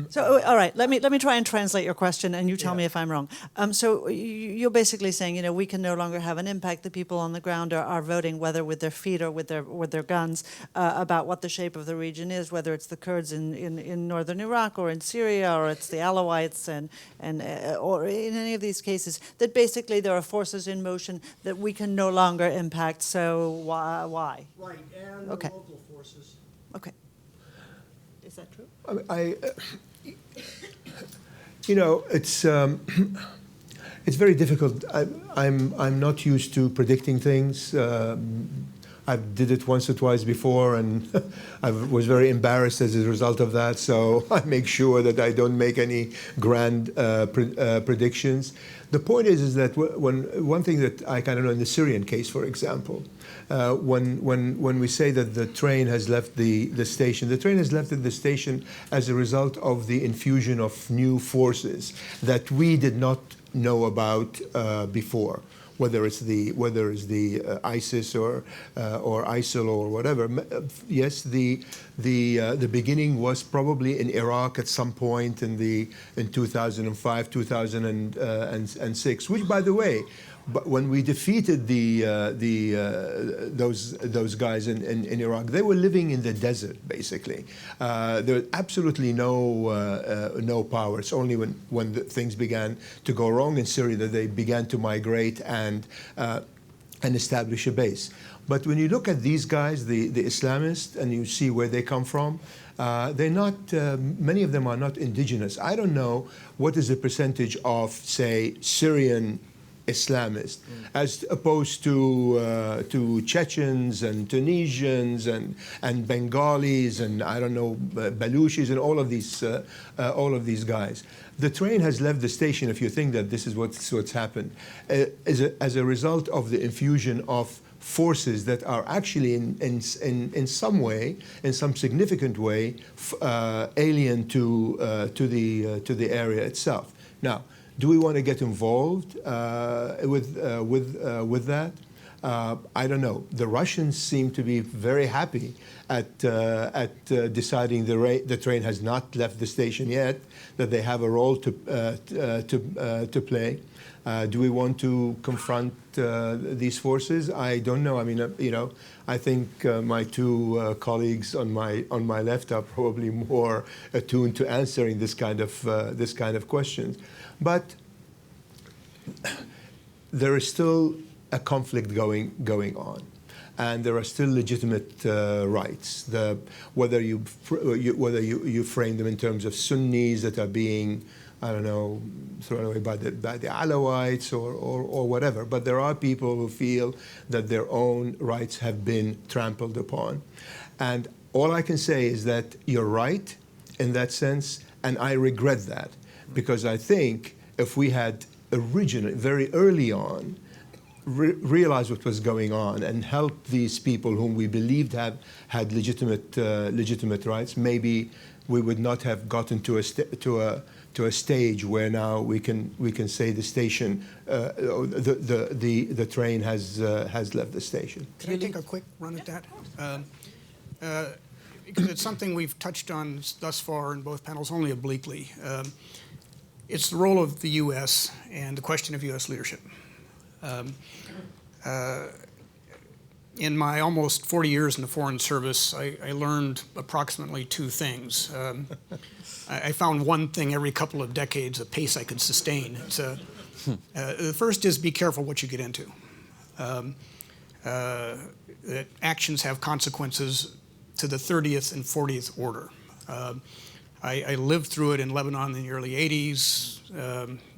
S13: So, all right, let me try and translate your question, and you tell me if I'm wrong. So you're basically saying, we can no longer have an impact. The people on the ground are voting, whether with their feet or with their guns, about what the shape of the region is, whether it's the Kurds in northern Iraq or in Syria, or it's the Alawites or in any of these cases. That basically there are forces in motion that we can no longer impact. So why?
S7: Right, and
S13: okay.
S7: local forces.
S13: Okay. Is that true?
S15: It's very difficult. I'm not used to predicting things. I did it once or twice before, and I was very embarrassed as a result of that. So I make sure that I don't make any grand predictions. The point is that one thing that I kind of know in the Syrian case, for example, when we say that the train has left the station, the train has left the station as a result of the infusion of new forces that we did not know about before. Whether it's the ISIS or ISIL or whatever. Yes, the beginning was probably in Iraq at some point in 2005, 2006. Which, by the way, but when we defeated those guys in Iraq, they were living in the desert basically. There was absolutely no power. It's only when things began to go wrong in Syria that they began to migrate and establish a base. But when you look at these guys, the Islamists, and you see where they come from, they're not. Many of them are not indigenous. I don't know what is the percentage of, say, Syrian Islamists, as opposed to Chechens and Tunisians and Bengalis and I don't know Baluchis and all of these guys. The train has left the station. If you think that this is what's happened, as a result of the infusion of forces that are actually in some way, in some significant way, alien to the area itself. Now, do we want to get involved with that? I don't know. The Russians seem to be very happy at deciding the train has not left the station yet, that they have a role to play. Do we want to confront these forces? I don't know. I mean, I think my two colleagues on my left are probably more attuned to answering this kind of questions. But there is still a conflict going on, and there are still legitimate rights. Whether you frame them in terms of Sunnis that are being, I don't know, thrown away by the Alawites or whatever, but there are people who feel that their own rights have been trampled upon, and all I can say is that you're right in that sense, and I regret that, because I think if we had originally, very early on, realized what was going on and helped these people whom we believed had legitimate rights, maybe we would not have gotten to a stage where now we can say the station, the train has left the station.
S14: Can I take a quick run at that? Because it's something we've touched on thus far in both panels, only obliquely. It's the role of the U.S. and the question of U.S. leadership. In my almost 40 years in the Foreign Service, I learned approximately two things. I found one thing every couple of decades, a pace I could sustain. The first is be careful what you get into. That actions have consequences to the 30th and 40th order. I lived through it in Lebanon in the early 80s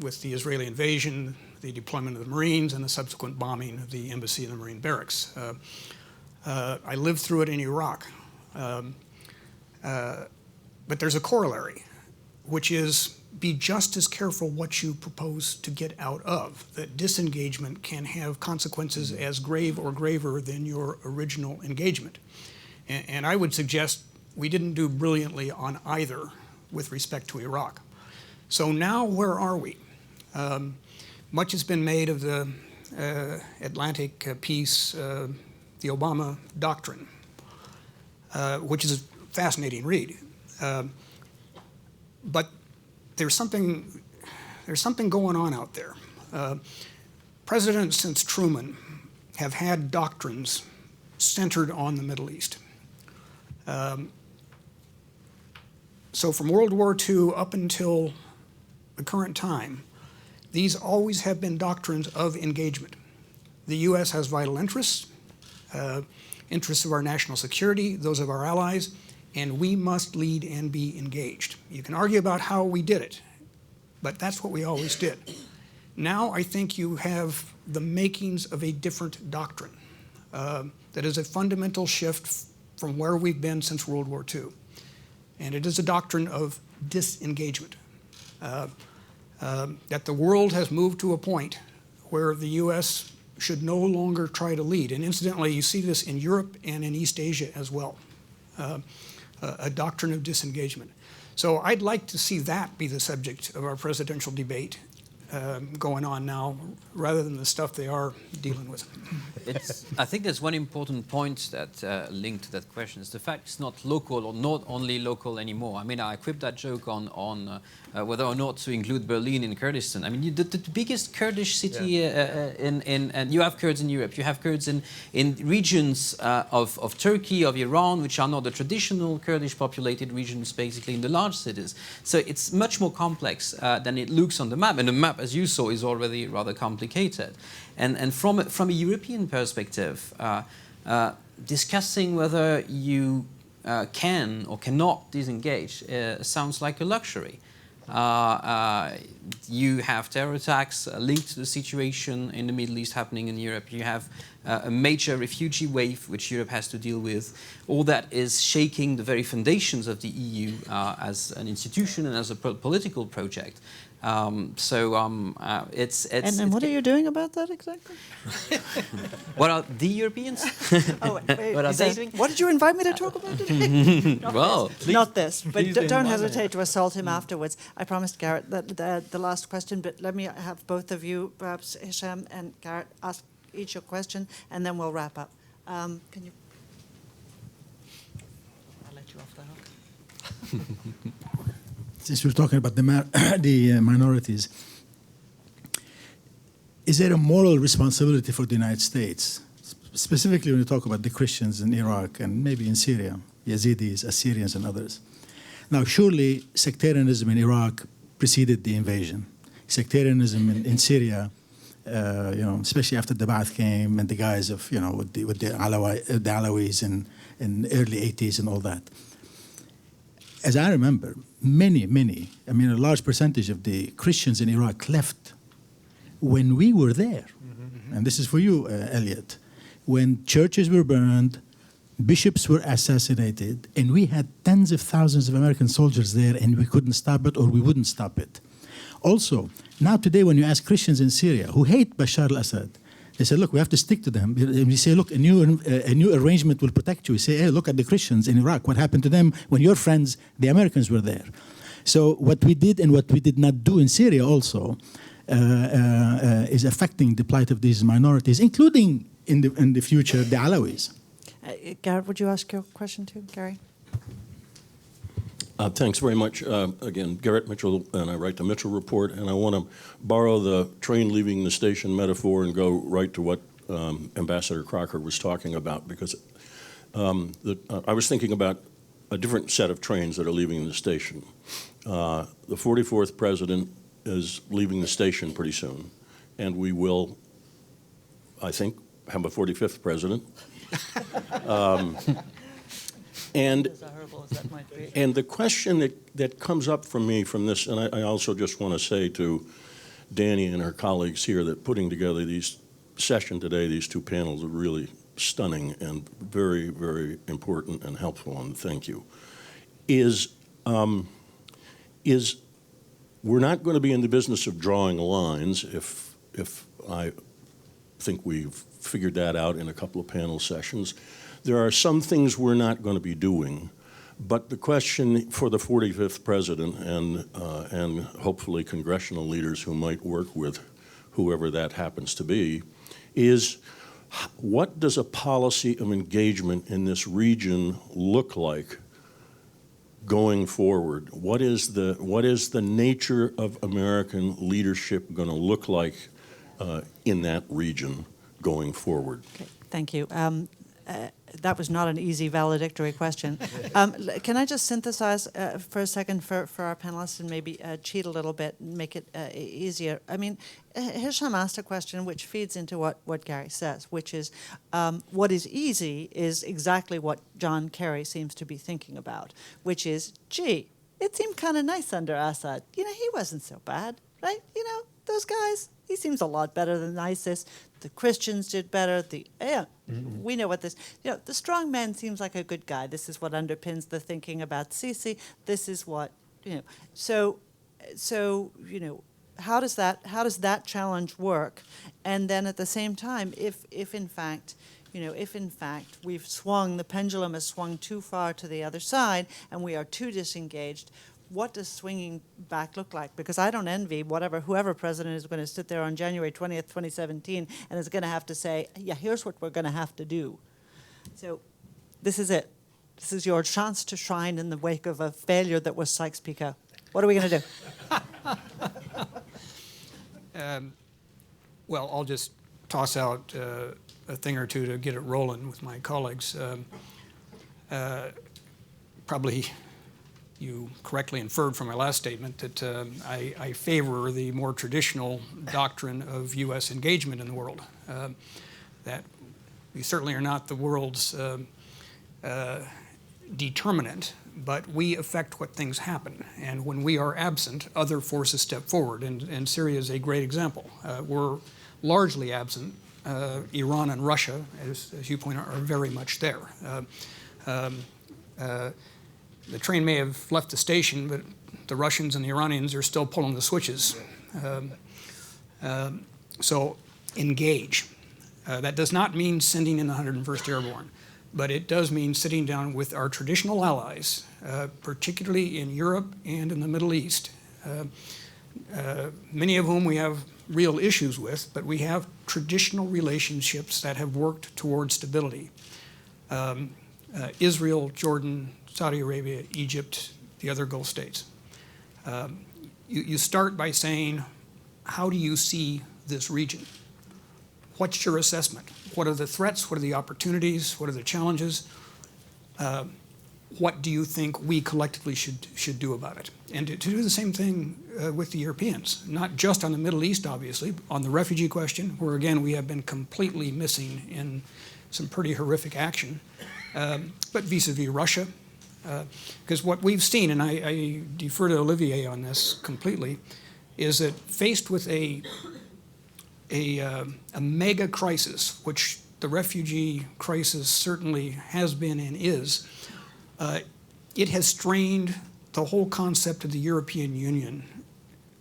S14: with the Israeli invasion, the deployment of the Marines, and the subsequent bombing of the embassy and the Marine barracks. I lived through it in Iraq. But there's a corollary, which is be just as careful what you propose to get out of. That disengagement can have consequences as grave or graver than your original engagement. And I would suggest we didn't do brilliantly on either with respect to Iraq. So now where are we? Much has been made of the Atlantic peace, the Obama doctrine, which is a fascinating read. But there's something going on out there. Presidents since Truman have had doctrines centered on the Middle East. So from World War II up until the current time, these always have been doctrines of engagement. The U.S. has vital interests, interests of our national security, those of our allies, and we must lead and be engaged. You can argue about how we did it, but that's what we always did. Now I think you have the makings of a different doctrine that is a fundamental shift from where we've been since World War II. And it is a doctrine of disengagement. That the world has moved to a point where the U.S. should no longer try to lead. And incidentally, you see this in Europe and in East Asia as well, a doctrine of disengagement. So I'd like to see that be the subject of our presidential debate going on now, rather than the stuff they are dealing with.
S17: I think there's one important point that linked to that question is the fact it's not local or not only local anymore. I mean, I equipped that joke on whether or not to include Berlin in Kurdistan. I mean, the biggest Kurdish city and you have Kurds in Europe, you have Kurds in regions of Turkey, of Iran, which are not the traditional Kurdish populated regions, basically in the large cities. So it's much more complex than it looks on the map, and the map, as you saw, is already rather complicated. And from a European perspective, discussing whether you can or cannot disengage sounds like a luxury. You have terror attacks linked to the situation in the Middle East happening in Europe. You have a major refugee wave which Europe has to deal with. All that is shaking the very foundations of the EU as an institution and as a political project. It's
S13: and what are you doing about that exactly?
S17: What are the Europeans?
S13: Oh, wait,
S17: What are they doing?
S13: what did you invite me to talk about today?
S17: Well,
S13: not this, but
S17: please
S13: don't
S17: invite me.
S13: hesitate to assault him afterwards. I promised Garrett that the last question, but let me have both of you, perhaps Hisham and Garrett, ask each a question, and then we'll wrap up. Can you? I'll let you off the hook.
S8: Since we're talking about the minorities, is there a moral responsibility for the United States, specifically when you talk about the Christians in Iraq and maybe in Syria, Yazidis, Assyrians, and others? Now, surely sectarianism in Iraq preceded the invasion. Sectarianism in Syria, especially after the Ba'ath came and the guys of, with the Alawis in early 80s and all that. As I remember, many, a large percentage of the Christians in Iraq left when we were there. And this is for you, Elliot. When churches were burned, bishops were assassinated, and we had tens of thousands of American soldiers there, and we couldn't stop it, or we wouldn't stop it. Also, now today when you ask Christians in Syria who hate Bashar al-Assad, they say, look, we have to stick to them. And we say, look, a new arrangement will protect you. We say, hey, look at the Christians in Iraq. What happened to them when your friends, the Americans, were there? So what we did and what we did not do in Syria also is affecting the plight of these minorities, including in the future the Alawis.
S13: Garrett, would you ask your question too, Gary?
S6: Thanks very much. Again, Garrett Mitchell, and I write the Mitchell Report, and I want to borrow the train leaving the station metaphor and go right to what Ambassador Crocker was talking about, because I was thinking about a different set of trains that are leaving the station. The 44th president is leaving the station pretty soon, and we will, I think, have a 45th president. And the question that comes up for me from this, and I also just want to say to Danny and her colleagues here that putting together these session today, these two panels are really stunning and very, very important and helpful, and thank you, is we're not going to be in the business of drawing lines if I think we've figured that out in a couple of panel sessions. There are some things we're not going to be doing, but the question for the 45th president and hopefully congressional leaders who might work with whoever that happens to be is, what does a policy of engagement in this region look like going forward? What is the nature of American leadership going to look like in that region going forward?
S13: Okay, thank you. That was not an easy valedictory question. Can I just synthesize for a second for our panelists and maybe cheat a little bit and make it easier? I mean, Hisham asked a question which feeds into what Gary says, which is what is easy is exactly what John Kerry seems to be thinking about, which is, gee, it seemed kind of nice under Assad. He wasn't so bad, right? Those guys, he seems a lot better than ISIS. The Christians did better. We know what this. The strong man seems like a good guy. This is what underpins the thinking about Sisi. This is what So how does that challenge work? And then at the same time, if in fact we've swung, the pendulum has swung too far to the other side, and we are too disengaged, what does swinging back look like? Because I don't envy whoever president is going to sit there on January 20th, 2017, and is going to have to say, yeah, here's what we're going to have to do. So this is it. This is your chance to shine in the wake of a failure that was Sykes-Picot. What are we going to do?
S14: Well, I'll just toss out a thing or two to get it rolling with my colleagues. Probably you correctly inferred from my last statement that I favor the more traditional doctrine of U.S. engagement in the world, that we certainly are not the world's determinant, but we affect what things happen. And when we are absent, other forces step forward, and Syria is a great example. We're largely absent. Iran and Russia, as you point out, are very much there. The train may have left the station, but the Russians and the Iranians are still pulling the switches. So engage. That does not mean sending in the 101st Airborne, but it does mean sitting down with our traditional allies, particularly in Europe and in the Middle East, many of whom we have real issues with, but we have traditional relationships that have worked towards stability. Israel, Jordan, Saudi Arabia, Egypt, the other Gulf states. You start by saying, how do you see this region? What's your assessment? What are the threats? What are the opportunities? What are the challenges? What do you think we collectively should do about it? And to do the same thing with the Europeans, not just on the Middle East, obviously, on the refugee question, where again we have been completely missing in some pretty horrific action, but vis-a-vis Russia. Because what we've seen, and I defer to Olivier on this completely, is that faced with a mega crisis, which the refugee crisis certainly has been and is, it has strained the whole concept of the European Union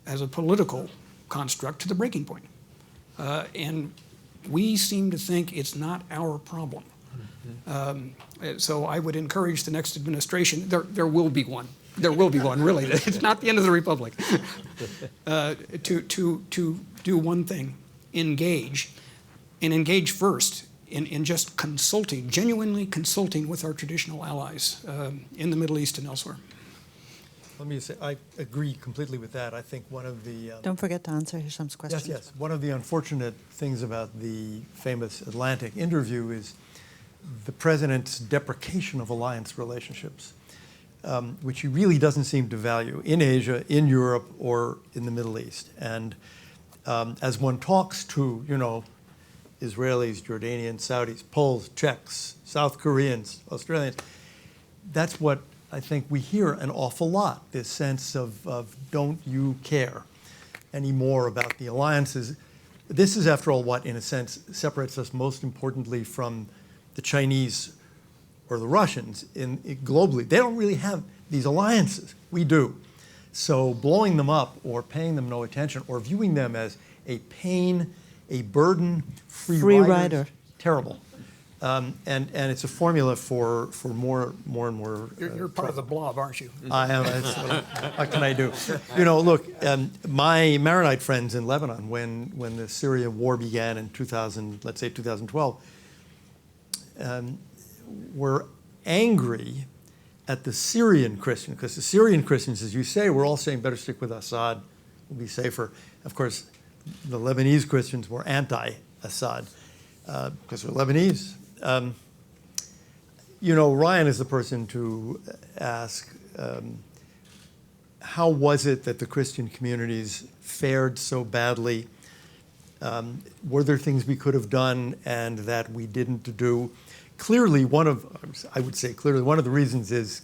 S14: as a political construct to the breaking point. And we seem to think it's not our problem. So I would encourage the next administration, there will be one. There will be one, really. It's not the end of the Republic. To do one thing, engage, and engage first in just consulting, genuinely consulting with our traditional allies in the Middle East and elsewhere.
S16: Let me say, I agree completely with that. I think one of the...
S13: Don't forget to answer Hisham's question.
S16: Yes. One of the unfortunate things about the famous Atlantic interview is the president's deprecation of alliance relationships, which he really doesn't seem to value in Asia, in Europe, or in the Middle East. And as one talks to, Israelis, Jordanians, Saudis, Poles, Czechs, South Koreans, Australians, that's what I think we hear an awful lot, this sense of don't you care anymore about the alliances. This is, after all, what, in a sense, separates us most importantly from the Chinese or the Russians globally. They don't really have these alliances. We do. So blowing them up or paying them no attention or viewing them as a pain, a burden, free rider, terrible. And it's a formula for more and more.
S14: You're part of the blob, aren't you?
S16: I am. What can I do? Look, my Maronite friends in Lebanon, when the Syria war began in 2012, were angry at the Syrian Christians, because the Syrian Christians, as you say, were all saying, better stick with Assad, we'll be safer. Of course, the Lebanese Christians were anti-Assad because they're Lebanese. Ryan is the person to ask, how was it that the Christian communities fared so badly? Were there things we could have done and that we didn't do? Clearly, one of the reasons is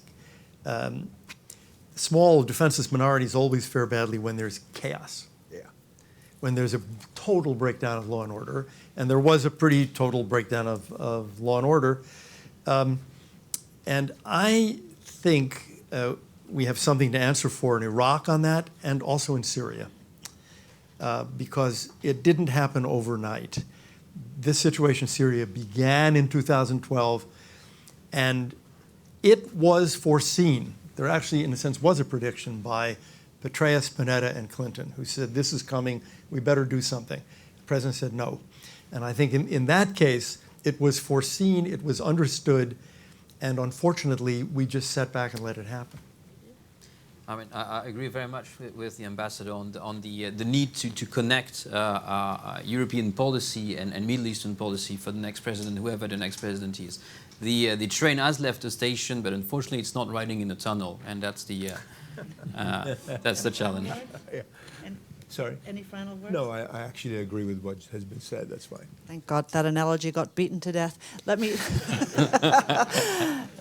S16: small defenseless minorities always fare badly when there's chaos. When there's a total breakdown of law and order, and there was a pretty total breakdown of law and order. And I think we have something to answer for in Iraq on that, and also in Syria, because it didn't happen overnight. This situation in Syria began in 2012, and it was foreseen. There actually, in a sense, was a prediction by Petraeus, Panetta, and Clinton, who said, this is coming, we better do something. The president said no. And I think in that case, it was foreseen, it was understood, and unfortunately, we just sat back and let it happen.
S17: I mean, I agree very much with the ambassador on the need to connect European policy and Middle Eastern policy for the next president, whoever the next president is. The train has left the station, but unfortunately, it's not riding in a tunnel, and that's the challenge.
S15: Sorry.
S13: Any final words?
S15: No, I actually agree with what has been said. That's fine.
S13: Thank God that analogy got beaten to death. Let me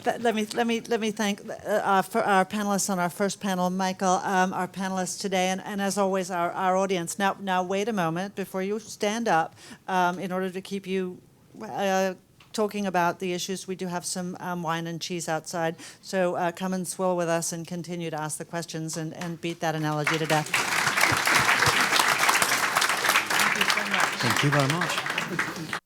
S13: let me thank our panelists on our first panel, Michael, our panelists today, and as always, our audience. Now wait a moment before you stand up. In order to keep you talking about the issues, we do have some wine and cheese outside. So come and swill with us and continue to ask the questions and beat that analogy to death.
S17: Thank you very much.